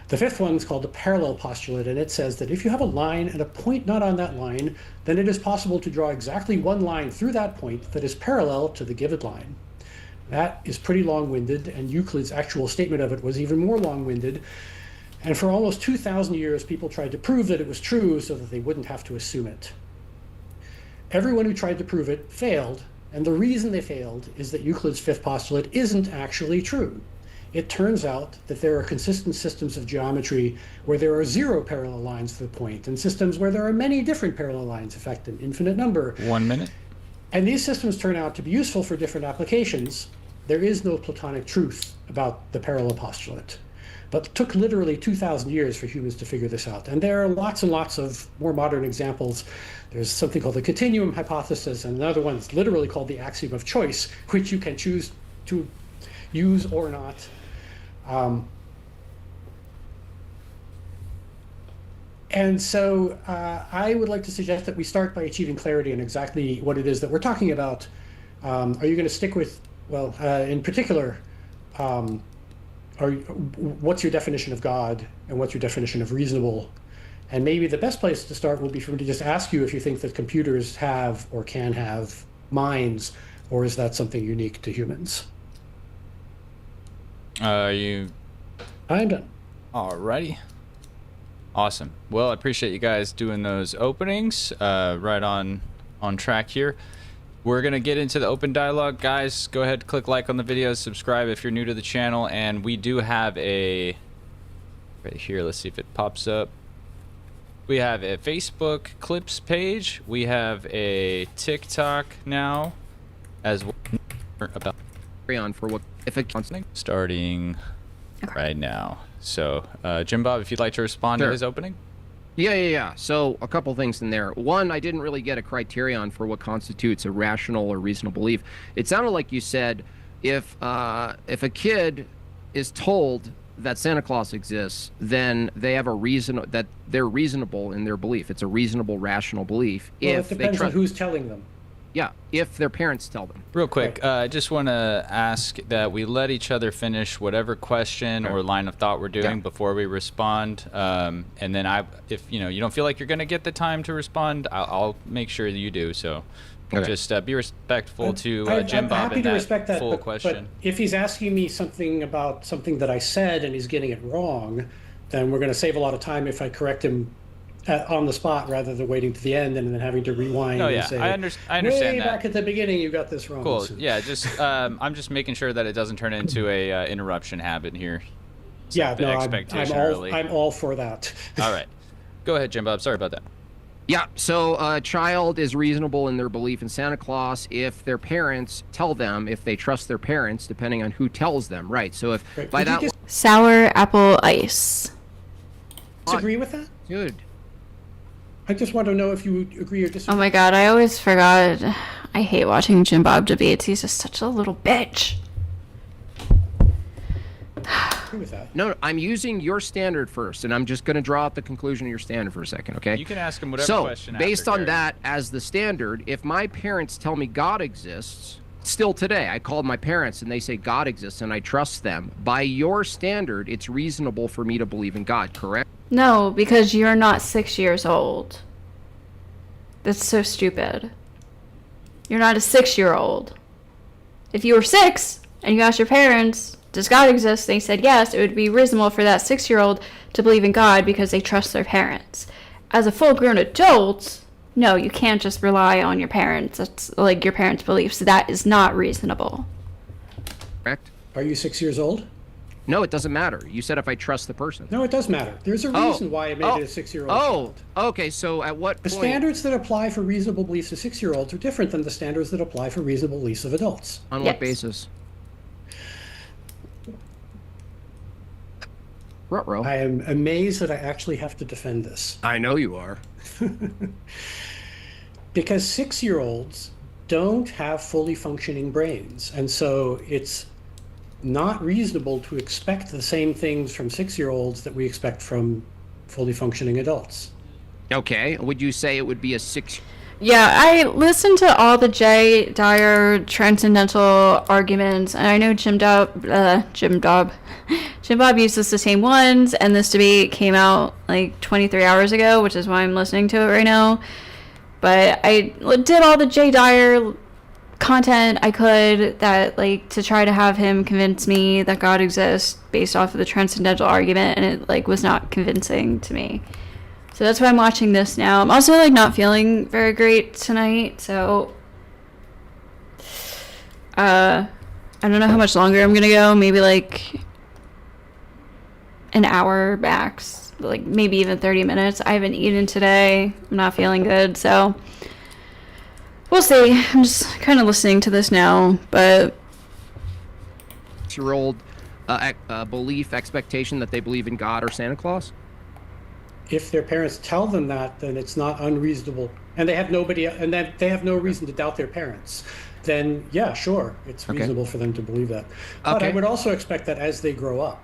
The 5th one is called the parallel postulate, and it says that if you have a line and a point not on that line, then it is possible to draw exactly one line through that point that is parallel to the given line. That is pretty long-winded, and Euclid's actual statement of it was even more long-winded. And for almost 2,000 years, people tried to prove that it was true so that they wouldn't have to assume it. Everyone who tried to prove it failed, and the reason they failed is that Euclid's 5th postulate isn't actually true. It turns out that there are consistent systems of geometry where there are 0 parallel lines to the point, and systems where there are many different parallel lines, in fact, an infinite number. 1 minute. And these systems turn out to be useful for different applications. There is no Platonic truth about the parallel postulate. But it took literally 2,000 years for humans to figure this out. And there are lots and lots of more modern examples. There's something called the continuum hypothesis, and another one is literally called the axiom of choice, which you can choose to use or not. And so I would like to suggest that we start by achieving clarity on exactly what it is that we're talking about. Are you going to stick with, well, in particular, what's your definition of God and what's your definition of reasonable? And maybe the best place to start would be for me to just ask you if you think that computers have or can have minds, or is that something unique to humans? I'm done. Alrighty. Awesome. Well, I appreciate you guys doing those openings. Right on track here. We're going to get into the open dialogue. Guys, go ahead, click like on the video, subscribe if you're new to the channel, and we do have a... right here, let's see if it pops up. We have a Facebook clips page. We have a TikTok now, as well. About on for what if it starting right now. So, Jim Bob, if you'd like to respond to his opening. Yeah. So a couple things in there. One, I didn't really get a criterion for what constitutes a rational or reasonable belief. It sounded like you said if a kid is told that Santa Claus exists, then they have a reason that they're reasonable in their belief. It's a reasonable, rational belief. Well, If it depends they on who's telling them. Yeah, if their parents tell them. Real quick, I just want to ask that we let each other finish whatever question or line of thought we're doing before we respond. And then if you don't feel like you're going to get the time to respond, I'll make sure that you do. So just be respectful to Jim Bob in that full question. But if he's asking me something about something that I said and he's getting it wrong, then we're going to save a lot of time if I correct him on the spot rather than waiting to the end and then having to rewind and say, I understand way that. back at the beginning you got this wrong. Cool. Yeah, just I'm just making sure that it doesn't turn into a interruption habit here. Set I'm all for that. All right. Go ahead, Jim Bob. Sorry about that. Yeah, so a child is reasonable in their belief in Santa Claus if their parents tell them, if they trust their parents, depending on who tells them, right? So if by that sour apple ice. Disagree with that? Good. I just want to know if you agree or disagree. Oh my god, I always forgot. I hate watching Jim Bob debates. He's just such a little bitch. Agree with that. No, I'm using your standard first, and I'm just going to draw out the conclusion of your standard for a second, okay? You can ask him whatever question after, based on Gary. that as the standard, if my parents tell me God exists, still today, I called my parents and they say God exists and I trust them. By your standard, it's reasonable for me to believe in God, correct? No, because you're not 6 years old. That's so stupid. You're not a 6-year-old. If you were 6 and you asked your parents, does God exist? They said yes, it would be reasonable for that 6-year-old to believe in God because they trust their parents. As a full-grown adult, no, you can't just rely on your parents. That's like your parents' beliefs. That is not reasonable. Correct. Are you 6 years old? No, it doesn't matter. You said if I trust the person. No, it does matter. There's a reason why I made it a 6-year-old. Oh, okay. So at what The point... standards that apply for reasonable beliefs of 6-year-olds are different than the standards that apply for reasonable beliefs of adults. On what basis? Ruh-roh. I am amazed that I actually have to defend this. I know you are. Because 6-year-olds don't have fully functioning brains. And so it's not reasonable to expect the same things from 6-year-olds that we expect from fully functioning adults. Okay. Would you say it would be a 6... Yeah, I listened to all the Jay Dyer transcendental arguments, and I know Jim Bob uses the same ones, and this debate came out like 23 hours ago, which is why I'm listening to it right now. But I did all the Jay Dyer content I could that to try to have him convince me that God exists based off of the transcendental argument, and it was not convincing to me. So that's why I'm watching this now. I'm also not feeling very great tonight, so I don't know how much longer I'm gonna go. Maybe an hour max, maybe even 30 minutes. I haven't eaten today. I'm not feeling good, so we'll see. I'm just kind of listening to this now, but 6-year-old belief, expectation that they believe in God or Santa Claus? If their parents tell them that, then it's not unreasonable, and they have they have no reason to doubt their parents, then yeah, sure, it's reasonable for them to believe that. But I would also expect that as they grow up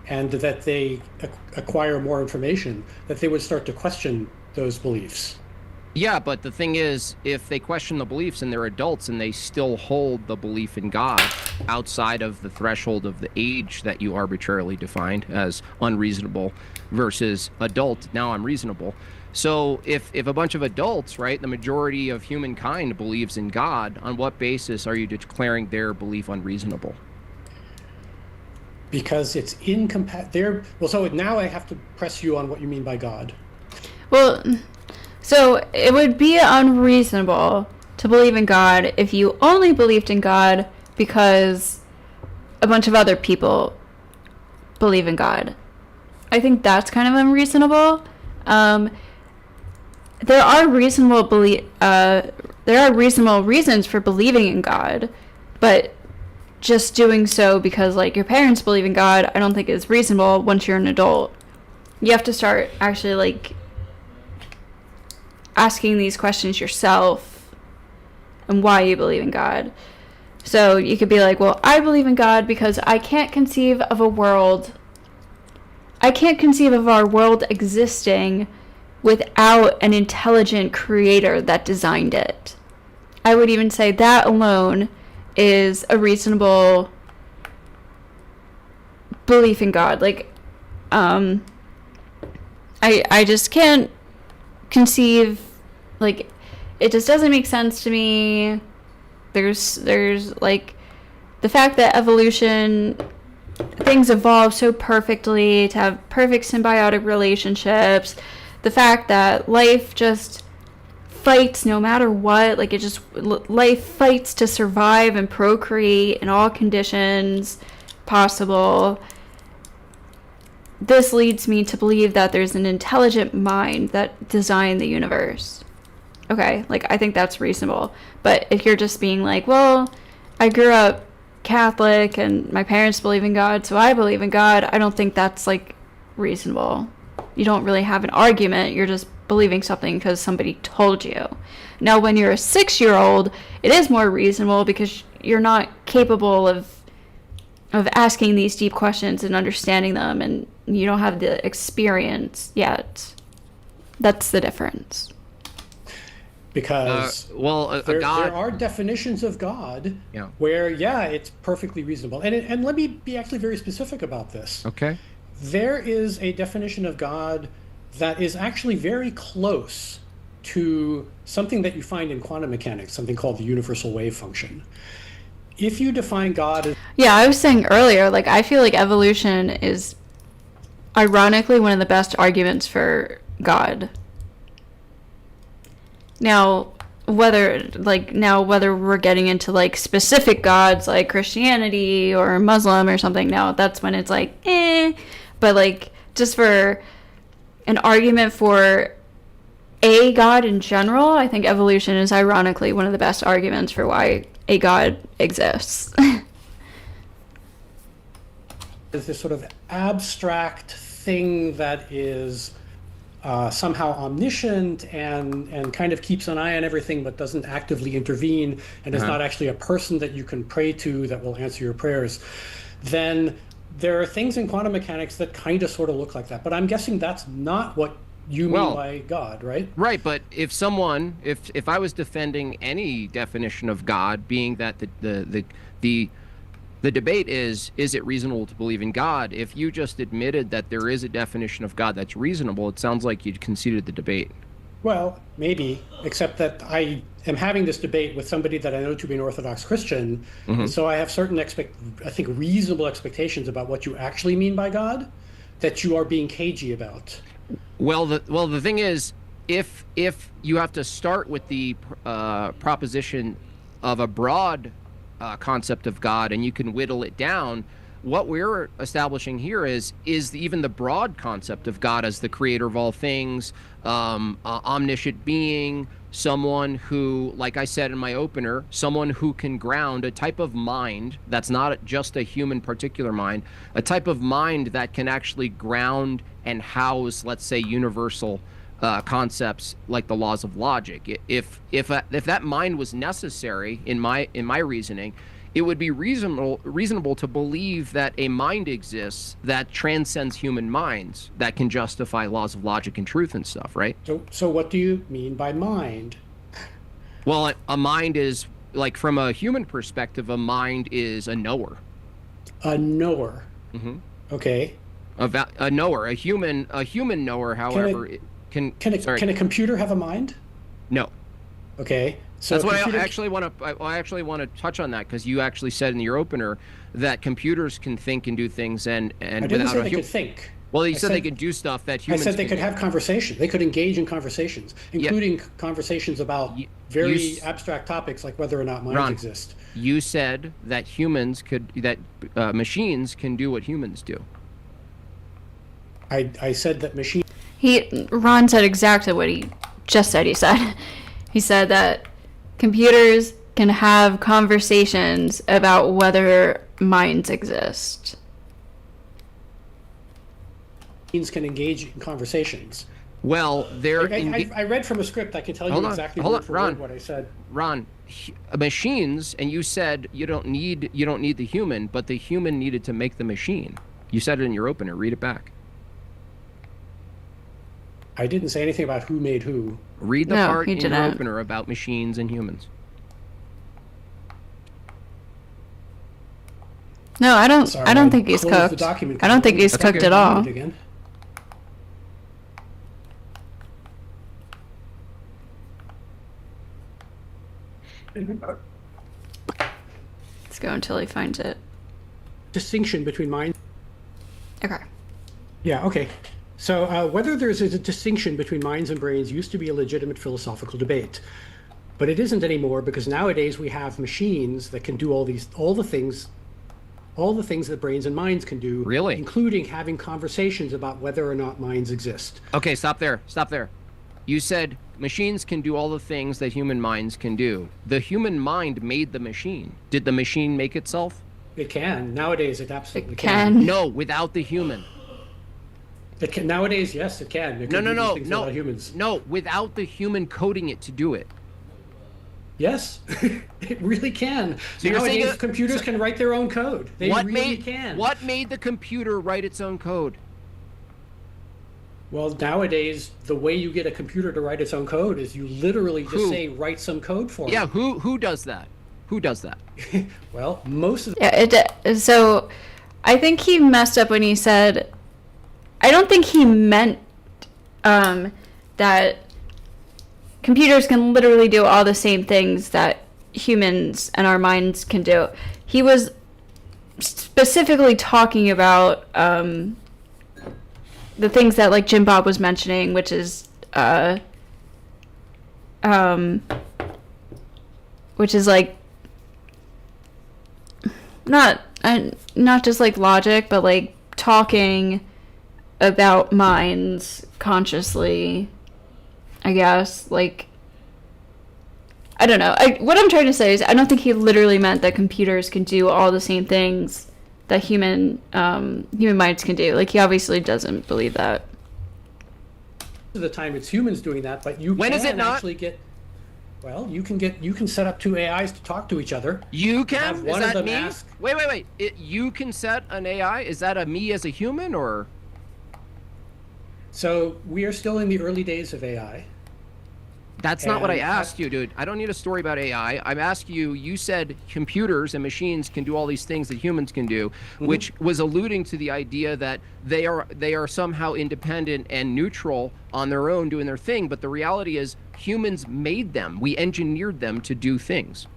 and that they acquire more information, that they would start to question those beliefs. Yeah, but the thing is, if they question the beliefs and they're adults and they still hold the belief in God outside of the threshold of the age that you arbitrarily defined as unreasonable versus adult, now I'm reasonable. So if a bunch of adults, right, the majority of humankind believes in God, on what basis are you declaring their belief unreasonable? Because it's incompatible. Well, so now I have to press you on what you mean by God. Well, so it would be unreasonable to believe in God if you only believed in God because a bunch of other people believe in God. I think that's kind of unreasonable. There are reasonable reasons for believing in God, but just doing so because like your parents believe in God, I don't think is reasonable once you're an adult. You have to start actually like asking these questions yourself and why you believe in God. So you could be like, well, I believe in God because I can't conceive of our world existing without an intelligent creator that designed it. I would even say that alone is a reasonable belief in God. Like, I just can't conceive, like, it just doesn't make sense to me. There's like the fact that evolution, things evolve so perfectly to have perfect symbiotic relationships, the fact that life just fights no matter what, like life fights to survive and procreate in all conditions possible. This leads me to believe that there's an intelligent mind that designed the universe. Okay, like I think that's reasonable. But if you're just being like, well, I grew up Catholic and my parents believe in God, so I believe in God, I don't think that's like reasonable. You don't really have an argument, you're just believing something because somebody told you. Now when you're a 6-year-old, it is more reasonable because you're not capable of asking these deep questions and understanding them, and you don't have the experience yet. That's the difference. Because there are definitions of God where, it's perfectly reasonable. And let me be actually very specific about this. Okay. There is a definition of God that is actually very close to something that you find in quantum mechanics, something called the universal wave function. If you define God as... Yeah, I was saying earlier, like, I feel like evolution is ironically one of the best arguments for God. Now, whether we're getting into like specific gods like Christianity or Muslim or something, now that's when it's like, but like just for an argument for a God in general, I think evolution is ironically one of the best arguments for why a God exists. Is this sort of abstract thing that is somehow omniscient and kind of keeps an eye on everything but doesn't actively intervene and is not actually a person that you can pray to that will answer your prayers, then there are things in quantum mechanics that kind of sort of look like that. But I'm guessing that's not what you mean by God, right? Right, but if I was defending any definition of God, being that the debate is it reasonable to believe in God? If you just admitted that there is a definition of God that's reasonable, it sounds like you'd conceded the debate. Well, maybe, except that I am having this debate with somebody that I know to be an Orthodox Christian, and so I have certain reasonable expectations about what you actually mean by God that you are being cagey about. Well, the thing is, if you have to start with the proposition of a broad concept of God, and you can whittle it down, what we're establishing here is even the broad concept of God as the creator of all things, omniscient being, someone who, like I said in my opener, someone who can ground a type of mind that's not just a human particular mind, a type of mind that can actually ground and house, let's say, universal concepts like the laws of logic. If that mind was necessary in my reasoning, it would be reasonable to believe that a mind exists that transcends human minds, that can justify laws of logic and truth and stuff, right? So what do you mean by mind? Well, a mind is, like, from a human perspective, a mind is a knower. A knower. Mm-hmm. Okay. A knower, a human knower, however, can a computer have a mind? No. Okay. So that's what I actually want to touch on that, because you actually said in your opener that computers can think and do things and I didn't say they could think. Well, you said they could do stuff that humans. I said they could have conversation. They could engage in conversations, including conversations about very abstract topics like whether or not minds exist. You said that machines can do what humans do. I said that machines. Ron said exactly what he just said. He said that computers can have conversations about whether minds exist. Machines can engage in conversations. Well, I read from a script. I can tell you exactly word for word what I said. Ron, machines, and you said you don't need the human, but the human needed to make the machine. You said it in your opener. Read it back. I didn't say anything about who made who. Read the part in your opener about machines and humans. No, I don't. Sorry, I don't think he's closed the cooked. document. I don't think he's cooked at all. Again. Let's go until he finds it. Distinction between minds. Okay. Yeah. Okay. So whether there's a distinction between minds and brains used to be a legitimate philosophical debate, but it isn't anymore because nowadays we have machines that can do all the things that brains and minds can do. Really? Including having conversations about whether or not minds exist. Okay, stop there. Stop there. You said machines can do all the things that human minds can do. The human mind made the machine. Did the machine make itself? It can. Nowadays, it absolutely can. No, without the human. It can. Nowadays, yes, it can. It can do these things without humans. No, without the human coding it to do it. Yes, it really can. So you're nowadays, saying computers can write their own code. They really can. What made the computer write its own code? Well, nowadays, the way you get a computer to write its own code is you literally just say, write some code for me. Yeah, who does that? Who does that? Well, most of So I think he messed up when he said, I don't think he meant that computers can literally do all the same things that humans and our minds can do. He was specifically talking about the things that like Jim Bob was mentioning, which is like not just like logic, but like talking about minds consciously, I guess. Like, I don't know. What I'm trying to say is I don't think he literally meant that computers can do all the same things that human minds can do. Like, he obviously doesn't believe that. of the time it's humans doing that, but you When can is it not? actually get. Well, you can set up two AIs to talk to each other. You can? Have Is one of that them me? ask- Wait. You can set an AI? Is that a me as a human or? So we are still in the early days of AI. That's not what I And asked you, dude. I don't need a story about AI. I'm asking you, you said computers and machines can do all these things that humans can do, which was alluding to the idea that they are somehow independent and neutral on their own doing their thing, but the reality is humans made them. We engineered them to do things.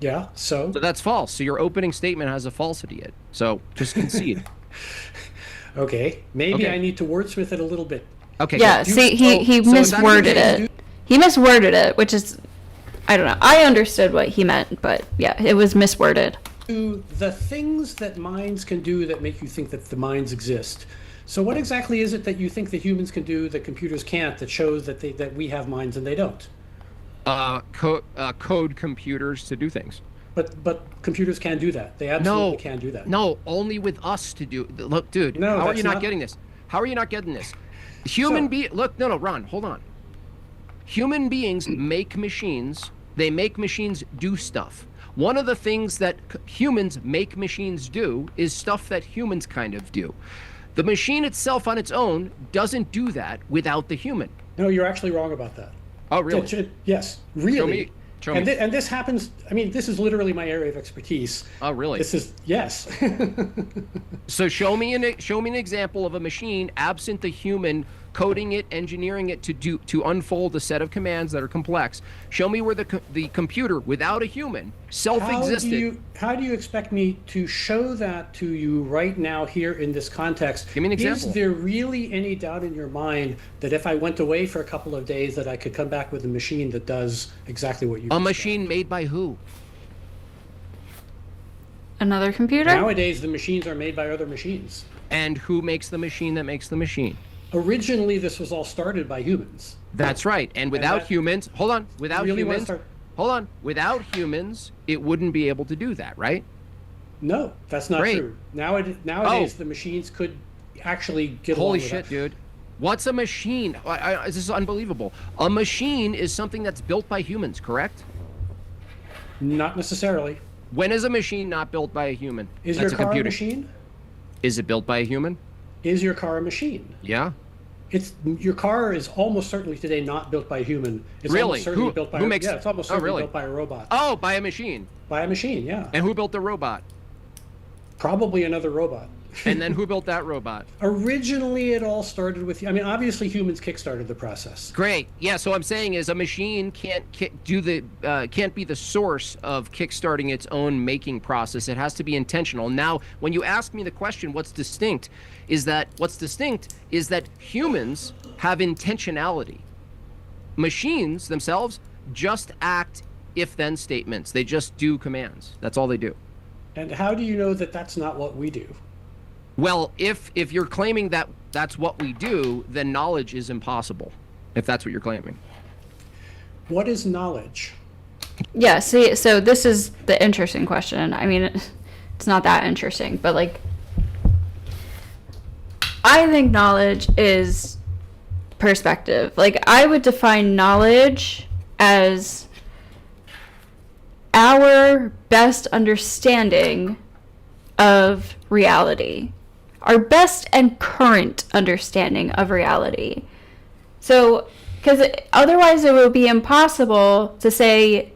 Yeah, so that's false. So your opening statement has a falsity in it. So just concede. okay, maybe Okay. I need to wordsmith it a little bit. Okay. Yeah, good. see, he So is that misworded okay? it. He misworded it, which is, I don't know. I understood what he meant, but yeah, it was misworded. To the things that minds can do that make you think that the minds exist. So what exactly is it that you think that humans can do that computers can't, that shows that that we have minds and they don't? Code computers to do things. But computers can do that. They absolutely can do that. No, only with us to do. Look, dude, No, how are that's you not not- getting this? How are you not getting this? Look, no, Ron, hold on. Human beings make machines. They make machines do stuff. One of the things that humans make machines do is stuff that humans kind of do. The machine itself on its own doesn't do that without the human. No, you're actually wrong about that. Oh, really? Yes, really. Show me. And this happens, I mean, this is literally my area of expertise. Oh, really? This is, yes. So show me an example of a machine absent the human coding it, engineering it to unfold a set of commands that are complex. Show me where the computer without a human self-existed. How do you expect me to show that to you right now here in this context? Give me an example. Is there really any doubt in your mind that if I went away for a couple of days that I could come back with a machine that does exactly what you A machine made by who? Another computer? Nowadays, the machines are made by other machines. And who makes the machine that makes the machine? Originally, this was all started by humans. That's right. And without humans, hold on, without humans, it wouldn't be able to do that, right? No, that's not Great. true. Nowadays, the machines could actually get along Holy with shit, us. dude. What's a machine? This is unbelievable. A machine is something that's built by humans, correct? Not necessarily. When is a machine not built by a human? Is That's your car a computer. machine? Is it built by a human? Is your car a machine? Yeah. Your car is almost certainly today not built by a human. It's Really? almost certainly Who- built by who makes- yeah, it's almost Oh, certainly really? built by a robot. Oh, by a machine. By a machine, yeah. And who built the robot? Probably another robot. And then who built that robot? Originally, it all started with, obviously humans kickstarted the process. Great. Yeah. So what I'm saying is a machine can't can't be the source of kickstarting its own making process. It has to be intentional. Now, when you ask me the question, what's distinct is that humans have intentionality. Machines themselves just act if-then statements. They just do commands. That's all they do. And how do you know that that's not what we do? Well, if you're claiming that that's what we do, then knowledge is impossible, if that's what you're claiming. What is knowledge? Yeah, see, so this is the interesting question. I mean, it's not that interesting, but like, I think knowledge is perspective. Like, I would define knowledge as our best understanding of reality, our best and current understanding of reality. So, because otherwise it would be impossible to say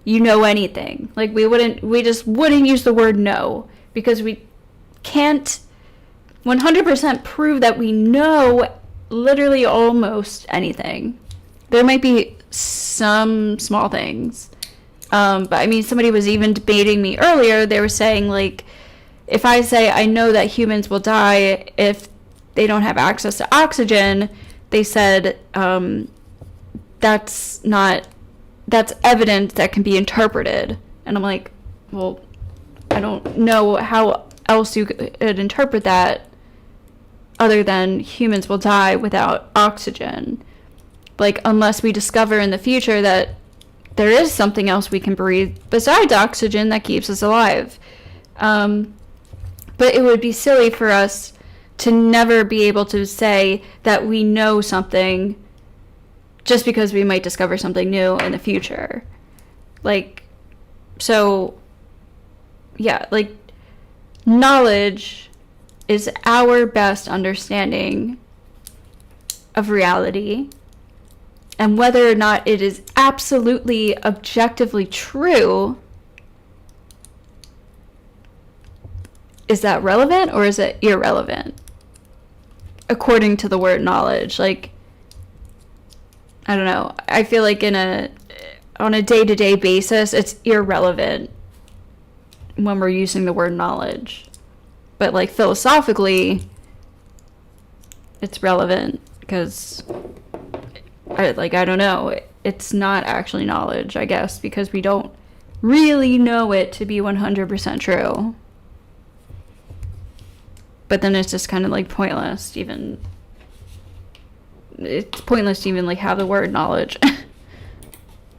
you know anything. Like, we just wouldn't use the word know, because we can't 100% prove that we know literally almost anything. There might be some small things. But I mean, somebody was even debating me earlier. They were saying, like, if I say I know that humans will die if they don't have access to oxygen, they said that's evidence that can be interpreted. And I'm like, well, I don't know how else you could interpret that other than humans will die without oxygen. Like, unless we discover in the future that there is something else we can breathe besides oxygen that keeps us alive. But it would be silly for us to never be able to say that we know something just because we might discover something new in the future. Like, so, yeah, like, knowledge is our best understanding of reality. And whether or not it is absolutely objectively true, is that relevant or is it irrelevant? According to the word knowledge. Like, I don't know. I feel like on a day-to-day basis, it's irrelevant when we're using the word knowledge. But like philosophically, it's relevant because I don't know. It's not actually knowledge, I guess, because we don't really know it to be 100% true. But then it's just kind of like pointless it's pointless to even like have the word knowledge.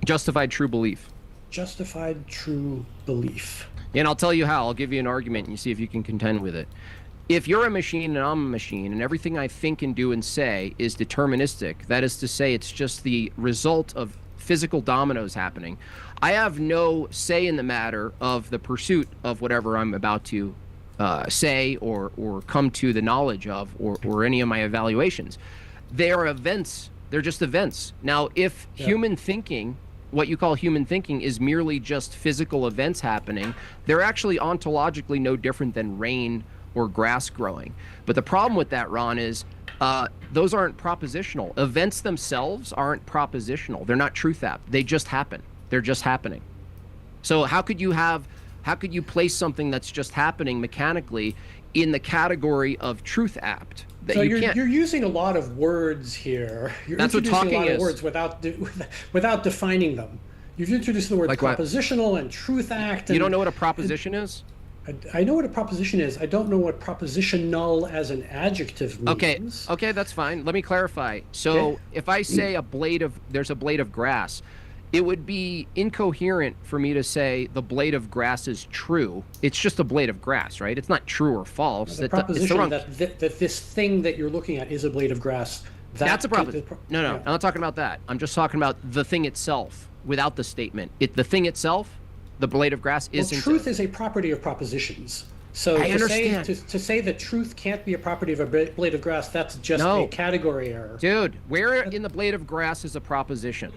Justified true belief. Justified true belief. And I'll tell you how. I'll give you an argument and you see if you can contend with it. If you're a machine and I'm a machine and everything I think and do and say is deterministic, that is to say it's just the result of physical dominoes happening, I have no say in the matter of the pursuit of whatever I'm about to say or come to the knowledge of or any of my evaluations. They are events. They're just events. Now, if human thinking, what you call human thinking, is merely just physical events happening, they're actually ontologically no different than rain or grass growing. But the problem with that, Ron, is those aren't propositional. Events themselves aren't propositional. They're not truth apt. They just happen. They're just happening. So how could you place something that's just happening mechanically in the category of truth apt? So you're using a lot of words here. You're That's what introducing talking a lot is. of words without defining them. You've introduced the word Like what? propositional and truth act. You And don't know what a proposition is? I know what a proposition is. I don't know what propositional as an adjective means. Okay, that's fine. Let me clarify. So Okay. if I say there's a blade of grass, it would be incoherent for me to say the blade of grass is true. It's just a blade of grass, right? It's not true or false. The It's the proposition wrong- that this thing that you're looking at is a blade of grass. That's a problem. No, yeah. I'm not talking about that. I'm just talking about the thing itself without the statement. The thing itself, the blade of grass, Well, isn't. truth is a property of propositions. So I to understand. to say that truth can't be a property of a blade of grass, that's just No. a category error. Dude, where in the blade of grass is a proposition?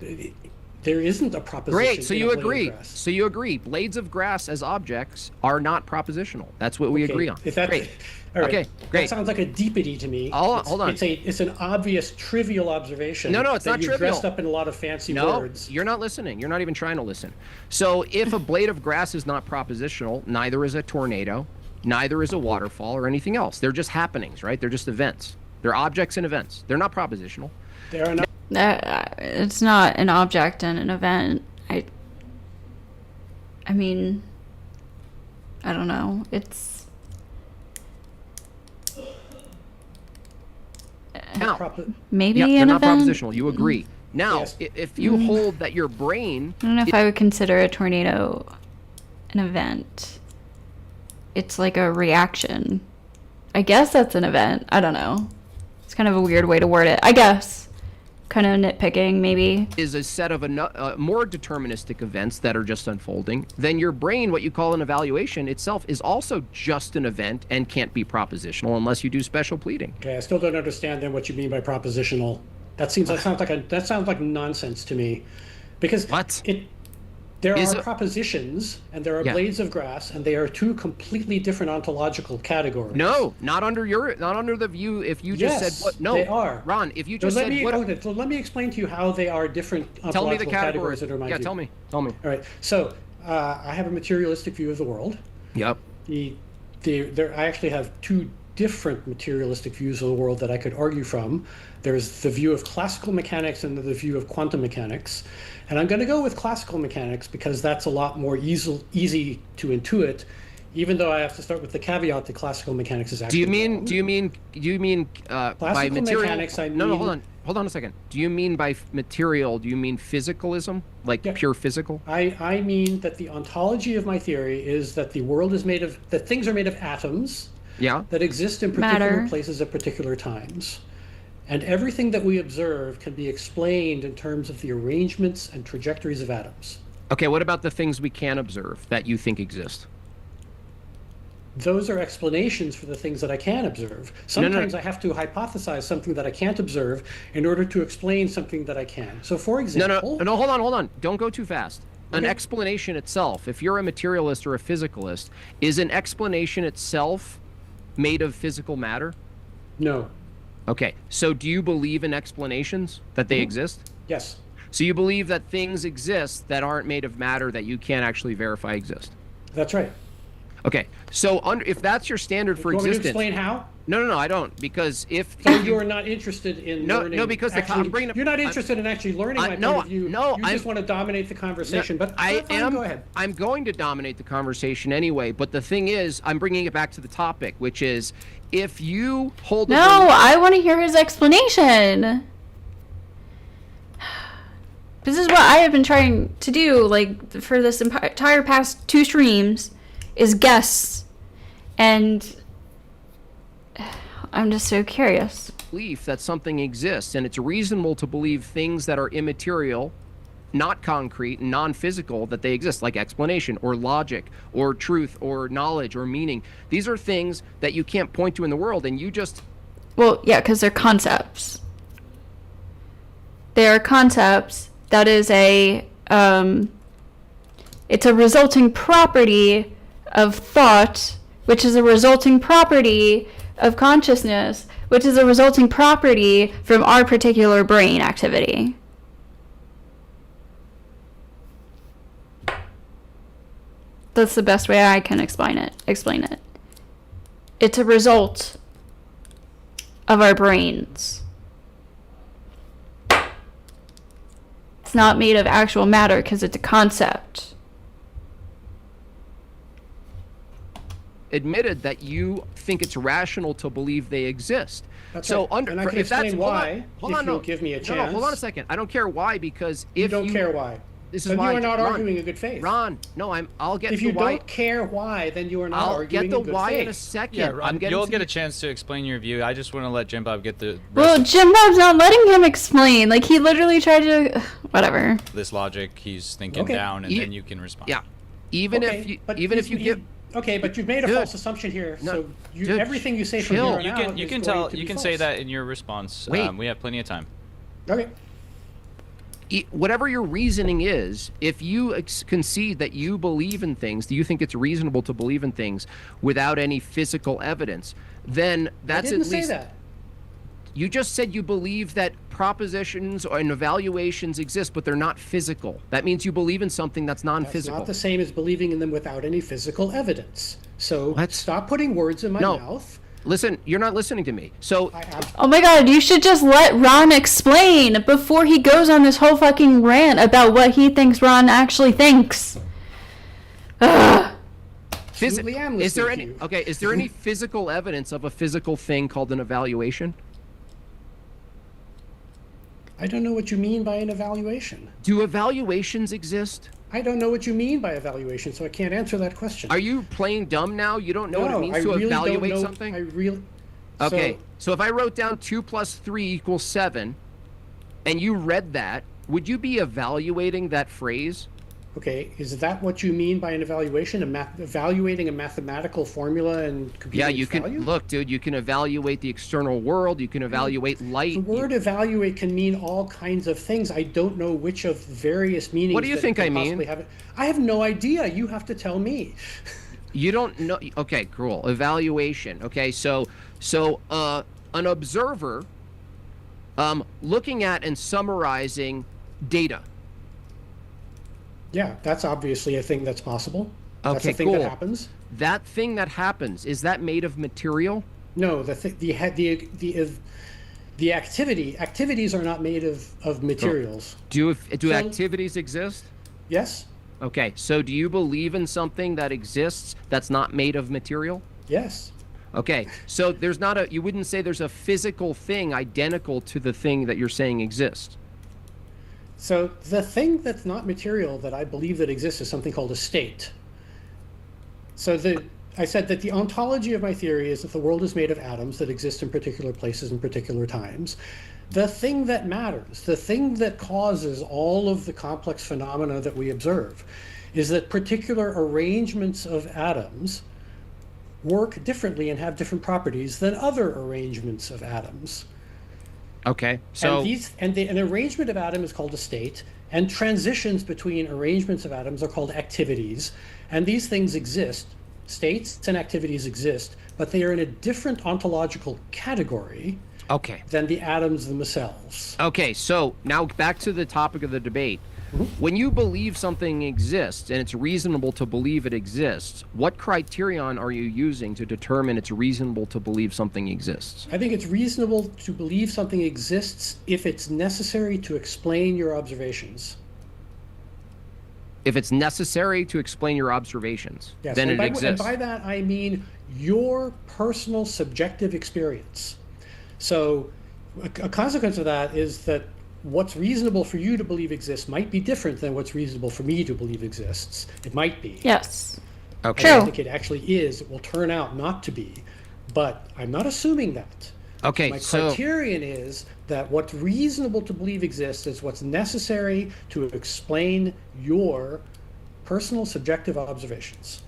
There isn't a proposition. Great, so in a you blade of agree. grass. So you agree. Blades of grass as objects are not propositional. That's what we Okay, agree on. If that, Great. all right. Okay, great. That sounds like a deepity to me. Hold on. It's an obvious, trivial observation. No, it's that not you've trivial. dressed up in a lot of fancy No, words. you're not listening. You're not even trying to listen. So if a blade of grass is not propositional, neither is a tornado, neither is a waterfall or anything else. They're just happenings, right? They're just events. They're objects and events. They're not propositional. They are not. It's not an object and an event. I mean, I don't know. It's Now, maybe yeah, they're an not event. propositional. You agree. Now, Yes. if you hold that your brain, I don't know if I would consider a tornado an event. It's like a reaction. I guess that's an event. I don't know. It's kind of a weird way to word it. I guess. Kind of nitpicking, maybe. is a set of more deterministic events that are just unfolding, then your brain, what you call an evaluation itself, is also just an event and can't be propositional unless you do special pleading. Okay, I still don't understand then what you mean by propositional. That sounds like nonsense to me, because What? There Is are it- propositions and there are Yeah. blades of grass, and they are two completely different ontological categories. No, not under the view. If you just Yes, said what? No, they are. Ron. If you So just let said me what? okay, so let me explain to you how they are different Tell me ontological the categories categories. that are my Yeah, view. tell me. All right. So I have a materialistic view of the world. Yep. I actually have two different materialistic views of the world that I could argue from. There's the view of classical mechanics and the view of quantum mechanics. And I'm going to go with classical mechanics because that's a lot more easy to intuit, even though I have to start with the caveat that classical mechanics is actually wrong. Do you mean by Classical material? mechanics, I No, mean- hold on a second. Do you mean by material? Do you mean physicalism, like Yeah. pure physical? I mean that the ontology of my theory is that the world is that things are made of atoms Yeah. that exist in particular Matter. places at particular times. And everything that we observe can be explained in terms of the arrangements and trajectories of atoms. Okay. What about the things we can observe that you think exist? Those are explanations for the things that I can observe. Sometimes I have to hypothesize something that I can't observe in order to explain something that I can. So for example... No, hold on. Don't go too fast. An Okay. explanation itself, if you're a materialist or a physicalist, is an explanation itself made of physical matter? No. Okay, so do you believe in explanations, that they exist? Yes. So you believe that things exist that aren't made of matter that you can't actually verify exist? That's right. Okay, so if that's your standard for You want me to existence... explain how? No, I don't, because if... So you are not interested in No, learning... no, because actually, I'm bringing up... You're not interested in actually learning my no, point of view. no, You I'm- just want to dominate the conversation. But I fine, am. Go ahead. I'm going to dominate the conversation anyway. But the thing is, I'm bringing it back to the topic, which is, if you hold. No, I want to hear his explanation. This is what I have been trying to do, like, for this entire past 2 streams, is guess. And I'm just so curious. Belief that something exists, and it's reasonable to believe things that are immaterial, not concrete, non-physical, that they exist, like explanation or logic or truth or knowledge or meaning. These are things that you can't point to in the world, and you just... Well, yeah, because they're concepts. They are concepts. That is it's a resulting property of thought, which is a resulting property of consciousness, which is a resulting property from our particular brain activity. That's the best way I can explain it. It's a result of our brains. it's not made of actual matter because it's a concept. Admitted that you think it's rational to believe they exist. That's so right. And I can explain why if you'll give me a chance. No, hold on a second. I don't care why, because if you don't care why. This then is why you are not Ron, arguing in good faith. Ron, no, I'll get if the you why. don't care why, then you are not I'll arguing get the in good why faith. in a second. Yeah, you'll get a chance to explain your view. I just want to let Jim Bob get the Well, Jim Bob's not letting him explain. Like, he literally tried to... Whatever. this logic. He's thinking Okay. down, and then you can respond. Yeah, even Okay, if you give. Okay, but you've made a Dude. false assumption here. No, So dude, everything you say from chill. here on You out can is can going tell to you be can false. say that in your response. Wait. We have plenty of time. Okay. Whatever your reasoning is, if you concede that you believe in things, do you think it's reasonable to believe in things without any physical evidence, then that's I didn't at least. say that. You just said you believe that propositions and evaluations exist, but they're not physical. That means you believe in something that's That's non-physical. not the same as believing in them without any physical evidence. So What? stop putting words in my No. mouth. Listen, you're not listening to me. So Oh my god, you should just let Ron explain before he goes on this whole fucking rant about what he thinks Ron actually thinks. Ugh. Absolutely am is there listening any to you. okay? Is there any physical evidence of a physical thing called an evaluation? I don't know what you mean by an evaluation. Do evaluations exist? I don't know what you mean by evaluation, so I can't answer that question. Are you playing dumb now? You don't know what it No, means I to really evaluate don't know. something? I really. Okay, so if I wrote down 2 + 3 = 7, and you read that, would you be evaluating that phrase? Okay, is that what you mean by an evaluation? Evaluating a mathematical formula and computing Yeah, you its can value? look, dude. You can evaluate the external world. You can evaluate light. The word evaluate can mean all kinds of things. I don't know which of various meanings. What do you that think it could I mean? possibly have. I have no idea. You have to tell me. You don't know. Okay, cool. Evaluation. Okay, so an observer, looking at and summarizing data. Yeah, that's obviously a thing that's possible. That's Okay, a thing cool. that happens. That thing that happens, is that made of material? No, the activities are not made of materials. Do So- activities exist? Yes. Okay, so do you believe in something that exists that's not made of material? Yes. Okay, so there's not a, you wouldn't say there's a physical thing identical to the thing that you're saying exists. So the thing that's not material that I believe that exists is something called a state. So I said that the ontology of my theory is that the world is made of atoms that exist in particular places and particular times. The thing that matters, the thing that causes all of the complex phenomena that we observe, is that particular arrangements of atoms work differently and have different properties than other arrangements of atoms. Okay, so An arrangement of atom is called a state, and transitions between arrangements of atoms are called activities. And these things exist, states and activities exist, but they are in a different ontological category than the atoms themselves. Okay, so now back to the topic of the debate. When you believe something exists and it's reasonable to believe it exists, what criterion are you using to determine it's reasonable to believe something exists? I think it's reasonable to believe something exists if it's necessary to explain your observations. If it's necessary to explain your observations, Yes, then and it exists. And by that I mean your personal subjective experience. So a consequence of that is that what's reasonable for you to believe exists might be different than what's reasonable for me to believe exists. It might be. Yes. Okay. I True. don't think it actually is. It will turn out not to be. But I'm not assuming that. Okay, My so criterion is that what's reasonable to believe exists is what's necessary to explain your personal subjective observations.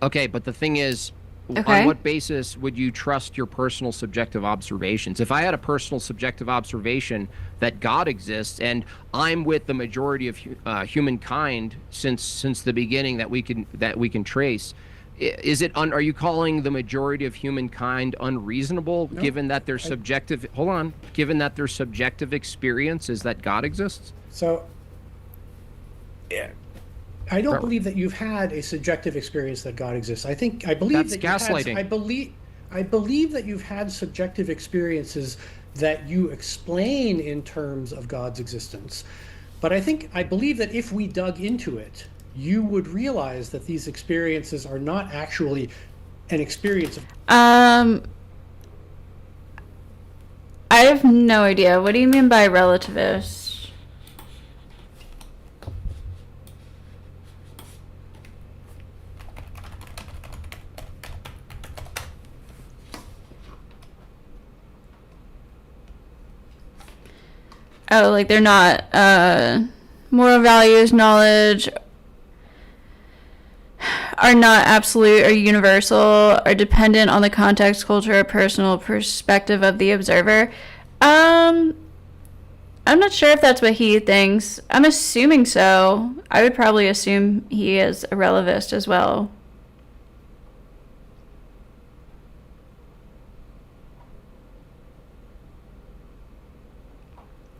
okay, but the thing is, Okay. on what basis would you trust your personal subjective observations? If I had a personal subjective observation that God exists, and I'm with the majority of humankind since the beginning that we can trace, is it? Are you calling the majority of humankind unreasonable, No, given that their subjective? Hold on, given that their subjective experience is that God exists? So, yeah, I don't believe that you've had a subjective experience that God exists. I believe That's that gaslighting. I believe that you've had subjective experiences that you explain in terms of God's existence. But I believe that if we dug into it, you would realize that these experiences are not actually an experience of. I have no idea. What do you mean by relativist? Oh, like they're not moral values, knowledge are not absolute or universal, are dependent on the context, culture, or personal perspective of the observer. I'm not sure if that's what he thinks. I'm assuming so. I would probably assume he is a relativist as well.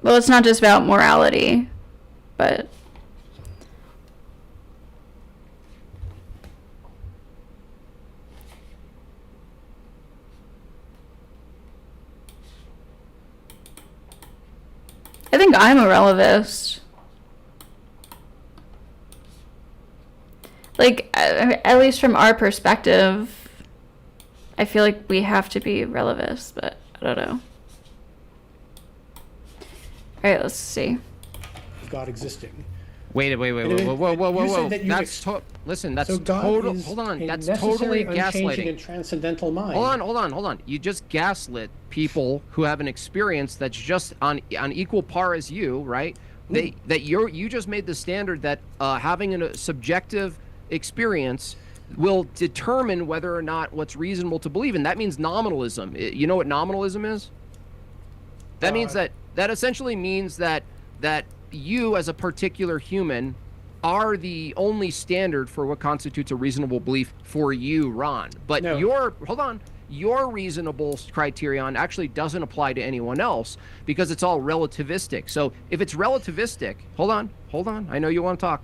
Well, it's not just about morality, but I think I'm a relativist. Like, at least from our perspective, I feel like we have to be relativists, but I don't know. Alright, let's see. God existing. Whoa. Listen, that's So God total. is Hold on, a that's necessary, totally unchanging, gaslighting. and transcendental mind. Hold on. You just gaslit people who have an experience that's just on equal par as you, right? You just made the standard that having a subjective experience will determine whether or not what's reasonable to believe, and that means nominalism. You know what nominalism is? That means that essentially means that you as a particular human are the only standard for what constitutes a reasonable belief for you, Ron. But your reasonable criterion actually doesn't apply to anyone else because it's all relativistic. So if it's relativistic, hold on, I know you want to talk.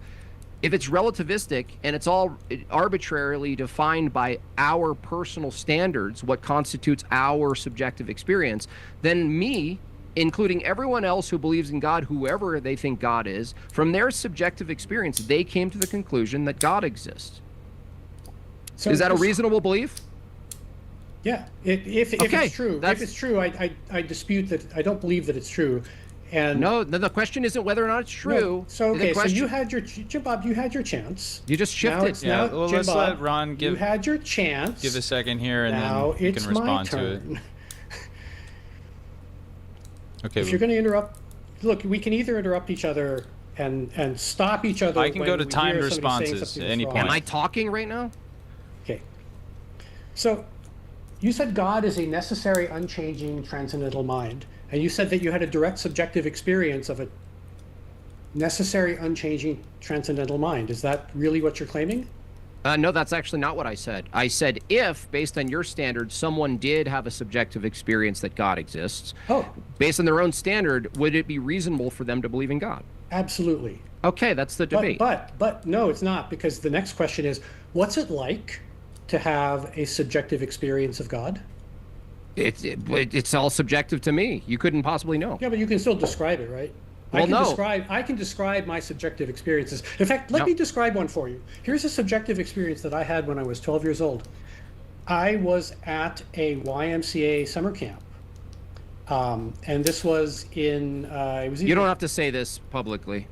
If it's relativistic and it's all arbitrarily defined by our personal standards, what constitutes our subjective experience, then me, including everyone else who believes in God, whoever they think God is, from their subjective experience, they came to the conclusion that God exists. So is that a reasonable belief? Yeah, if it's true. If it's true, I dispute that. I don't believe that it's true. And no, the question isn't whether or not it's true. No. So so you had your Jim Bob, you had your chance. You just shifted. Well, Jim let's Bob, let Ron give. You had your chance. Give a second here, and now then you can respond to it. Okay. If you're going to interrupt, look, we can either interrupt each other and stop each other. I can go to timed responses at any point. Am I talking right now? Okay. So you said God is a necessary, unchanging, transcendental mind. And you said that you had a direct subjective experience of a necessary, unchanging, transcendental mind. Is that really what you're claiming? No, that's actually not what I said. I said if, based on your standard, someone did have a subjective experience that God exists, based on their own standard, would it be reasonable for them to believe in God? Absolutely. Okay, that's the debate. But no, it's not, because the next question is, what's it like to have a subjective experience of God? It's all subjective to me. You couldn't possibly know. Yeah, but you can still describe it, right? Well, I can describe my subjective experiences. In fact, let me describe one for you. Here's a subjective experience that I had when I was 12 years old. I was at a YMCA summer camp. And this was in, You don't have to say this publicly.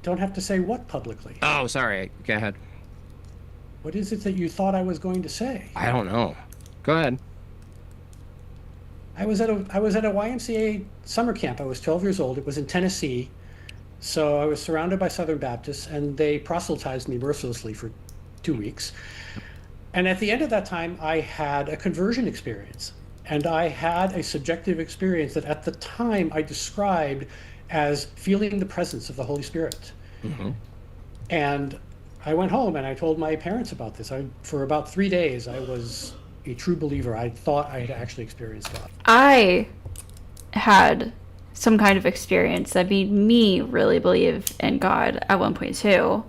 Don't have to say what publicly? Oh, sorry. Go ahead. What is it that you thought I was going to say? I don't know. Go ahead. I was at a YMCA summer camp. I was 12 years old. It was in Tennessee. So I was surrounded by Southern Baptists, and they proselytized me mercilessly for 2 weeks. And at the end of that time, I had a conversion experience. And I had a subjective experience that at the time I described as feeling the presence of the Holy Spirit. Mm-hmm. And I went home and I told my parents about this. For about 3 days, I was a true believer. I thought I had actually experienced God. I had some kind of experience that made me really believe in God at one point too,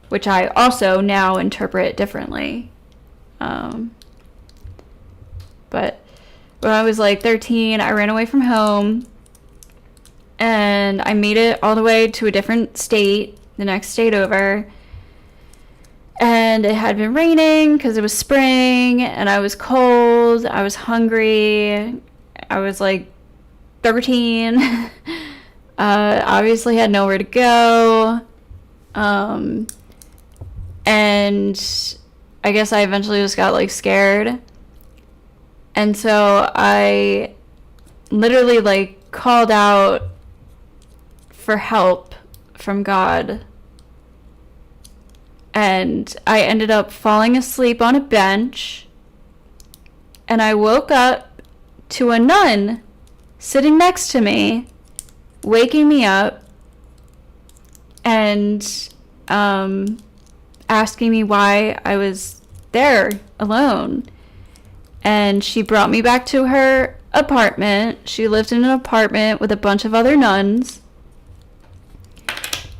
which I also now interpret differently. But when I was like 13, I ran away from home and I made it all the way to a different state, the next state over. And it had been raining because it was spring, and I was cold, I was hungry, I was like 13, obviously had nowhere to go, and I guess I eventually just got like scared, and so I literally like called out for help from God. And I ended up falling asleep on a bench, and I woke up to a nun sitting next to me, waking me up, and asking me why I was there alone. And she brought me back to her apartment. She lived in an apartment with a bunch of other nuns.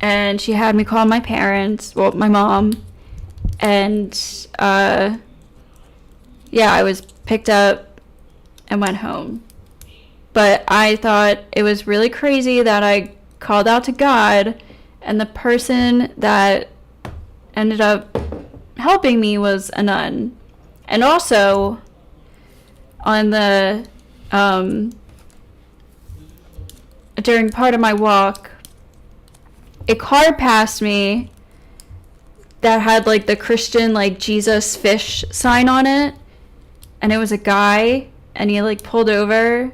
And she had me call my parents, well, my mom, and, yeah, I was picked up and went home. But I thought it was really crazy that I called out to God, and the person that ended up helping me was a nun. And also, on the, during part of my walk, a car passed me that had like the Christian like Jesus fish sign on it, and it was a guy, and he like pulled over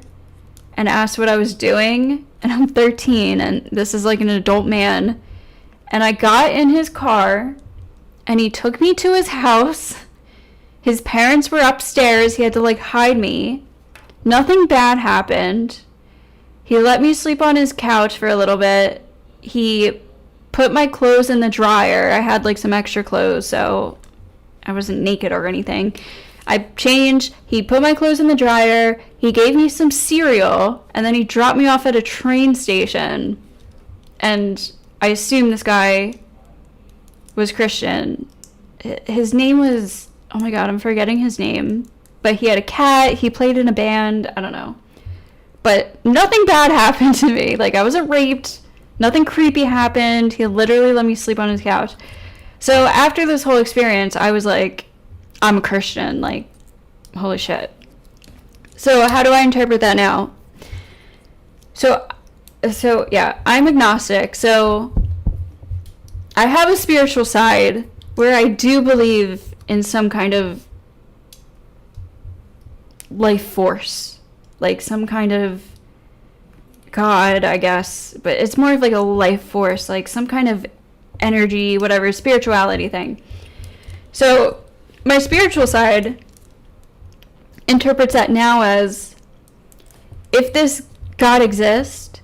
and asked what I was doing, and I'm 13 and this is like an adult man, and I got in his car and he took me to his house. His parents were upstairs. He had to like hide me. Nothing bad happened. He let me sleep on his couch for a little bit. He put my clothes in the dryer. I had like some extra clothes, so I wasn't naked or anything. I changed. He put my clothes in the dryer. He gave me some cereal, and then he dropped me off at a train station. And I assume this guy was Christian. His name was, oh my God, I'm forgetting his name. But he had a cat. He played in a band. I don't know. But nothing bad happened to me. Like, I wasn't raped. Nothing creepy happened. He literally let me sleep on his couch. So after this whole experience, I was like, I'm a Christian. Like, holy shit. So how do I interpret that now? So yeah, I'm agnostic. So I have a spiritual side where I do believe in some kind of life force. Like some kind of God, I guess, but it's more of like a life force, like some kind of energy, whatever, spirituality thing. So my spiritual side interprets that now as, if this God exists,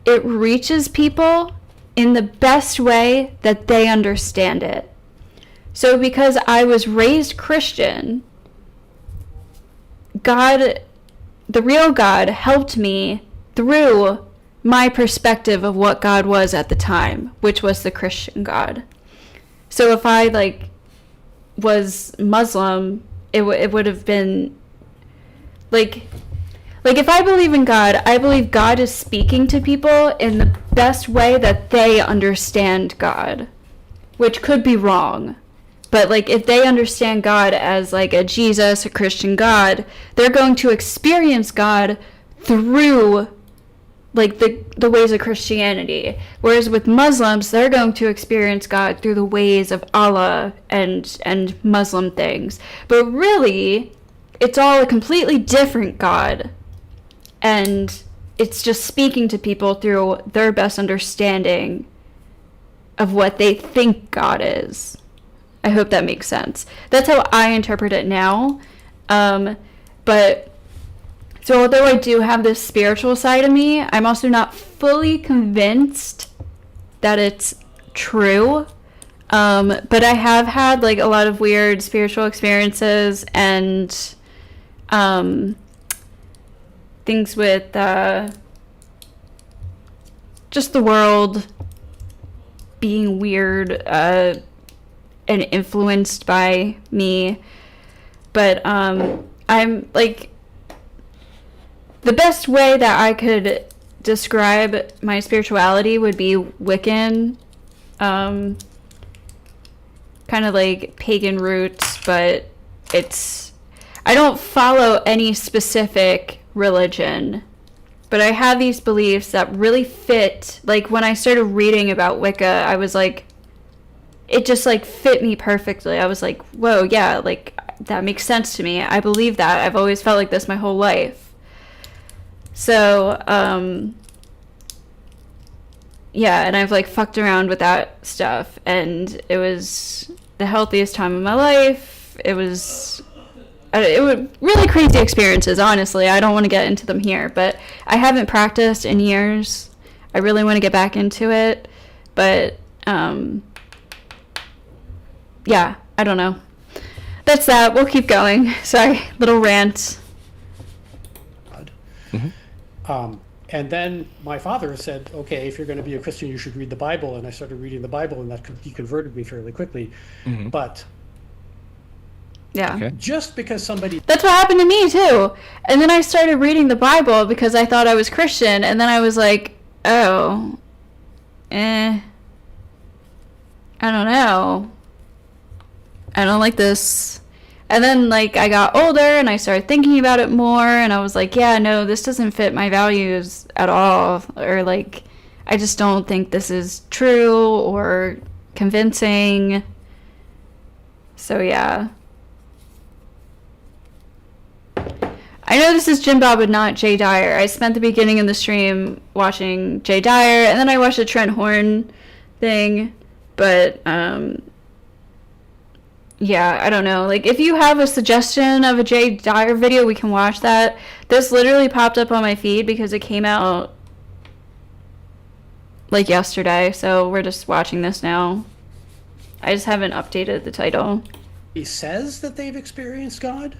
it reaches people in the best way that they understand it. So because I was raised Christian, God, the real God, helped me through my perspective of what God was at the time, which was the Christian God. So if I like was Muslim, it would have been like if I believe in God, I believe God is speaking to people in the best way that they understand God, which could be wrong. But like if they understand God as like a Jesus, a Christian God, they're going to experience God through like the ways of Christianity. Whereas with Muslims, they're going to experience God through the ways of Allah and Muslim things. But really, it's all a completely different God. And it's just speaking to people through their best understanding of what they think God is. I hope that makes sense. That's how I interpret it now. But so although I do have this spiritual side of me, I'm also not fully convinced that it's true. But I have had like a lot of weird spiritual experiences and things with just the world being weird and influenced by me. But I'm like, the best way that I could describe my spirituality would be Wiccan, kind of like pagan roots, but I don't follow any specific religion, but I have these beliefs that really fit. Like when I started reading about Wicca, I was like, it just like fit me perfectly. I was like, whoa, yeah, like that makes sense to me. I believe that. I've always felt like this my whole life. So, yeah, and I've like fucked around with that stuff, and it was the healthiest time of my life. It was really crazy experiences, honestly. I don't want to get into them here, but I haven't practiced in years. I really want to get back into it, but yeah, I don't know. That's that. We'll keep going. Sorry, little rant. And then my father said, okay, if you're going to be a Christian, you should read the Bible. And I started reading the Bible, and he converted me fairly quickly. But yeah, just because somebody... That's what happened to me, too. And then I started reading the Bible because I thought I was Christian. And then I was like, oh, I don't know. I don't like this. And then, like, I got older and I started thinking about it more, and I was like, yeah, no, this doesn't fit my values at all. Or, like, I just don't think this is true or convincing. So, yeah. I know this is Jim Bob and not Jay Dyer. I spent the beginning of the stream watching Jay Dyer, and then I watched the Trent Horn thing, but, yeah, I don't know. Like, if you have a suggestion of a Jay Dyer video, we can watch that. This literally popped up on my feed because it came out, like, yesterday. So we're just watching this now. I just haven't updated the title. He says that they've experienced God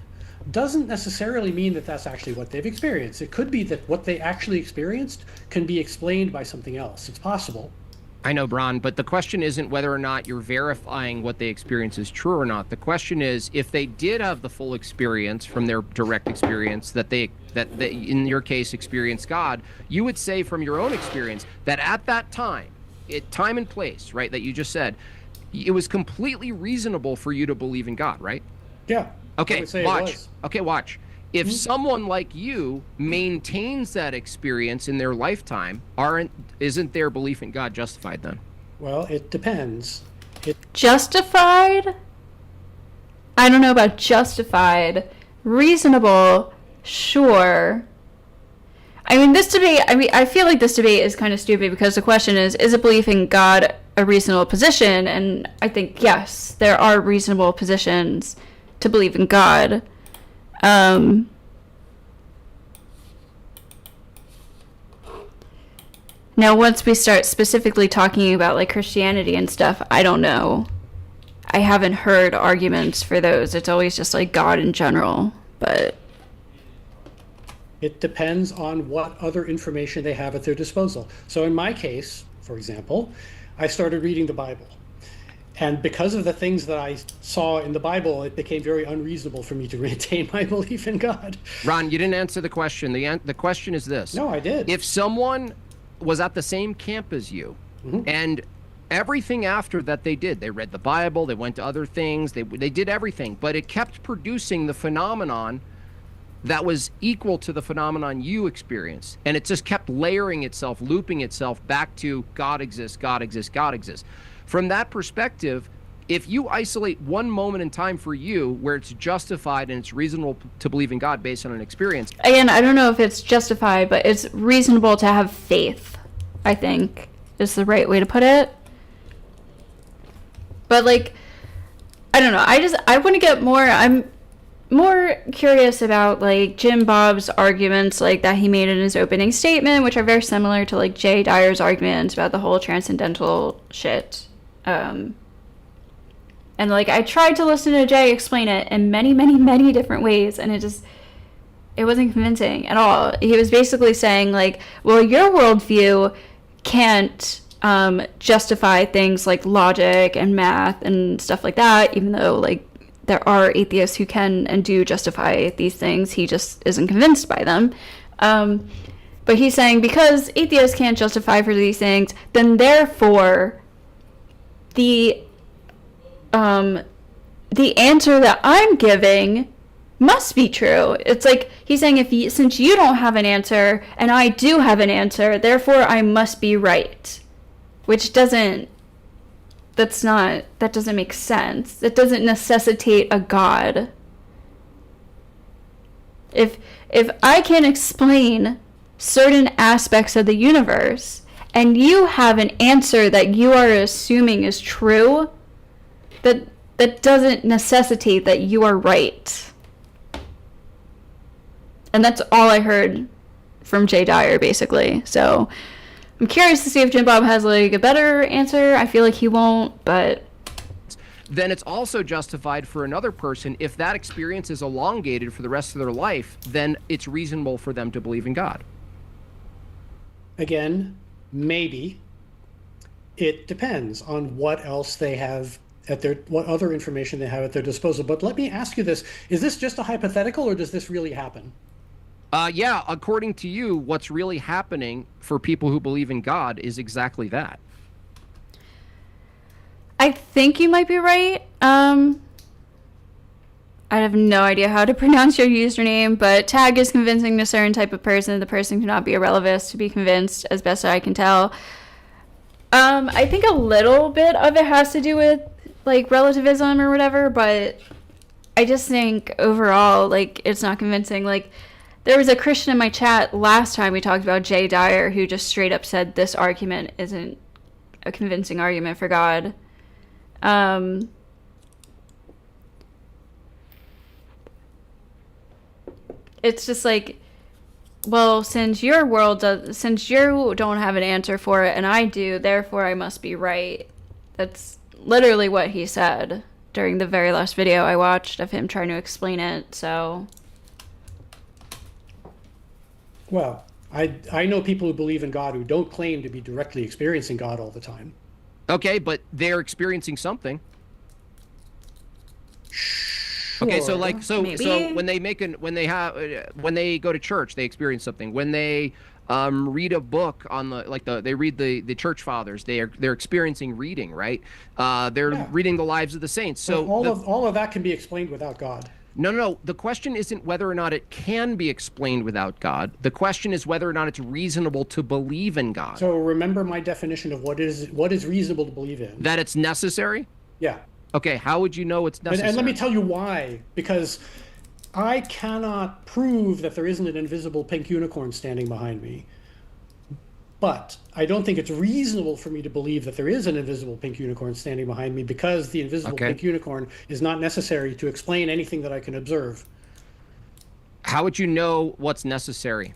doesn't necessarily mean that that's actually what they've experienced. It could be that what they actually experienced can be explained by something else. It's possible. I know, Bron, but the question isn't whether or not you're verifying what they experience is true or not. The question is, if they did have the full experience from their direct experience, that they in your case experienced God, you would say from your own experience that at that time, time and place, right, that you just said, it was completely reasonable for you to believe in God, right? Yeah. Okay, watch. Okay, watch. If someone like you maintains that experience in their lifetime, isn't their belief in God justified then? Well, it depends. Justified? I don't know about justified. Reasonable? Sure. I mean, this debate, I feel like this debate is kind of stupid because the question is a belief in God a reasonable position? And I think, yes, there are reasonable positions to believe in God. Now, once we start specifically talking about like Christianity and stuff, I don't know. I haven't heard arguments for those. It's always just like God in general, but it depends on what other information they have at their disposal. So in my case, for example, I started reading the Bible. And because of the things that I saw in the Bible, it became very unreasonable for me to retain my belief in God. Ron, you didn't answer the question. The question is this. No, I did. If someone was at the same camp as you, and everything after that they did, they read the Bible, they went to other things, they did everything, but it kept producing the phenomenon that was equal to the phenomenon you experienced. And it just kept layering itself, looping itself back to God exists, God exists, God exists. From that perspective, if you isolate one moment in time for you where it's justified and it's reasonable to believe in God based on an experience. Again, I don't know if it's justified, but it's reasonable to have faith, I think, is the right way to put it. But, like, I don't know. I want to get more, I'm more curious about, like, Jim Bob's arguments, like, that he made in his opening statement, which are very similar to, like, Jay Dyer's arguments about the whole transcendental shit. And, like, I tried to listen to Jay explain it in many, many, many different ways, and it wasn't convincing at all. He was basically saying, like, well, your worldview can't justify things like logic and math and stuff like that, even though, like, there are atheists who can and do justify these things. He just isn't convinced by them. But But he's saying because atheists can't justify for these things, then therefore the answer that I'm giving must be true. It's like he's saying since you don't have an answer and I do have an answer, therefore I must be right. Which that doesn't make sense. It doesn't necessitate a God. If I can explain certain aspects of the universe and you have an answer that you are assuming is true, that doesn't necessitate that you are right. And that's all I heard from Jay Dyer, basically. So I'm curious to see if Jim Bob has like a better answer. I feel like he won't, but then it's also justified for another person if that experience is elongated for the rest of their life, then it's reasonable for them to believe in God. Again, maybe. It depends on what else they have what other information they have at their disposal. But let me ask you this. Is this just a hypothetical or does this really happen? Yeah, according to you, what's really happening for people who believe in God is exactly that. I think you might be right. I have no idea how to pronounce your username, but tag is convincing to a certain type of person. The person cannot be a relativist to be convinced, as best I can tell. I think a little bit of it has to do with like relativism or whatever, but I just think overall, like, it's not convincing. Like, there was a Christian in my chat last time we talked about Jay Dyer who just straight up said this argument isn't a convincing argument for God. It's just like, well, since you don't have an answer for it and I do, therefore I must be right. That's literally what he said during the very last video I watched of him trying to explain it. So, well, I know people who believe in God who don't claim to be directly experiencing God all the time. Okay, but they're experiencing something. Sure, okay, so like so maybe. when they go to church, they experience something. When they read a book on they read the church fathers, they're experiencing reading, right? They're reading the lives of the saints. So all of that can be explained without God. No. The question isn't whether or not it can be explained without God. The question is whether or not it's reasonable to believe in God. So remember my definition of what is reasonable to believe in. That it's necessary? Yeah. Okay, how would you know it's necessary? And let me tell you why. Because I cannot prove that there isn't an invisible pink unicorn standing behind me. But I don't think it's reasonable for me to believe that there is an invisible pink unicorn standing behind me because the invisible pink unicorn is not necessary to explain anything that I can observe. How would you know what's necessary?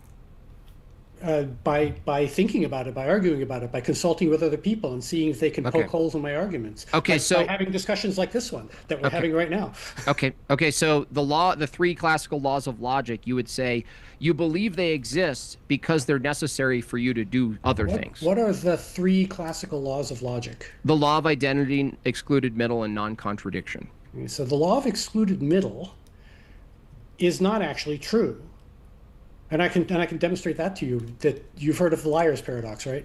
By thinking about it, by arguing about it, by consulting with other people and seeing if they can poke holes in my arguments. Okay, by having discussions like this one that we're having right now. Okay. So the three classical laws of logic, you would say you believe they exist because they're necessary for you to do other things. What are the three classical laws of logic? The law of identity, excluded middle, and non-contradiction. So the law of excluded middle is not actually true. And I can demonstrate that to you, that you've heard of the liar's paradox, right?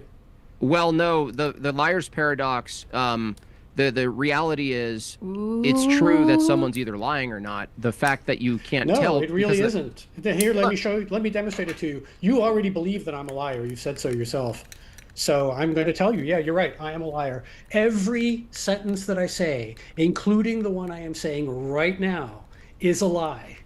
Well, no, the liar's paradox, the reality is it's true that someone's either lying or not. The fact that you can't tell. No, it really isn't. Here, let me demonstrate it to you. You already believe that I'm a liar. You've said so yourself. So I'm going to tell you, yeah, you're right. I am a liar. Every sentence that I say, including the one I am saying right now, is a lie.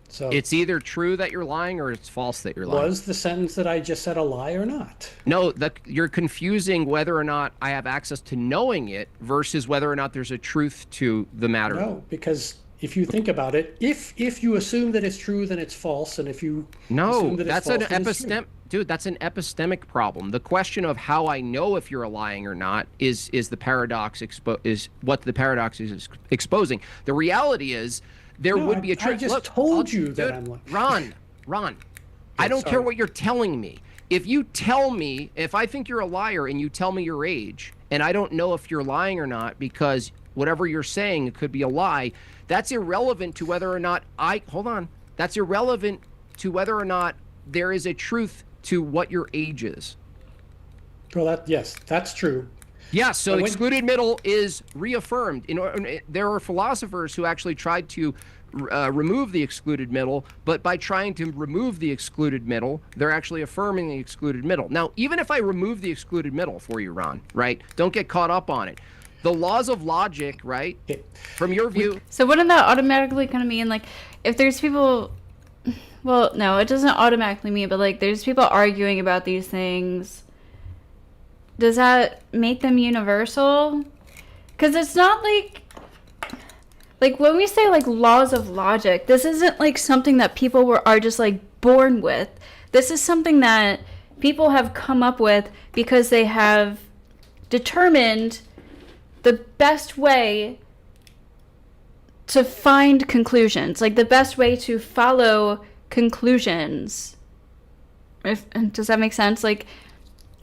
So it's either true that you're lying or it's false that you're lying. Was the sentence that I just said a lie or not? No, you're confusing whether or not I have access to knowing it versus whether or not there's a truth to the matter. No, because if you think about it, if you assume that it's true, then it's false, and if you assume that that's it's false, an epistemic. Dude, that's an epistemic problem. The question of how I know if you're lying or not is the paradox is what the paradox is exposing. The reality is there would be a truth. I just told you that I'm lying. Ron, I don't care what you're telling me. If you tell me, if I think you're a liar and you tell me your age, and I don't know if you're lying or not because whatever you're saying could be a lie, that's irrelevant to whether or not that's irrelevant to whether or not there is a truth to what your age is. Well, yes, that's true. Yeah, so But when- excluded middle is reaffirmed. There are philosophers who actually tried to remove the excluded middle, but by trying to remove the excluded middle, they're actually affirming the excluded middle. Now, even if I remove the excluded middle for you, Ron, right? Don't get caught up on it. The laws of logic, right? From your view. So wouldn't that automatically kind of mean, like, if there's people, well, no, it doesn't automatically mean, but like there's people arguing about these things, does that make them universal? Because it's not like when we say like laws of logic, this isn't like something that people are just like born with. This is something that people have come up with because they have determined the best way to find conclusions, like the best way to follow conclusions. Does that make sense? Like,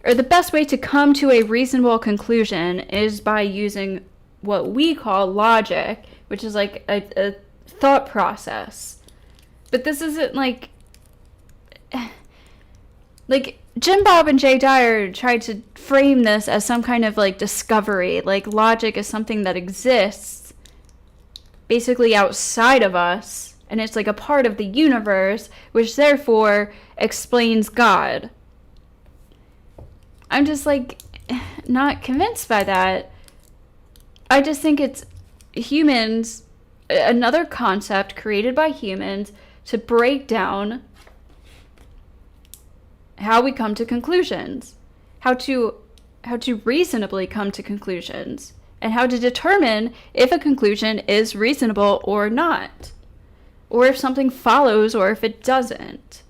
or the best way to come to a reasonable conclusion is by using what we call logic, which is like a thought process. But this isn't like Jim Bob and Jay Dyer tried to frame this as some kind of like discovery, like logic is something that exists basically outside of us, and it's like a part of the universe, which therefore explains God. I'm just like not convinced by that. I just think it's humans, another concept created by humans to break down how we come to conclusions, how to reasonably come to conclusions, and how to determine if a conclusion is reasonable or not, or if something follows or if it doesn't.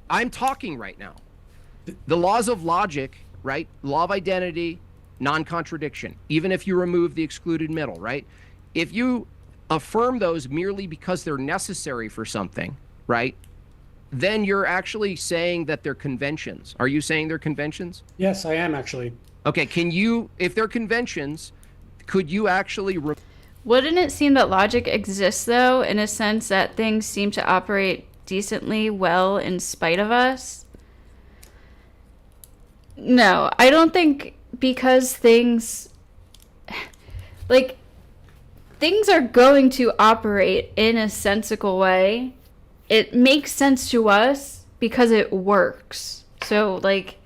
I'm talking right now. The laws of logic, right? Law of identity, non-contradiction, even if you remove the excluded middle, right? If you affirm those merely because they're necessary for something, right? Then you're actually saying that they're conventions. Are you saying they're conventions? Yes, I am actually. Okay, can you, if they're conventions, could you actually... Wouldn't it seem that logic exists, though, in a sense that things seem to operate decently well in spite of us? No, I don't think because things... like, things are going to operate in a sensical way. It makes sense to us because it works. So, like...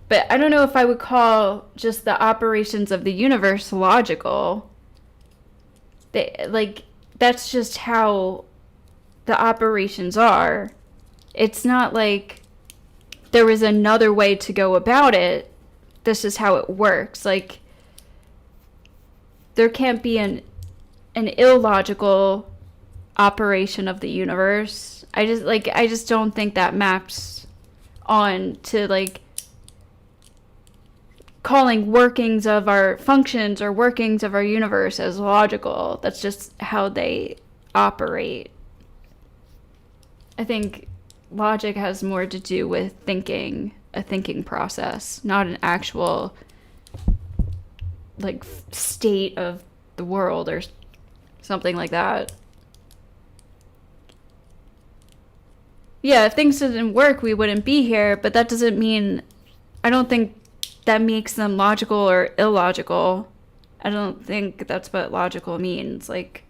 But I don't know if I would call just the operations of the universe logical. That's just how the operations are. It's not like there was another way to go about it. This is how it works. Like, there can't be an illogical operation of the universe. I just don't think that maps on to like calling workings of our functions or workings of our universe as logical. That's just how they operate. I think logic has more to do with thinking, a thinking process, not an actual like state of the world or something like that. Yeah, if things didn't work, we wouldn't be here, but that doesn't mean, I don't think that makes them logical or illogical. I don't think that's what logical means. Like,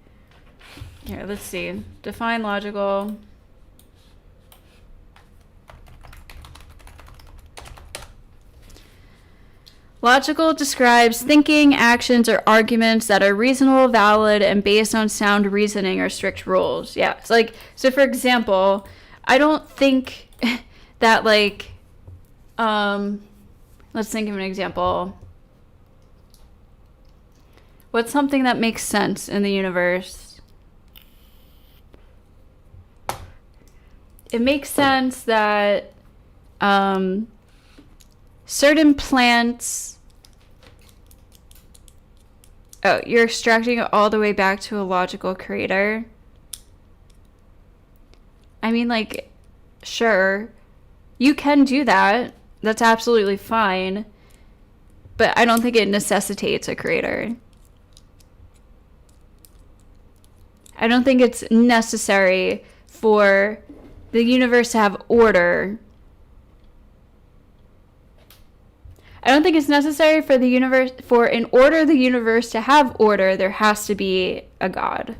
here, let's see. Define logical. Logical describes thinking, actions, or arguments that are reasonable, valid, and based on sound reasoning or strict rules. Yeah, it's like, so for example, I don't think that, like, let's think of an example. What's something that makes sense in the universe? It makes sense that certain plants... Oh, you're extracting it all the way back to a logical creator? I mean, like, sure. You can do that. That's absolutely fine. But I don't think it necessitates a creator. I don't think it's necessary for the universe to have order. I don't think it's necessary for the universe, for in order the universe to have order, there has to be a God.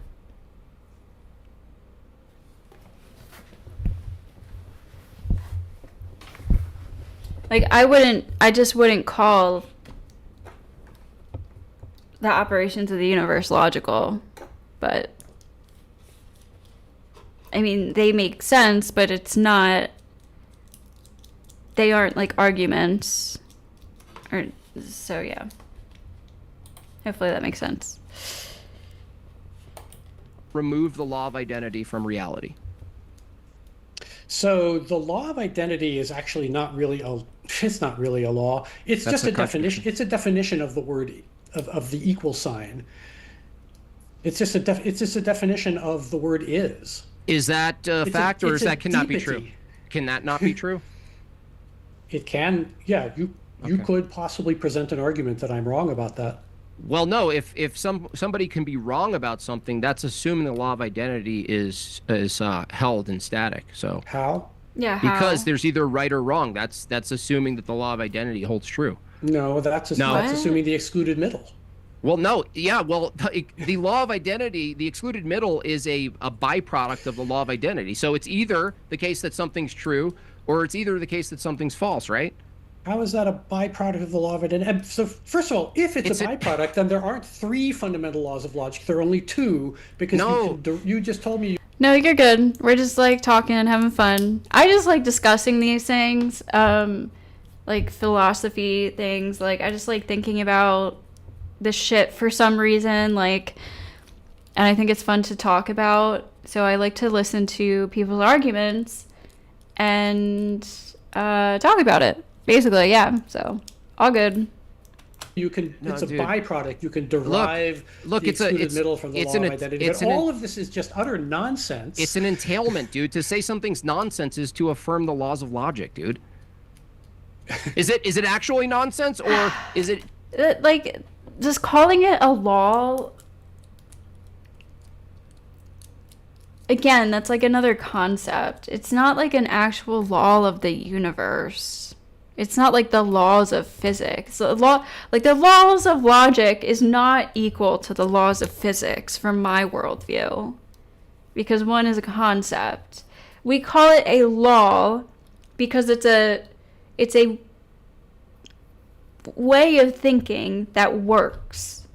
Like, I just wouldn't call the operations of the universe logical, but I mean, they make sense, but it's not, they aren't like arguments. Or, so yeah. Hopefully that makes sense. Remove the law of identity from reality. So the law of identity is actually not really a, it's not really a law. It's That's just a a definition. It's a definition of the word, of the equal sign. It's just a definition of the word is. Is that a fact, or is that cannot be true? deity. Can that not be true? It can, yeah, you could possibly present an argument that I'm wrong about that. Well, no. If somebody can be wrong about something, that's assuming the law of identity is held in static. So how? Yeah, how? Because there's either right or wrong. That's assuming that the law of identity holds true. No, that's assuming the excluded middle. Well, no. Yeah. Well, the law of identity, the excluded middle, is a byproduct of the law of identity. So it's either the case that something's true, or it's either the case that something's false, right? How is that a byproduct of the law of identity? So first of all, if it's a byproduct, then there aren't 3 fundamental laws of logic. There are only 2, because you just told me. No, you're good. We're just like talking and having fun. I just like discussing these things, like philosophy things. Like I just like thinking about this shit for some reason, like, and I think it's fun to talk about. So I like to listen to people's arguments and talk about it. Basically, yeah. So all good. You can. No, it's a dude. byproduct. You can derive the excluded middle from the law of identity. But all of this is just utter nonsense. It's an entailment, dude. To say something's nonsense is to affirm the laws of logic, dude. Is it actually nonsense, or is it like just calling it a law? Again, that's like another concept. It's not like an actual law of the universe. It's not like the laws of physics. The laws of logic is not equal to the laws of physics from my worldview, because one is a concept. We call it a law because it's a way of thinking that works,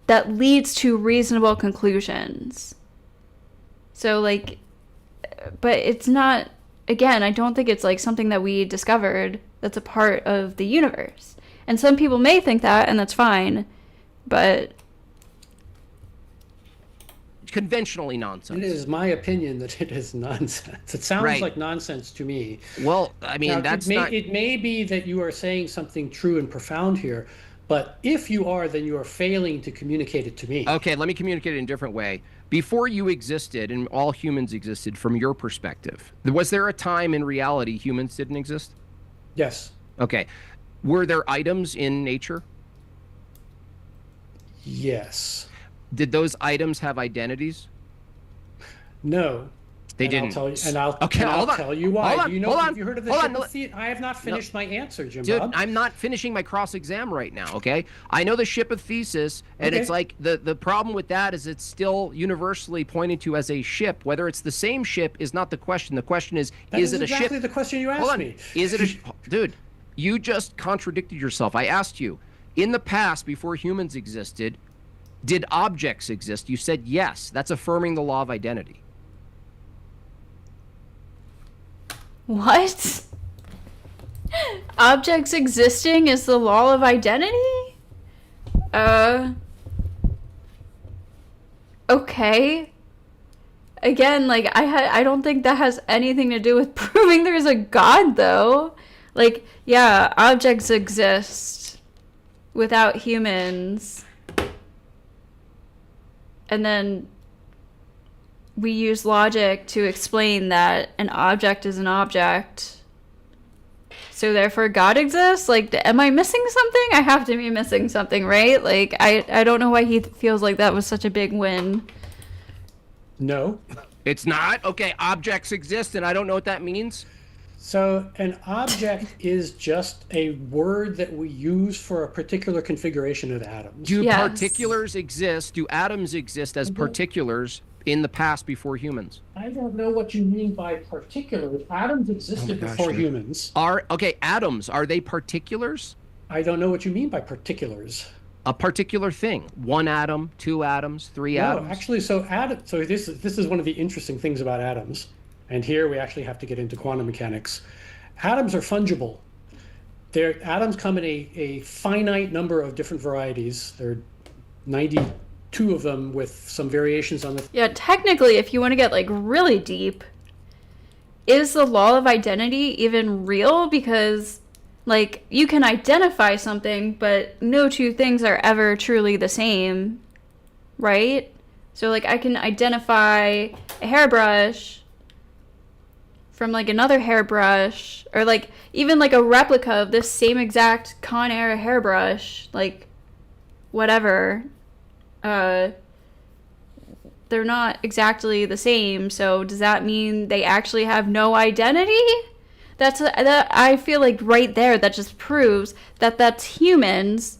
that leads to reasonable conclusions. So like, but it's not, again, I don't think it's like something that we discovered that's a part of the universe. And some people may think that, and that's fine, but conventionally nonsense? It is my opinion that it is nonsense. It sounds like nonsense to me. Well, I mean, now, it may be that you are saying something true and profound here, but if you are, then you are failing to communicate it to me. Okay, let me communicate it in a different way. Before you existed and all humans existed, from your perspective, was there a time in reality humans didn't exist? Yes. Okay. Were there items in nature? Yes. Did those items have identities? No. They didn't. I'll tell you why. Hold on, Do you know? hold on, Have you heard of the hold ship on. of Theseus? I have not finished my answer, Jim Dude, Bob. I'm not finishing my cross-exam right now, okay? I know the ship of Theseus, and Okay. it's like the problem with that is it's still universally pointed to as a ship. Whether it's the same ship is not the question. The question is it a ship? Exactly the question you asked me. Is it a dude? You just contradicted yourself. I asked you, in the past, before humans existed, did objects exist? You said yes. That's affirming the law of identity. what? Objects existing is the law of identity? Okay. Again, like, I don't think that has anything to do with proving there's a God, though. Like, yeah, objects exist without humans. And then we use logic to explain that an object is an object. so therefore God exists? Like, am I missing something? I have to be missing something, right? Like, I don't know why he feels like that was such a big win. No. It's not? Okay, objects exist, and I don't know what that means. So an object is just a word that we use for a particular configuration of atoms. Do particulars exist? Do atoms exist as particulars in the past before humans? I don't know what you mean by particulars. Atoms existed before humans. Atoms, are they particulars? I don't know what you mean by particulars. A particular thing. One atom, two atoms, three atoms? No, actually, so this is one of the interesting things about atoms. And here we actually have to get into quantum mechanics. Atoms are fungible. Atoms come in a finite number of different varieties. There are 92 of them with some variations on the... Yeah, technically, if you want to get like really deep, is the law of identity even real? Because like you can identify something, but no two things are ever truly the same, right? So like I can identify a hairbrush from like another hairbrush, or like even like a replica of this same exact Conair hairbrush, like whatever. They're not exactly the same, so does that mean they actually have no identity? That I feel like right there that just proves that that's humans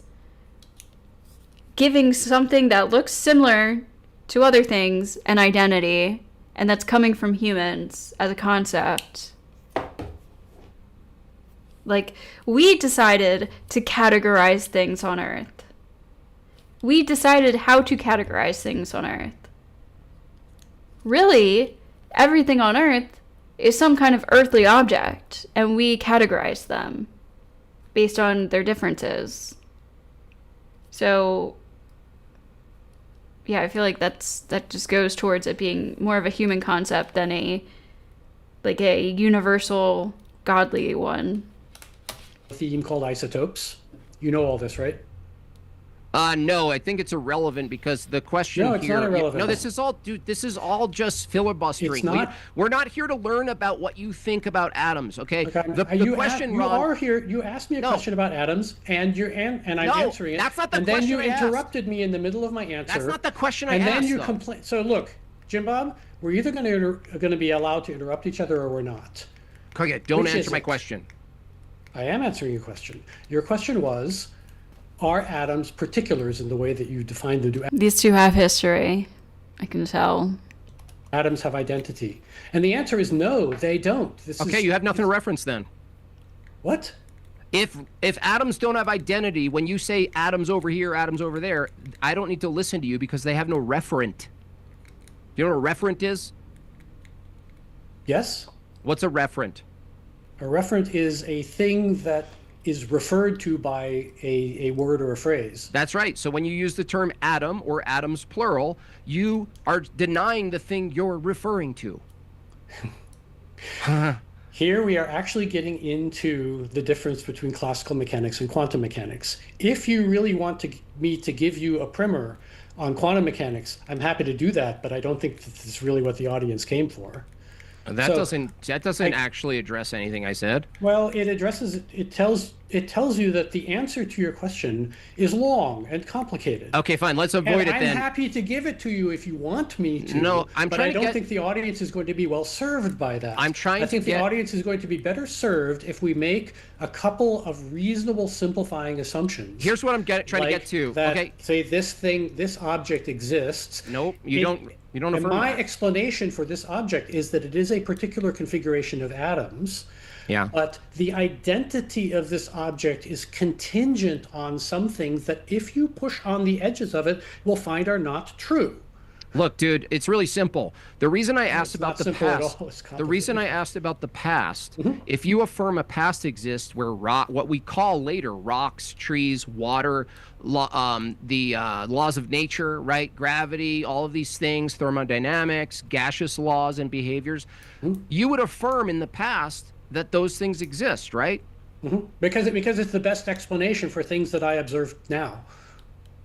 giving something that looks similar to other things an identity. And that's coming from humans as a concept. Like, we decided to categorize things on Earth. We decided how to categorize things on Earth. Really, everything on Earth is some kind of earthly object, and we categorize them based on their differences. So... yeah, I feel like that just goes towards it being more of a human concept than a universal godly one. A theme called isotopes. You know all this, right? No, I think it's irrelevant because the question No, it's here... not irrelevant. No, this is all just filibustering. It's not? We're not here to learn about what you think about atoms, okay? You asked me a question about atoms, and I'm answering it. That's not the and question then you I asked. interrupted me in the middle of my answer. That's not the question I asked, And then you though. complain. So look, Jim Bob, we're either going to be allowed to interrupt each other or we're not. Okay, don't Which answer is my it? question. I am answering your question. Your question was, are atoms particulars in the way that you define them? These two have history, I can tell. Atoms have identity. And the answer is no, they don't. You have nothing to reference then. What? If atoms don't have identity, when you say atoms over here, atoms over there, I don't need to listen to you because they have no referent. You know what a referent is? Yes. What's a referent? A referent is a thing that is referred to by a word or a phrase. That's right. So when you use the term atom or atoms plural, you are denying the thing you're referring to. Here we are actually getting into the difference between classical mechanics and quantum mechanics. If you really want me to give you a primer on quantum mechanics, I'm happy to do that, but I don't think that this is really what the audience came for. That doesn't actually address anything I said. Well, it tells you that the answer to your question is long and complicated. Okay, fine. Let's avoid it then. I'm happy to give it to you if you want me to. No, but I don't think the audience is going to be well served by that. I think the audience is going to be better served if we make a couple of reasonable simplifying assumptions. Here's what I'm trying to get to. Okay. Say this object exists. Nope, you don't affirm my that. explanation for this object is that it is a particular configuration of atoms. Yeah. But the identity of this object is contingent on some things that if you push on the edges of it, we'll find are not true. Look, dude, it's really simple. The reason I asked about the past, if you affirm a past exists where what we call later rocks, trees, water, the laws of nature, right? Gravity, all of these things, thermodynamics, gaseous laws and behaviors, you would affirm in the past that those things exist, right? Because it's the best explanation for things that I observe now.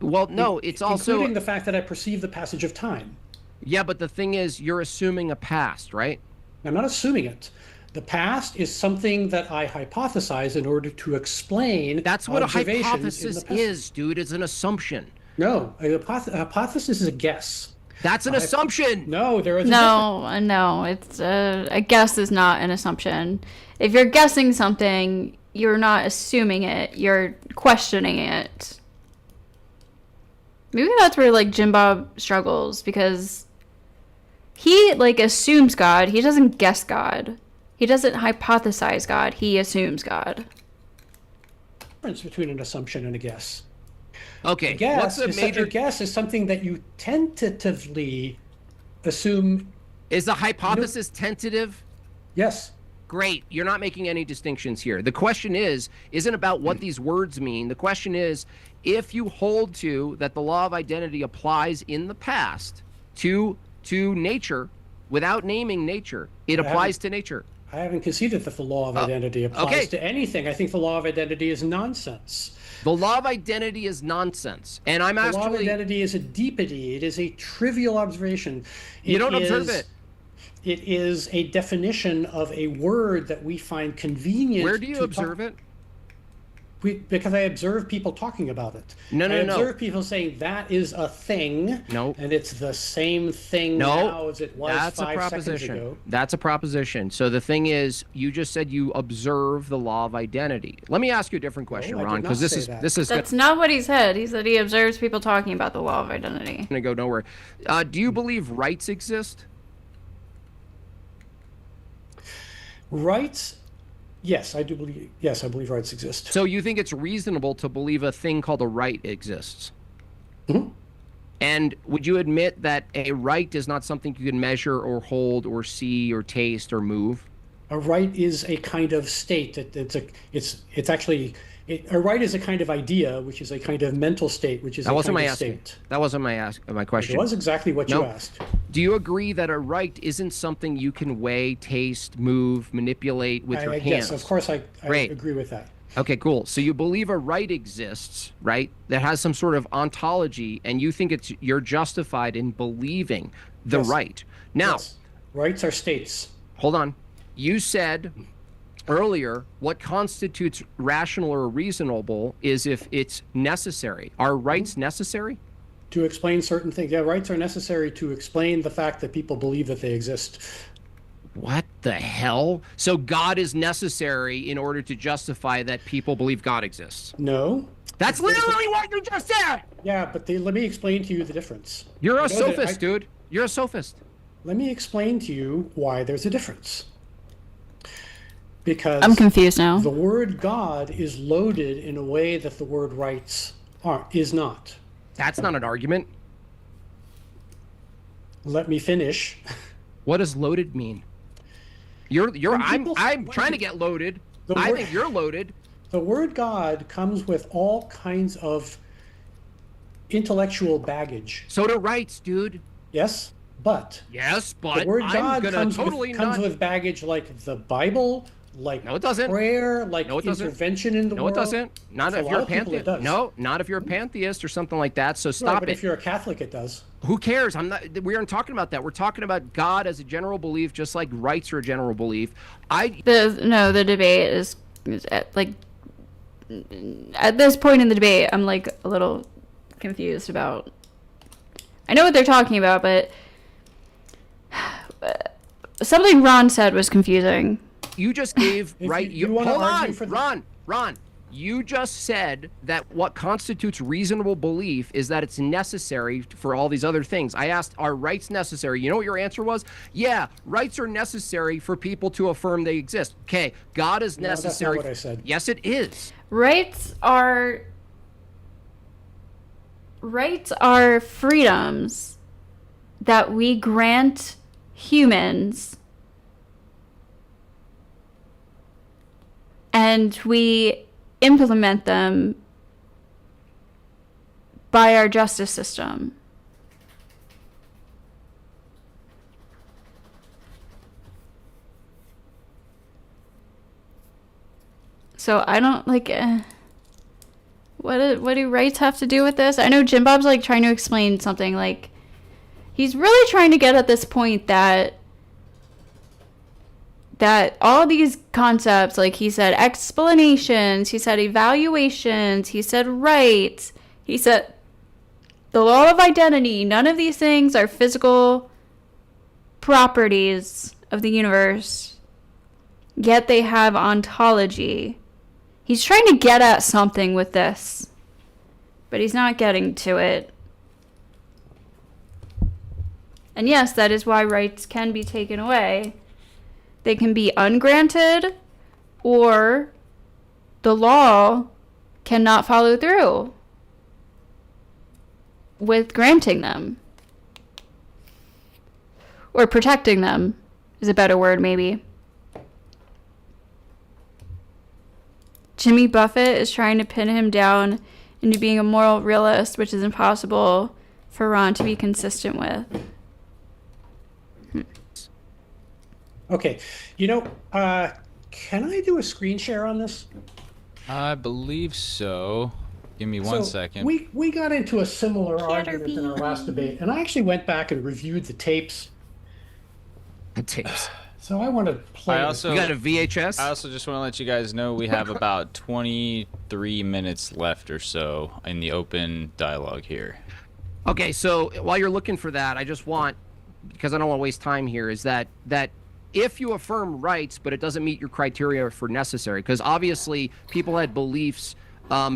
Well, no, it's also... including the fact that I perceive the passage of time. Yeah, but the thing is, you're assuming a past, right? I'm not assuming it. The past is something that I hypothesize in order to explain. That's what a observations in hypothesis the past. is, dude. It's an assumption. No, a hypothesis is a guess. That's an assumption. No, there is No, it's a guess is not an assumption. If you're guessing something, you're not assuming it. You're questioning it. Maybe that's where like Jim Bob struggles, because he like assumes God. He doesn't guess God. He doesn't hypothesize God. He assumes God. difference between an assumption and a guess. Okay, what's a guess is something that you tentatively assume. Is the hypothesis tentative? Yes. Great. You're not making any distinctions here. The question isn't about what these words mean. The question is, if you hold to that the law of identity applies in the past to nature, without naming nature, it applies to nature. I haven't conceded that the law of identity applies to anything. I think the law of identity is nonsense. The law of identity is nonsense. And I'm actually... The law of identity is a deepity. It is a trivial observation. You don't observe it. It is a definition of a word that we find convenient. Where do you observe it? Because I observe people talking about it. No. I observe people saying that is a thing. No. And it's the same thing now as it was that's 5 a seconds proposition. ago. That's a proposition. So the thing is, you just said you observe the law of identity. Let me ask you a different question, Ron, because this is That's not what he said. He said he observes people talking about the law of identity. Gonna go nowhere. Do you believe rights exist? Rights? Yes, I do believe. Yes, I believe rights exist. So you think it's reasonable to believe a thing called a right exists? Mm-hmm. And would you admit that a right is not something you can measure or hold or see or taste or move? A right is a kind of state. It's actually a right is a kind of idea, which is a kind of mental state, which is that a wasn't kind my of state. That wasn't my question. It was exactly what you asked. Do you agree that a right isn't something you can weigh, taste, move, manipulate with your hands? Yes, of course I agree with that. Okay, cool. So you believe a right exists, right? That has some sort of ontology, and you think you're justified in believing the right. Now, rights are states. Hold on. You said earlier what constitutes rational or reasonable is if it's necessary. Are rights necessary? To explain certain things. Yeah, rights are necessary to explain the fact that people believe that they exist. What the hell? So God is necessary in order to justify that people believe God exists? No. That's literally what you just said! Yeah, but let me explain to you the difference. You're a sophist, dude. You're a sophist. Let me explain to you why there's a difference. Because I'm confused now. The word God is loaded in a way that the word rights is not. That's not an argument. Let me finish. What does loaded mean? I'm trying to get loaded. I think you're loaded. The word God comes with all kinds of intellectual baggage. So do rights, dude. Yes, but the word God comes with baggage like the Bible, like no, it doesn't. prayer, like intervention in the world. No, it doesn't. Not if you're a pantheist. No, not if you're a pantheist or something like that. So stop but it. If you're a Catholic, it does. Who cares? We aren't talking about that. We're talking about God as a general belief, just like rights are a general belief. The debate is at this point in the debate, I'm like a little confused about. I know what they're talking about, but something Ron said was confusing. You just gave hold on, Ron. You just said that what constitutes reasonable belief is that it's necessary for all these other things. I asked, are rights necessary? You know what your answer was? Yeah, rights are necessary for people to affirm they exist. Okay, God is necessary. That's not what I said. Yes, it is. Rights are freedoms that we grant humans, and we implement them by our justice system. So I don't what do rights have to do with this? I know Jim Bob's trying to explain something, he's really trying to get at this point that that all these concepts, like he said explanations, he said evaluations, he said rights, he said the law of identity, none of these things are physical properties of the universe, yet they have ontology. He's trying to get at something with this, but he's not getting to it. And yes, that is why rights can be taken away. They can be ungranted, or the law cannot follow through with granting them. Or protecting them is a better word, maybe. Jimmy Buffett is trying to pin him down into being a moral realist, which is impossible for Ron to be consistent with. Okay, can I do a screen share on this? I believe so. Give me one second. We got into a similar argument in our last debate, and I actually went back and reviewed the tapes. So I want to play. You got a VHS? I also just want to let you guys know we have about 23 minutes left or so in the open dialogue here. Okay, so while you're looking for that, I just want, because I don't want to waste time here, is that if you affirm rights, but it doesn't meet your criteria for necessary, because obviously people had beliefs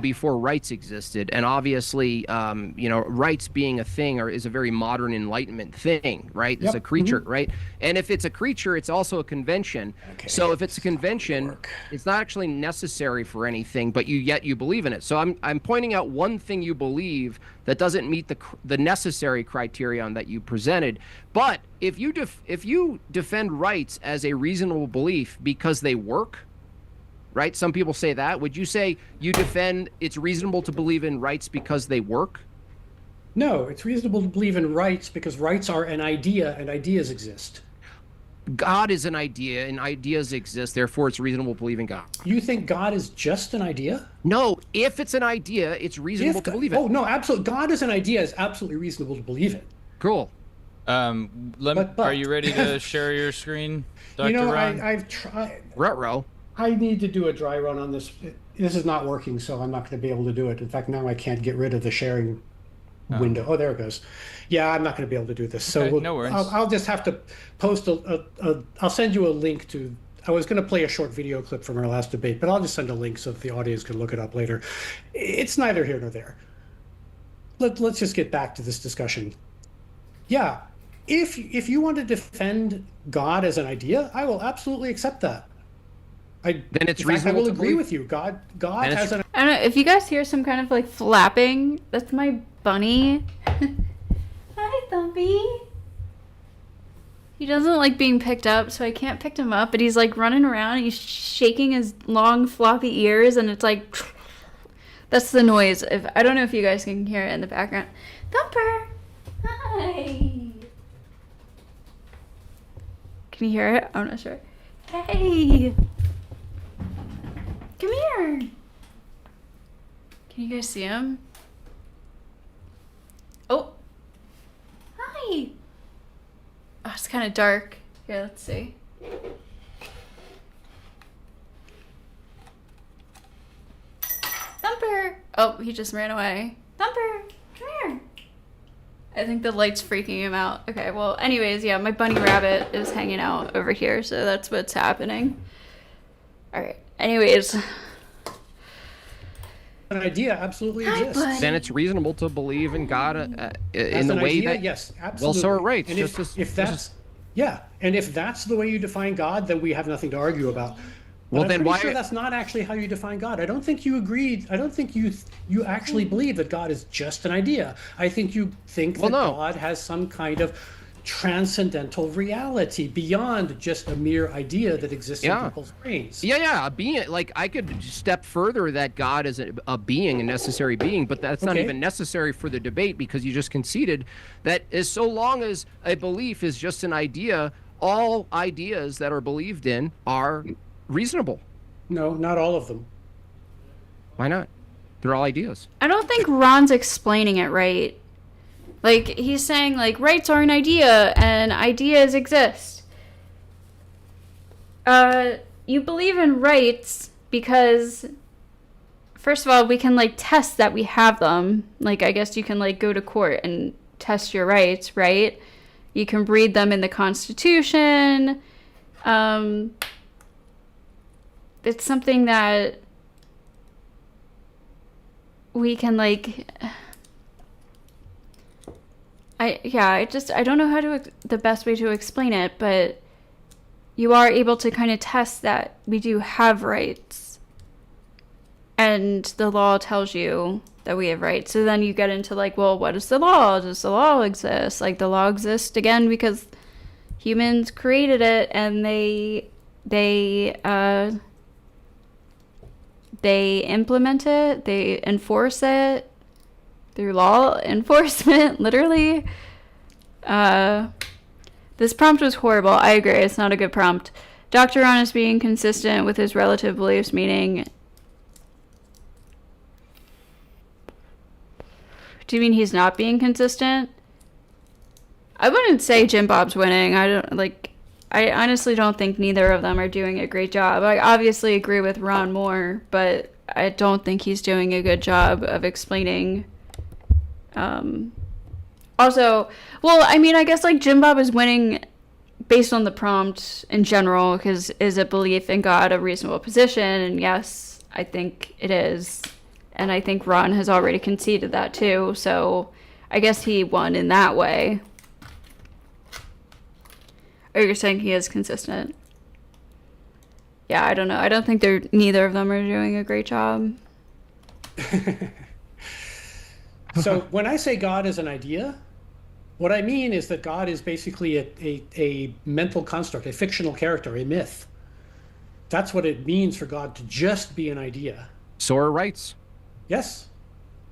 before rights existed, and obviously, rights being a thing is a very modern Enlightenment thing, right? It's a creature, right? And if it's a creature, it's also a convention. Okay. So if it's a convention, it's not actually necessary for anything, but yet you believe in it. So I'm pointing out one thing you believe that doesn't meet the necessary criterion that you presented. But if you defend rights as a reasonable belief because they work, right? Some people say that. Would you say you defend it's reasonable to believe in rights because they work? No, it's reasonable to believe in rights because rights are an idea and ideas exist. God is an idea and ideas exist, therefore it's reasonable to believe in God. You think God is just an idea? No, if it's an idea, it's reasonable to believe it. Oh, no, absolutely. God is an idea is absolutely reasonable to believe it. Cool. Are you ready to share your screen, Dr. Ron? I've tried. Ruh-roh. I need to do a dry run on this. This is not working, so I'm not going to be able to do it. In fact, now I can't get rid of the sharing window. Oh, there it goes. Yeah, I'm not going to be able to do this. So okay, no worries. I'll just have to post I'll send you a link to. I was going to play a short video clip from our last debate, but I'll just send a link so that the audience can look it up later. It's neither here nor there. Let's just get back to this discussion. Yeah, if you want to defend God as an idea, I will absolutely accept that. Then it's reasonable. I will agree with you. God has an. I don't know if you guys hear some kind of like flapping. That's my bunny. Hi, Thumpy. He doesn't like being picked up, so I can't pick him up. But he's like running around. And he's shaking his long floppy ears, and it's like that's the noise. I don't know if you guys can hear it in the background. Thumper, hi. Can you hear it? I'm not sure. Hey. Come here. Can you guys see him? Oh. Hi. Oh, it's kind of dark. Here, let's see. Thumper. Oh, he just ran away. Thumper, come here. I think the light's freaking him out. Okay, well, anyways, yeah, my bunny rabbit is hanging out over here, so that's what's happening. All right. Anyways, an idea absolutely exists. Buddy. Then it's reasonable to believe in God in the way that. Yes, absolutely. Well, so are rights. And if that's the way you define God, then we have nothing to argue about. Well, then why? Sure, that's not actually how you define God. I don't think you agreed. I don't think you actually believe that God is just an idea. I think you think that God has some kind of transcendental reality beyond just a mere idea that exists in people's brains. A being. Like, I could step further that God is a being, a necessary being, but that's not even necessary for the debate, because you just conceded that as so long as a belief is just an idea, all ideas that are believed in are reasonable. No, not all of them. Why not? They're all ideas. I don't think Ron's explaining it right. Like, he's saying, like, rights are an idea, and ideas exist. You believe in rights because, first of all, we can like test that we have them. Like, I guess you can like go to court and test your rights, right? You can read them in the Constitution. It's something that we can like. I don't know how to the best way to explain it, but you are able to kind of test that we do have rights, and the law tells you that we have rights. So then you get into like, well, what is the law? Does the law exist? Like, the law exists again because humans created it, and they implement it, they enforce it through law enforcement, literally. This prompt was horrible. I agree, it's not a good prompt. Dr. Ron is being consistent with his relative beliefs, meaning... Do you mean he's not being consistent? I wouldn't say Jim Bob's winning. I honestly don't think neither of them are doing a great job. I obviously agree with Ron more, but I don't think he's doing a good job of explaining. Also, well, I mean, I guess like Jim Bob is winning based on the prompt in general, because is a belief in God a reasonable position? And yes, I think it is. And I think Ron has already conceded that too. So I guess he won in that way. Or you're saying he is consistent? Yeah, I don't know. I don't think neither of them are doing a great job. So when I say God is an idea, what I mean is that God is basically a mental construct, a fictional character, a myth. That's what it means for God to just be an idea. So are rights. Yes.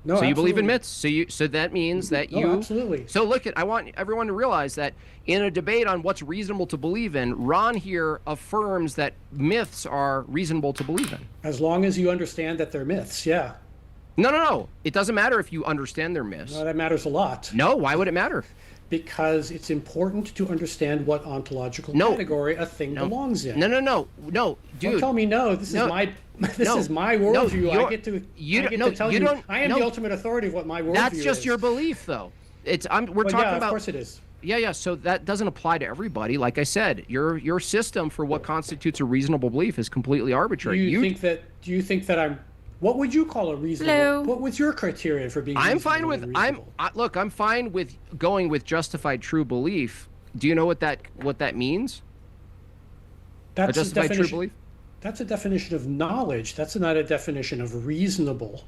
No, so you absolutely. believe in myths. So that means that you. Absolutely. So look I want everyone to realize that in a debate on what's reasonable to believe in, Ron here affirms that myths are reasonable to believe in. As long as you understand that they're myths, yeah. No. It doesn't matter if you understand their myths. No, that matters a lot. No, why would it matter? Because it's important to understand what ontological category a thing belongs in. No, dude. Don't tell me no. This is my worldview. I get to tell you. I am the ultimate authority of what my worldview is. That's just your belief, though. We're talking about. Of course it is. Yeah. So that doesn't apply to everybody. Like I said, your system for what constitutes a reasonable belief is completely arbitrary. Do you think that I'm? What would you call a reasonable? Hello? What was your criteria for being? I'm fine with. I'm fine with going with justified true belief. Do you know what that means? That's a justified true belief. That's a definition of knowledge. That's not a definition of reasonable.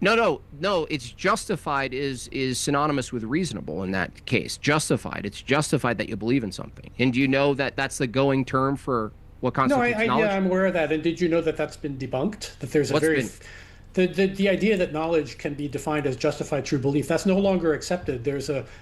No. It's justified is synonymous with reasonable in that case. Justified. It's justified that you believe in something. And do you know that that's the going term for what constitutes knowledge? Yeah, I'm aware of that. And did you know that that's been debunked? That there's the idea that knowledge can be defined as justified true belief, that's no longer accepted.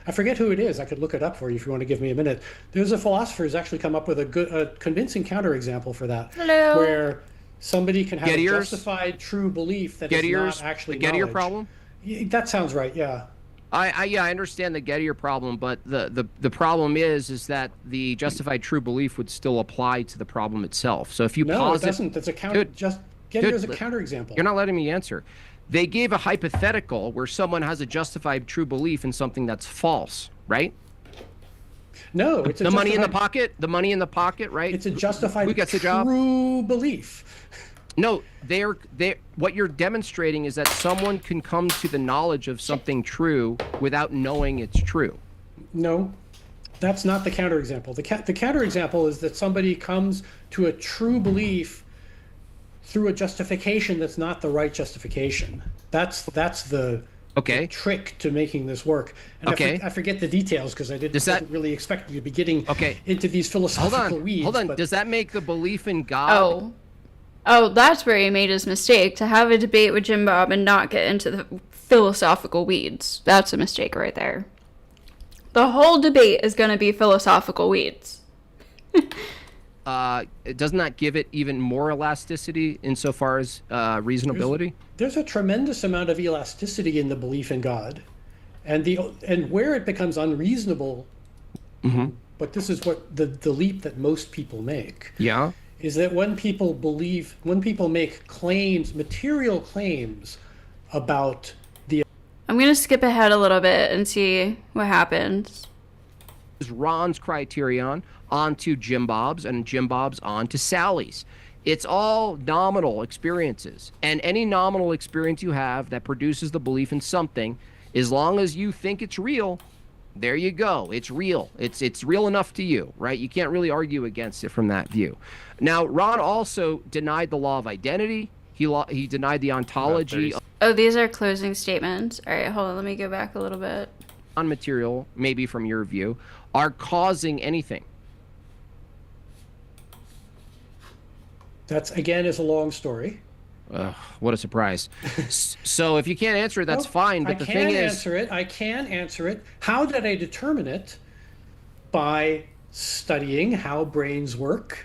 I forget who it is. I could look it up for you if you want to give me a minute. There's a philosopher who's actually come up with a convincing counterexample for that. Hello. Where somebody can have a justified true belief that is not actually the Gettier knowledge. problem? That sounds right, yeah. I understand the Gettier problem, but the problem is that the justified true belief would still apply to the problem itself. So if you posit, it doesn't. That's a counter. Gettier is a counterexample. You're not letting me answer. They gave a hypothetical where someone has a justified true belief in something that's false, right? No, it's the money in the pocket. The money in the pocket, right? It's a justified Who gets the job? True belief. No, what you're demonstrating is that someone can come to the knowledge of something true without knowing it's true. No, that's not the counterexample. The counterexample is that somebody comes to a true belief through a justification that's not the right justification. That's the trick to making this work. And I forget the details because I didn't really expect you to be getting into these philosophical weeds. Hold on. Does that make the belief in God? Oh, that's where he made his mistake, to have a debate with Jim Bob and not get into the philosophical weeds. That's a mistake right there. The whole debate is going to be philosophical weeds. Doesn't that give it even more elasticity insofar as reasonability? There's a tremendous amount of elasticity in the belief in God. And where it becomes unreasonable, but this is what the leap that most people make. Yeah. is that when people make claims, material claims about the... I'm going to skip ahead a little bit and see what happens. Ron's criterion onto Jim Bob's, and Jim Bob's onto Sally's. It's all nominal experiences. And any nominal experience you have that produces the belief in something, as long as you think it's real, there you go. It's real. It's real enough to you, right? You can't really argue against it from that view. Now, Ron also denied the law of identity. He denied the ontology. Oh, these are closing statements. All right, hold on. Let me go back a little bit. On material, maybe from your view, are causing anything. That's, again, is a long story. What a surprise. So if you can't answer it, that's fine. But the thing is... I can answer it. How did I determine it? By studying how brains work,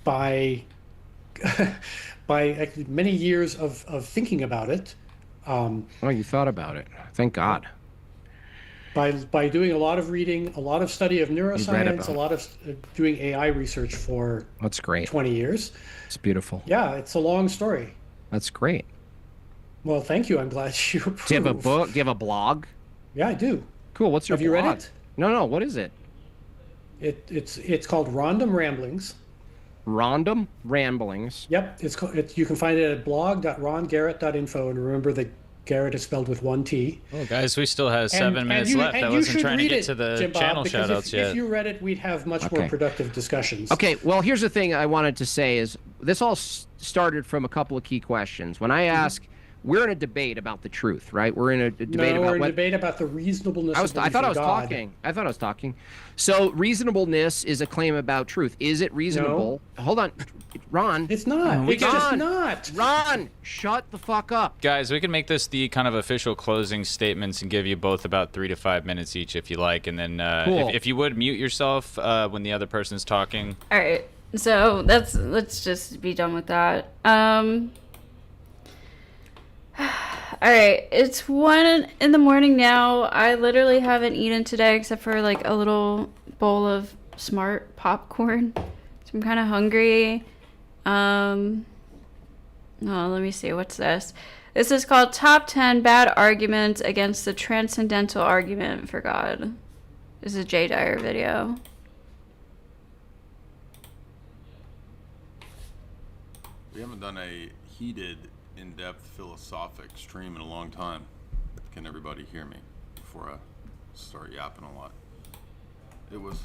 by by many years of thinking about it. Oh, you thought about it. Thank God. By doing a lot of reading, a lot of study of neuroscience, a lot of doing AI research for that's great 20 years. It's beautiful. Yeah, it's a long story. That's great. Well, thank you. I'm glad you approve. Do you have a book? Do you have a blog? Yeah, I do. Cool. What's your blog? Have you read it? No. What is it? It's called Random Ramblings. Random Ramblings. Yep. You can find it at blog.rongarrett.info, and remember that Garrett is spelled with one T. Oh, guys, we still have 7 minutes left. I wasn't trying to get to the channel shoutouts yet. If you read it, we'd have much more productive discussions. Okay, well, here's the thing I wanted to say is this all started from a couple of key questions. When I ask, we're in a debate about the truth, right? We're in a debate about we're in a debate about the reasonableness of I thought I was God. talking. I thought I was talking. So reasonableness is a claim about truth. Is it reasonable? No. Hold on. Ron. It's not. It's just not. Ron, shut the fuck up. Guys, we can make this the kind of official closing statements and give you both about 3 to 5 minutes each if you like. And then cool. if you would, mute yourself when the other person's talking. All right. So let's just be done with that. All right, it's 1 in the morning now. I literally haven't eaten today except for like a little bowl of Smart popcorn. So I'm kind of hungry. Oh, let me see. What's this? This is called Top 10 Bad Arguments Against the Transcendental Argument for God. This is a Jay Dyer video. We haven't done a heated, in-depth philosophic stream in a long time. Can everybody hear me before I start yapping a lot? It was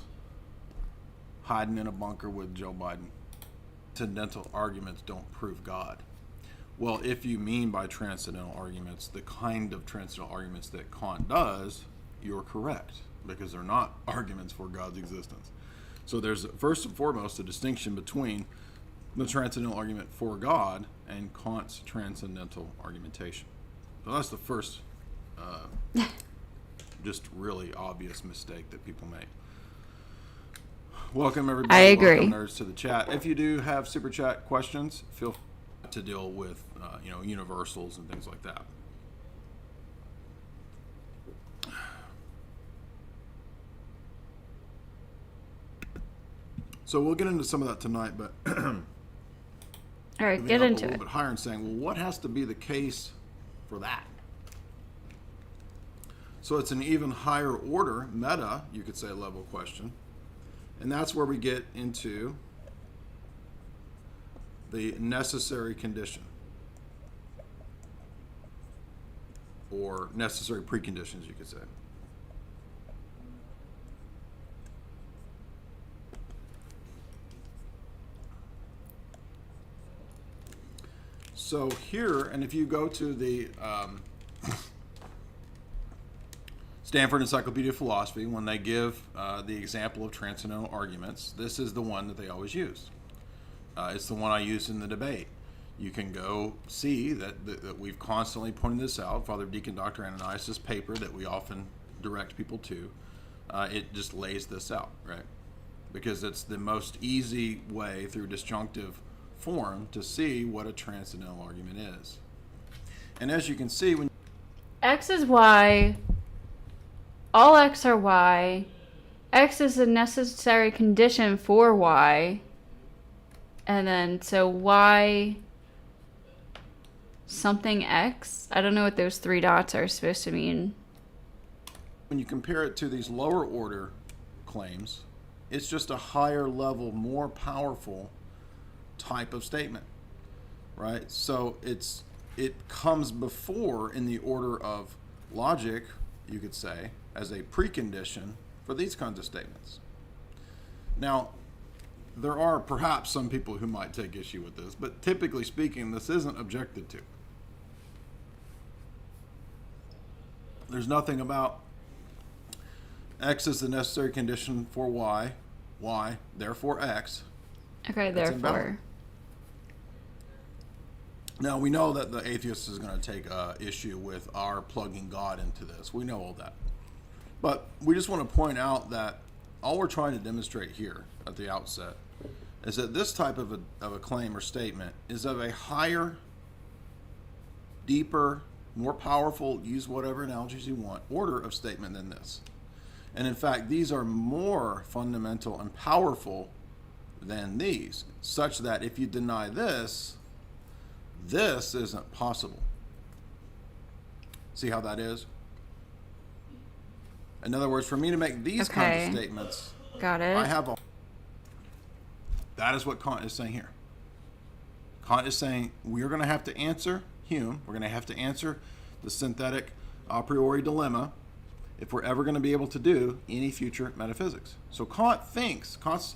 hiding in a bunker with Joe Biden. Transcendental arguments don't prove God. Well, if you mean by transcendental arguments the kind of transcendental arguments that Kant does, you're correct, because they're not arguments for God's existence. So there's first and foremost a distinction between the transcendental argument for God and Kant's transcendental argumentation. So that's the first just really obvious mistake that people make. Welcome everybody. I agree. Welcome nerds to the chat. If you do have super chat questions, feel free to deal with universals and things like that. So we'll get into some of that tonight, but all right, get into a little bit higher and saying, well, what has to be the case for that? So it's an even higher order, meta, you could say, level question. And that's where we get into the necessary condition, or necessary preconditions, you could say. So here, and if you go to the Stanford Encyclopedia of Philosophy, when they give the example of transcendental arguments, this is the one that they always use. It's the one I use in the debate. You can go see that we've constantly pointed this out. Father Deacon Dr. Ananias' paper that we often direct people to, it just lays this out, right? Because it's the most easy way through disjunctive form to see what a transcendental argument is. And as you can see, when X is Y, all X are Y, X is a necessary condition for Y, And then, so y something x? I don't know what those 3 dots are supposed to mean. When you compare it to these lower order claims, it's just a higher level, more powerful type of statement, right? So it comes before in the order of logic, you could say, as a precondition for these kinds of statements. Now, there are perhaps some people who might take issue with this, but typically speaking, this isn't objected to. There's nothing about X is the necessary condition for Y, therefore X. Okay, That's therefore. invalid. Now, we know that the atheist is going to take issue with our plugging God into this. We know all that. But we just want to point out that all we're trying to demonstrate here at the outset is that this type of a claim or statement is of a higher, deeper, more powerful, use whatever analogies you want, order of statement than this. And in fact, these are more fundamental and powerful than these, such that if you deny this, this isn't possible. See how that is? In other words, for me to make these kinds of statements, got it. I have a... That is what Kant is saying here. Kant is saying we're going to have to answer Hume. We're going to have to answer the synthetic a priori dilemma if we're ever going to be able to do any future metaphysics. So Kant thinks, Kant's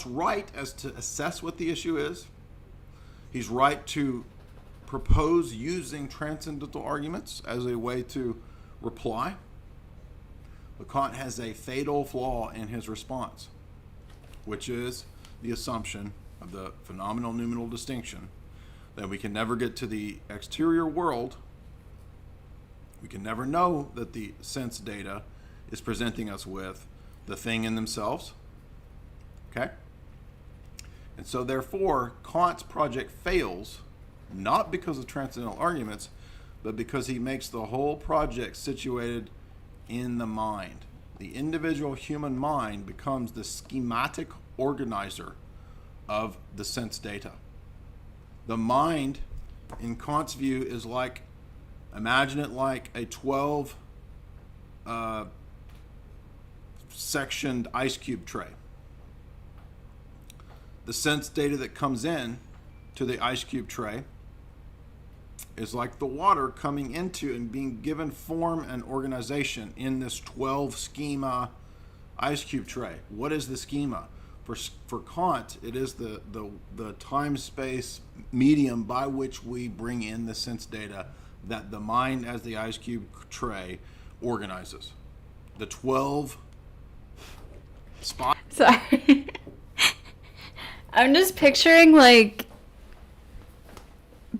right as to assess what the issue is. He's right to propose using transcendental arguments as a way to reply. But Kant has a fatal flaw in his response, which is the assumption of the phenomenal noumenal distinction that we can never get to the exterior world. We can never know that the sense data is presenting us with the thing in themselves. Okay? And so therefore, Kant's project fails, not because of transcendental arguments, but because he makes the whole project situated in the mind. The individual human mind becomes the schematic organizer of the sense data. The mind, in Kant's view, is like, imagine it like a 12 sectioned ice cube tray. The sense data that comes in to the ice cube tray is like the water coming into and being given form and organization in this 12 schema ice cube tray. What is the schema? For Kant, it is the time-space medium by which we bring in the sense data that the mind as the ice cube tray organizes. The 12 spots. Sorry. I'm just picturing like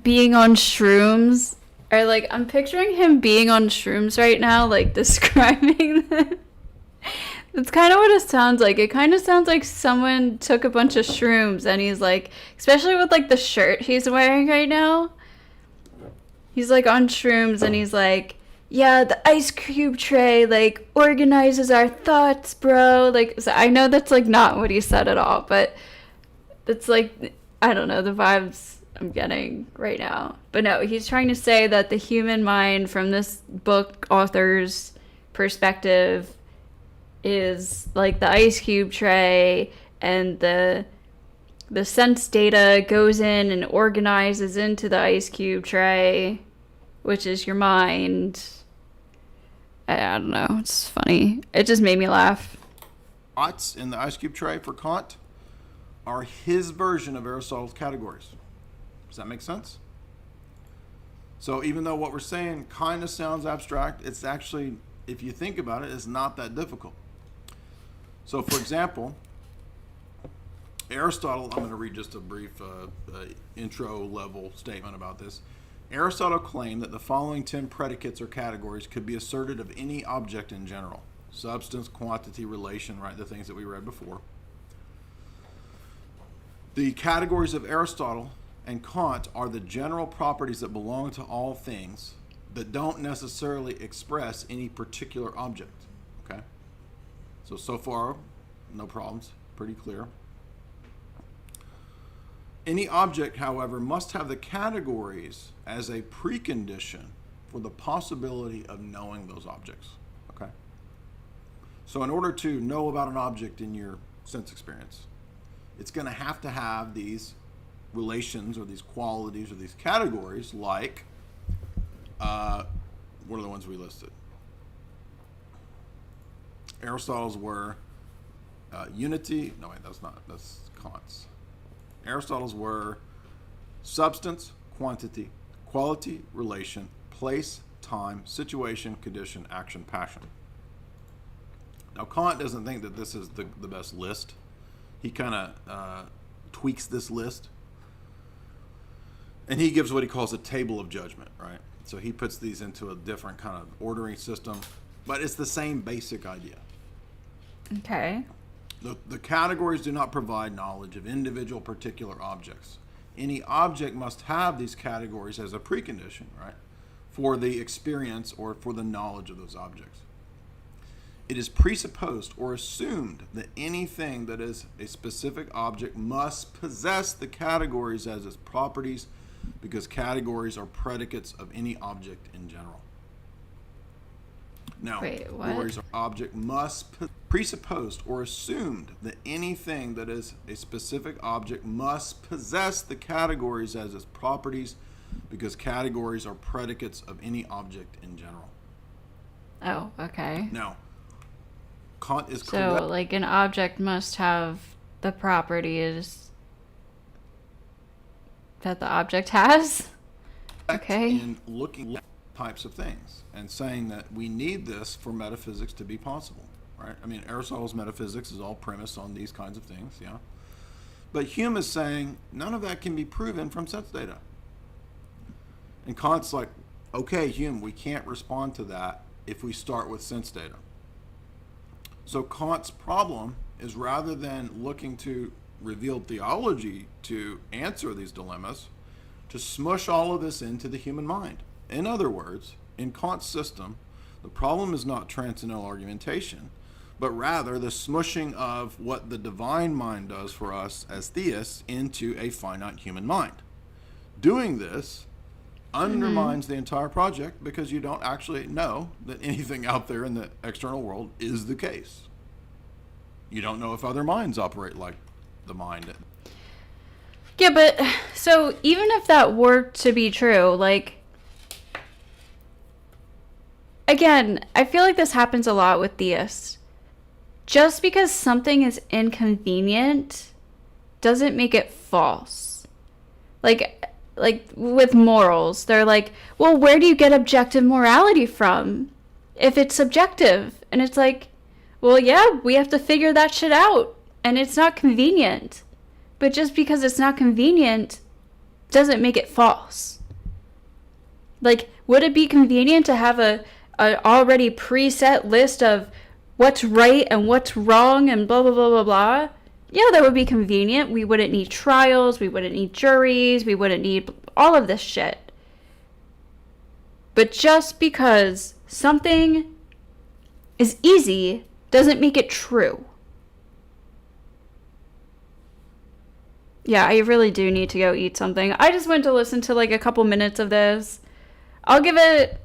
being on shrooms, or like I'm picturing him being on shrooms right now, like describing them. That's kind of what it sounds like. It kind of sounds like someone took a bunch of shrooms and he's like, especially with like the shirt he's wearing right now, he's like on shrooms and he's like, yeah, the ice cube tray like organizes our thoughts, bro. Like, so I know that's like not what he said at all, but it's like, I don't know, the vibes I'm getting right now. But no, he's trying to say that the human mind from this book author's perspective is like the ice cube tray, and the sense data goes in and organizes into the ice cube tray, which is your mind. I don't know, it's funny. It just made me laugh. Spots in the ice cube tray for Kant are his version of Aristotle's categories. Does that make sense? So even though what we're saying kind of sounds abstract, it's actually, if you think about it, it's not that difficult. So for example, Aristotle, I'm going to read just a brief intro level statement about this. Aristotle claimed that the following 10 predicates or categories could be asserted of any object in general. Substance, quantity, relation, right? The things that we read before. The categories of Aristotle and Kant are the general properties that belong to all things that don't necessarily express any particular object. Okay? So far, no problems. Pretty clear. Any object, however, must have the categories as a precondition for the possibility of knowing those objects. Okay? So in order to know about an object in your sense experience, it's going to have these relations or these qualities or these categories, like what are the ones we listed? Aristotle's were unity. No, wait, that's Kant's. Aristotle's were substance, quantity, quality, relation, place, time, situation, condition, action, passion. Now, Kant doesn't think that this is the best list. He kind of tweaks this list. And he gives what he calls a table of judgment, right? So he puts these into a different kind of ordering system. But it's the same basic idea. Okay. The categories do not provide knowledge of individual particular objects. Any object must have these categories as a precondition, right, for the experience or for the knowledge of those objects. It is presupposed or assumed that anything that is a specific object must possess the categories as its properties, because categories are predicates of any object in general. Now, wait, what? categories of object must presupposed or assumed that anything that is a specific object must possess the categories as its properties, because categories are predicates of any object in general. Oh, okay. Now, Kant is so, correct. like, an object must have the properties that the object has? Okay. In looking at types of things and saying that we need this for metaphysics to be possible, right? I mean, Aristotle's metaphysics is all premised on these kinds of things, yeah. But Hume is saying none of that can be proven from sense data. And Kant's like, okay, Hume, we can't respond to that if we start with sense data. So Kant's problem is, rather than looking to revealed theology to answer these dilemmas, to smush all of this into the human mind. In other words, in Kant's system, the problem is not transcendental argumentation, but rather the smushing of what the divine mind does for us as theists into a finite human mind. Doing this undermines the entire project, because you don't actually know that anything out there in the external world is the case. You don't know if other minds operate like the mind. Yeah, but so even if that were to be true, like, again, I feel like this happens a lot with theists. Just because something is inconvenient doesn't make it false. Like with morals, they're like, well, where do you get objective morality from if it's subjective? And it's like, well, yeah, we have to figure that shit out, and it's not convenient. But just because it's not convenient doesn't make it false. Like, would it be convenient to have a already preset list of what's right and what's wrong and blah, blah, blah, blah, blah? Yeah, that would be convenient. We wouldn't need trials. We wouldn't need juries. We wouldn't need all of this shit. But just because something is easy doesn't make it true. Yeah, I really do need to go eat something. I just went to listen to like a couple minutes of this. I'll give it,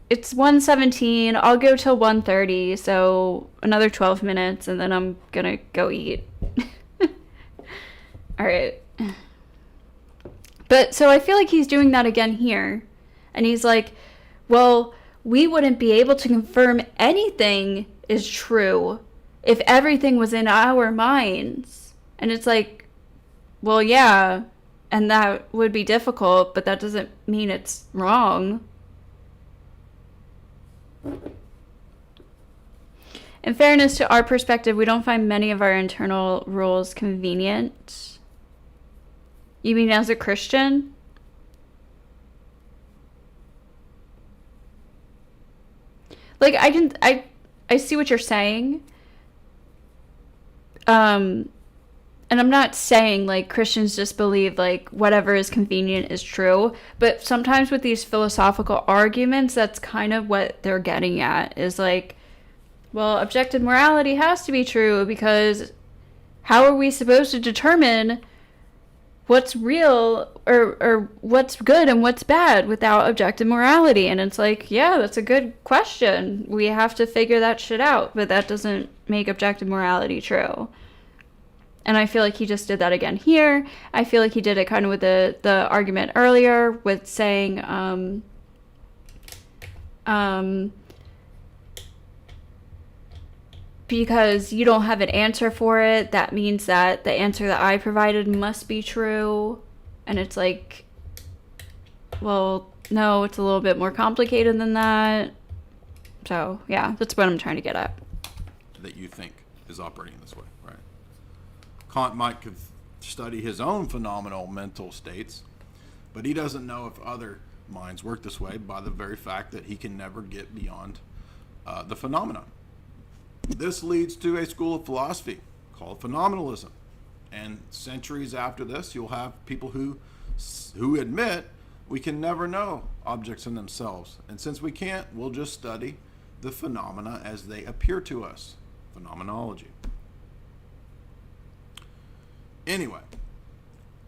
it's 1:17. I'll go till 1:30, so another 12 minutes, and then I'm gonna go eat. All right. But so I feel like he's doing that again here. And he's like, well, we wouldn't be able to confirm anything is true if everything was in our minds. And it's like, well, yeah, and that would be difficult, but that doesn't mean it's wrong. In fairness to our perspective, we don't find many of our internal rules convenient. You mean as a Christian? Like, I see what you're saying. And I'm not saying, like, Christians just believe, like, whatever is convenient is true. But sometimes with these philosophical arguments, that's kind of what they're getting at. Is like, well, objective morality has to be true, because how are we supposed to determine what's real or what's good and what's bad without objective morality. And it's like, yeah, that's a good question. We have to figure that shit out, but that doesn't make objective morality true. And I feel like he just did that again here. I feel like he did it kind of with the argument earlier with saying because you don't have an answer for it, that means that the answer that I provided must be true. And it's like, well, no, it's a little bit more complicated than that. So, yeah, that's what I'm trying to get at. That you think is operating this way, right? Kant might study his own phenomenal mental states, but he doesn't know if other minds work this way by the very fact that he can never get beyond the phenomenon. This leads to a school of philosophy called phenomenalism. And centuries after this, you'll have people who admit we can never know objects in themselves. And since we can't, we'll just study the phenomena as they appear to us. Phenomenology. Anyway,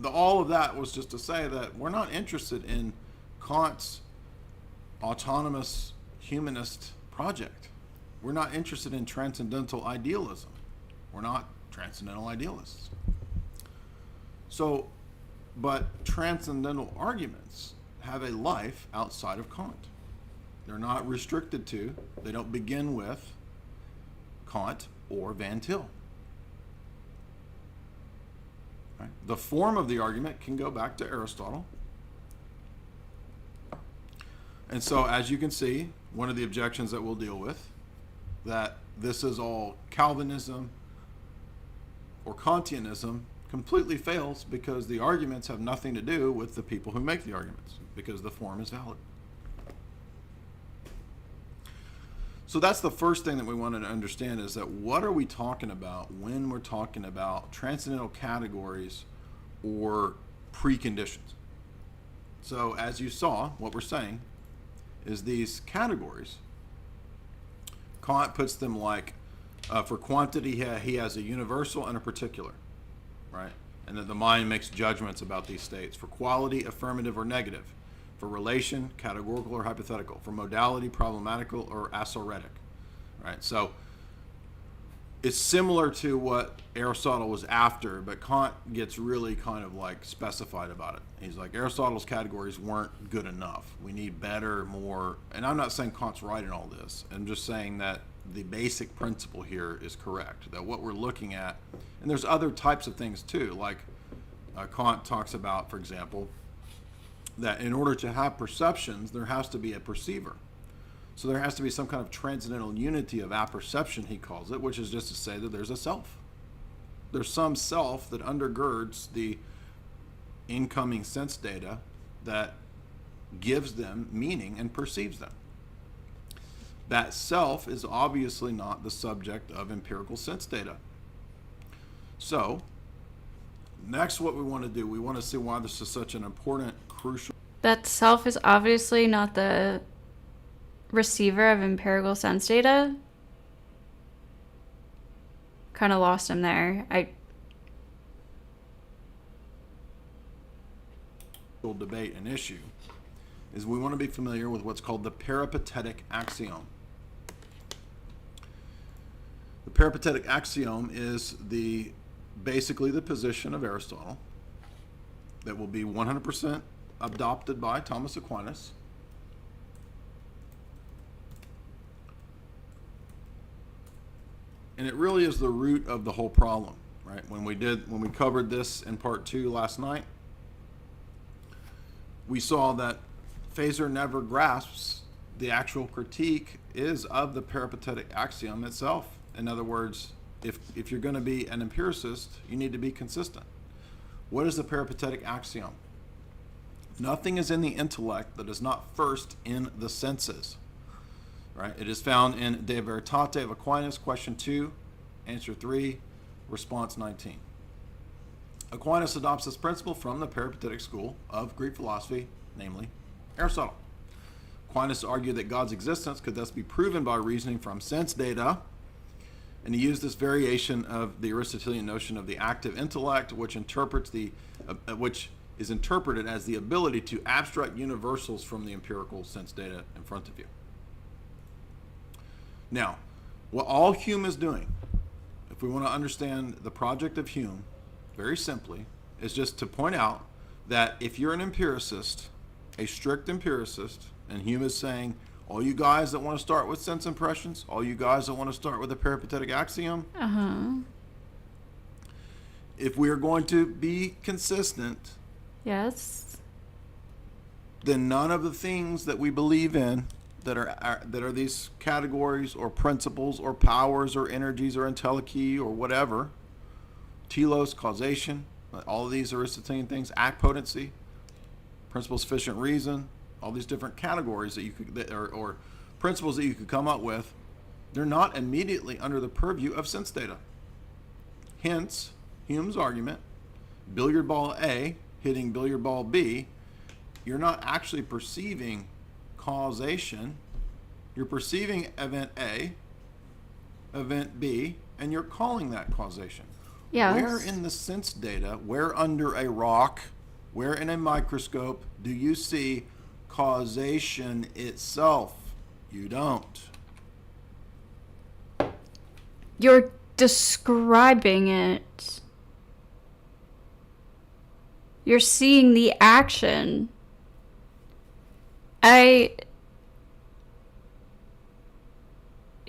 all of that was just to say that we're not interested in Kant's autonomous humanist project. We're not interested in transcendental idealism. We're not transcendental idealists. So, but transcendental arguments have a life outside of Kant. They're not restricted to, they don't begin with Kant or Van Til. Right? The form of the argument can go back to Aristotle. And so, as you can see, one of the objections that we'll deal with, that this is all Calvinism or Kantianism, completely fails because the arguments have nothing to do with the people who make the arguments, because the form is valid. So that's the first thing that we wanted to understand, is that what are we talking about when we're talking about transcendental categories or preconditions? So as you saw, what we're saying is these categories, Kant puts them like, for quantity, he has a universal and a particular, right? And then the mind makes judgments about these states. For quality, affirmative or negative. For relation, categorical or hypothetical. For modality, problematical or asoretic, right? So it's similar to what Aristotle was after, but Kant gets really kind of like specified about it. He's like, Aristotle's categories weren't good enough. We need better, more, and I'm not saying Kant's right in all this. I'm just saying that the basic principle here is correct, that what we're looking at, and there's other types of things too, like Kant talks about, for example, that in order to have perceptions, there has to be a perceiver. So there has to be some kind of transcendental unity of apperception, he calls it, which is just to say that there's a self. There's some self that undergirds the incoming sense data that gives them meaning and perceives them. That self is obviously not the subject of empirical sense data. So, next what we want to do, we want to see why this is such an important, crucial... That self is obviously not the receiver of empirical sense data. Kind of lost him there. Debate and issue is we want to be familiar with what's called the peripatetic axiom. The peripatetic axiom is basically the position of Aristotle that will be 100% adopted by Thomas Aquinas. And it really is the root of the whole problem, right? When we covered this in part 2 last night, we saw that Phaser never grasps the actual critique is of the peripatetic axiom itself. In other words, if you're going to be an empiricist, you need to be consistent. What is the peripatetic axiom? Nothing is in the intellect that is not first in the senses. Right? It is found in De Veritate of Aquinas, question 2, answer 3, response 19. Aquinas adopts this principle from the peripatetic school of Greek philosophy, namely Aristotle. Aquinas argued that God's existence could thus be proven by reasoning from sense data, And he used this variation of the Aristotelian notion of the active intellect, which is interpreted as the ability to abstract universals from the empirical sense data in front of you. Now, what all Hume is doing, if we want to understand the project of Hume, very simply, is just to point out that if you're an empiricist, a strict empiricist, and Hume is saying, all you guys that want to start with sense impressions, all you guys that want to start with a peripatetic axiom, if we are going to be consistent, Yes. then none of the things that we believe in that are these categories or principles or powers or energies or entelechy or whatever, telos, causation, all of these Aristotelian things, act potency, principle sufficient reason, all these different categories that you could, or principles that you could come up with, they're not immediately under the purview of sense data. Hence, Hume's argument, billiard ball A hitting billiard ball B, you're not actually perceiving causation. You're perceiving event A, event B, and you're calling that causation. Yes. Where in the sense data, where under a rock, where in a microscope do you see causation itself? You don't. You're describing it. You're seeing the action.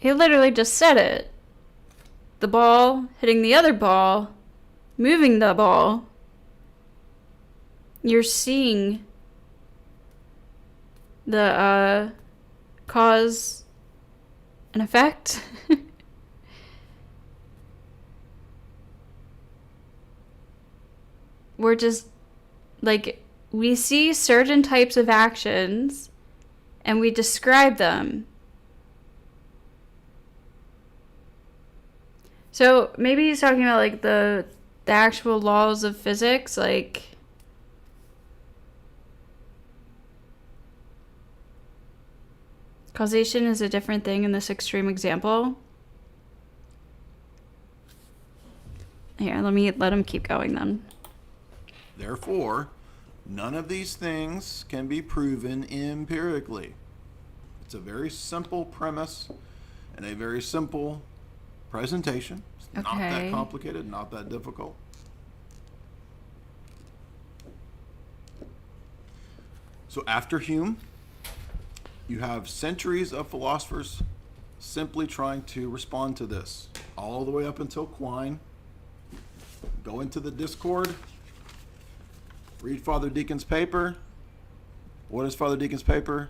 He literally just said it. The ball hitting the other ball, moving the ball. You're seeing the cause and effect. We're just like, we see certain types of actions and we describe them. So maybe he's talking about like the actual laws of physics, like causation is a different thing in this extreme example. Here, let him keep going then. Therefore, none of these things can be proven empirically. It's a very simple premise and a very simple presentation. It's not that complicated, not that difficult. So after Hume, you have centuries of philosophers simply trying to respond to this, all the way up until Quine. Go into the Discord, read Father Deacon's paper. What is Father Deacon's paper?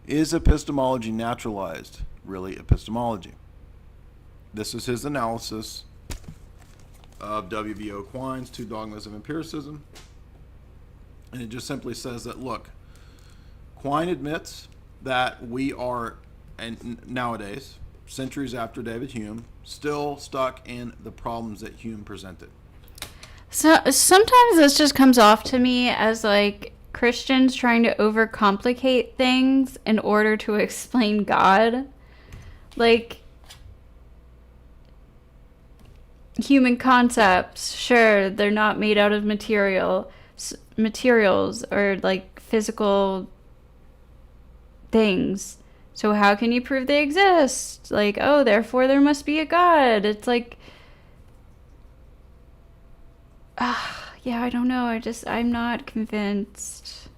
Is epistemology naturalized really epistemology? This is his analysis of W.V.O. Quine's Two Dogmas of Empiricism. And it just simply says that, look, Quine admits that we are, and nowadays, centuries after David Hume, still stuck in the problems that Hume presented. So sometimes this just comes off to me as like Christians trying to overcomplicate things in order to explain God. Like, human concepts, sure, they're not made out of materials or like physical things. So how can you prove they exist? Like, oh, therefore there must be a God. It's like, yeah, I don't know. I'm not convinced.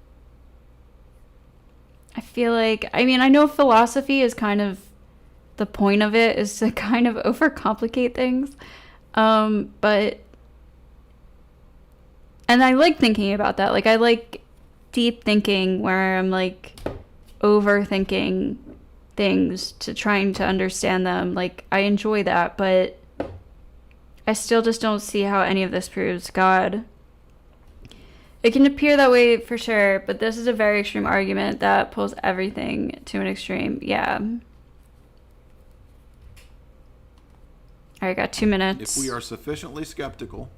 I feel like, I mean, I know philosophy is kind of, the point of it is to kind of overcomplicate things. But, and I like thinking about that. Like, I like deep thinking where I'm like overthinking things to trying to understand them. Like, I enjoy that, but I still just don't see how any of this proves God. It can appear that way for sure, but this is a very extreme argument that pulls everything to an extreme. Yeah. All right, got 2 minutes. If we are sufficiently skeptical,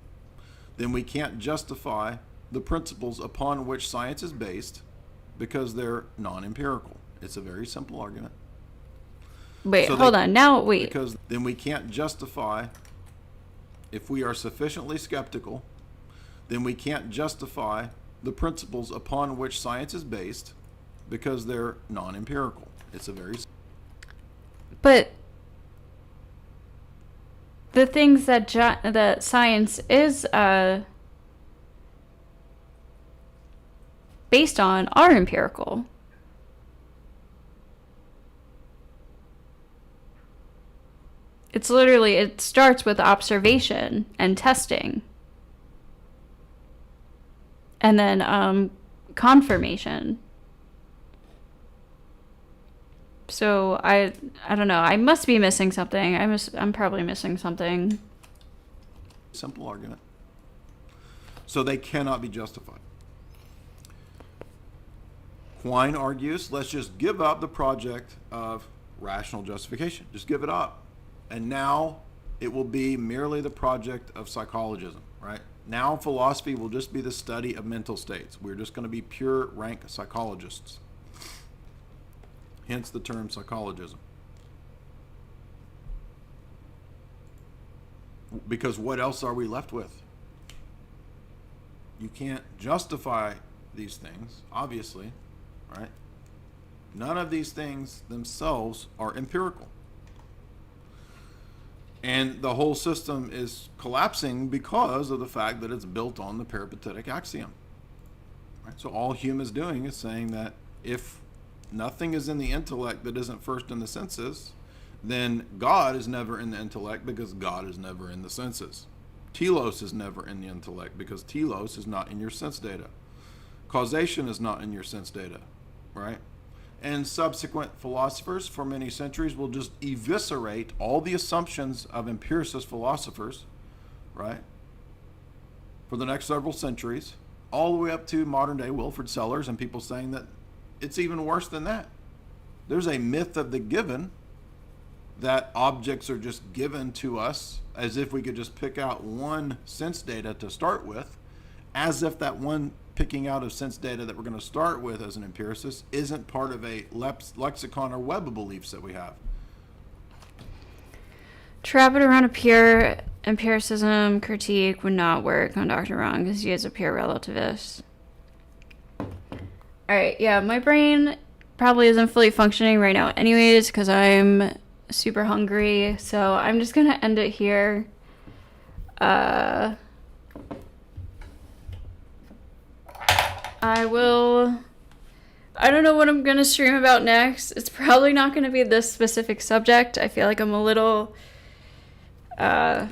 then we can't justify the principles upon which science is based because they're non-empirical. It's a very simple argument. Wait, hold on. Now, wait. Because then we can't justify, if we are sufficiently skeptical, then we can't justify the principles upon which science is based because they're non-empirical. It's a very... But the things that that science is based on are empirical. It's literally, it starts with observation and testing. And then confirmation. So I don't know. I must be missing something. I'm probably missing something. Simple argument. So they cannot be justified. Quine argues, let's just give up the project of rational justification. Just give it up. And now it will be merely the project of psychologism, right? Now philosophy will just be the study of mental states. We're just going to be pure rank psychologists. Hence the term psychologism. Because what else are we left with? You can't justify these things, obviously, right? None of these things themselves are empirical. And the whole system is collapsing because of the fact that it's built on the peripatetic axiom. Right? So all Hume is doing is saying that if nothing is in the intellect that isn't first in the senses, then God is never in the intellect because God is never in the senses. Telos is never in the intellect because telos is not in your sense data. Causation is not in your sense data, right? And subsequent philosophers for many centuries will just eviscerate all the assumptions of empiricist philosophers, right? For the next several centuries, all the way up to modern day Wilfrid Sellers and people saying that it's even worse than that. There's a myth of the given that objects are just given to us as if we could just pick out one sense data to start with, as if that one picking out of sense data that we're going to start with as an empiricist isn't part of a lexicon or web of beliefs that we have. To wrap it around a pure empiricism critique would not work on Dr. Wrong because he is a pure relativist. Alright, yeah, my brain probably isn't fully functioning right now anyways because I'm super hungry, so I'm just going to end it here. I don't know what I'm going to stream about next. It's probably not going to be this specific subject. I feel like I'm a little, I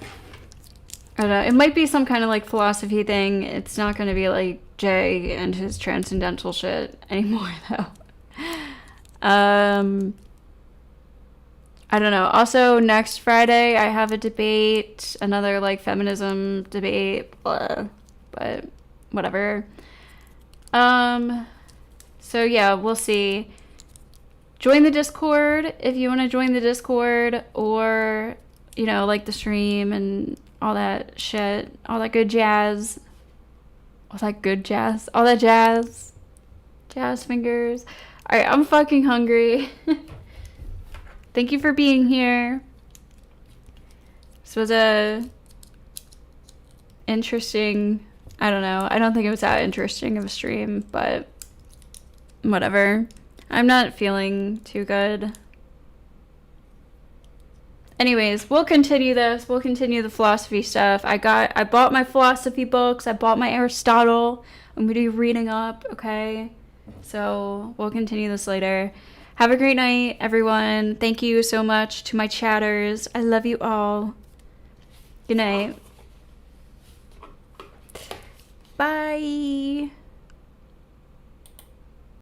don't know. It might be some kind of like philosophy thing. It's not going to be like Jay and his transcendental shit anymore though. I don't know. Also, next Friday, I have a debate, another like feminism debate, blah, but whatever. So yeah, we'll see. Join the Discord if you want to join the Discord, or, you know, like the stream and all that shit, all that good jazz. All that good jazz. All that jazz. Jazz fingers. Alright, I'm fucking hungry. Thank you for being here. This was a interesting, I don't know. I don't think it was that interesting of a stream, but whatever. I'm not feeling too good. Anyways, we'll continue this. We'll continue the philosophy stuff. I bought my philosophy books. I bought my Aristotle. I'm going to be reading up, okay? So we'll continue this later. Have a great night, everyone. Thank you so much to my chatters. I love you all. Good night. Bye.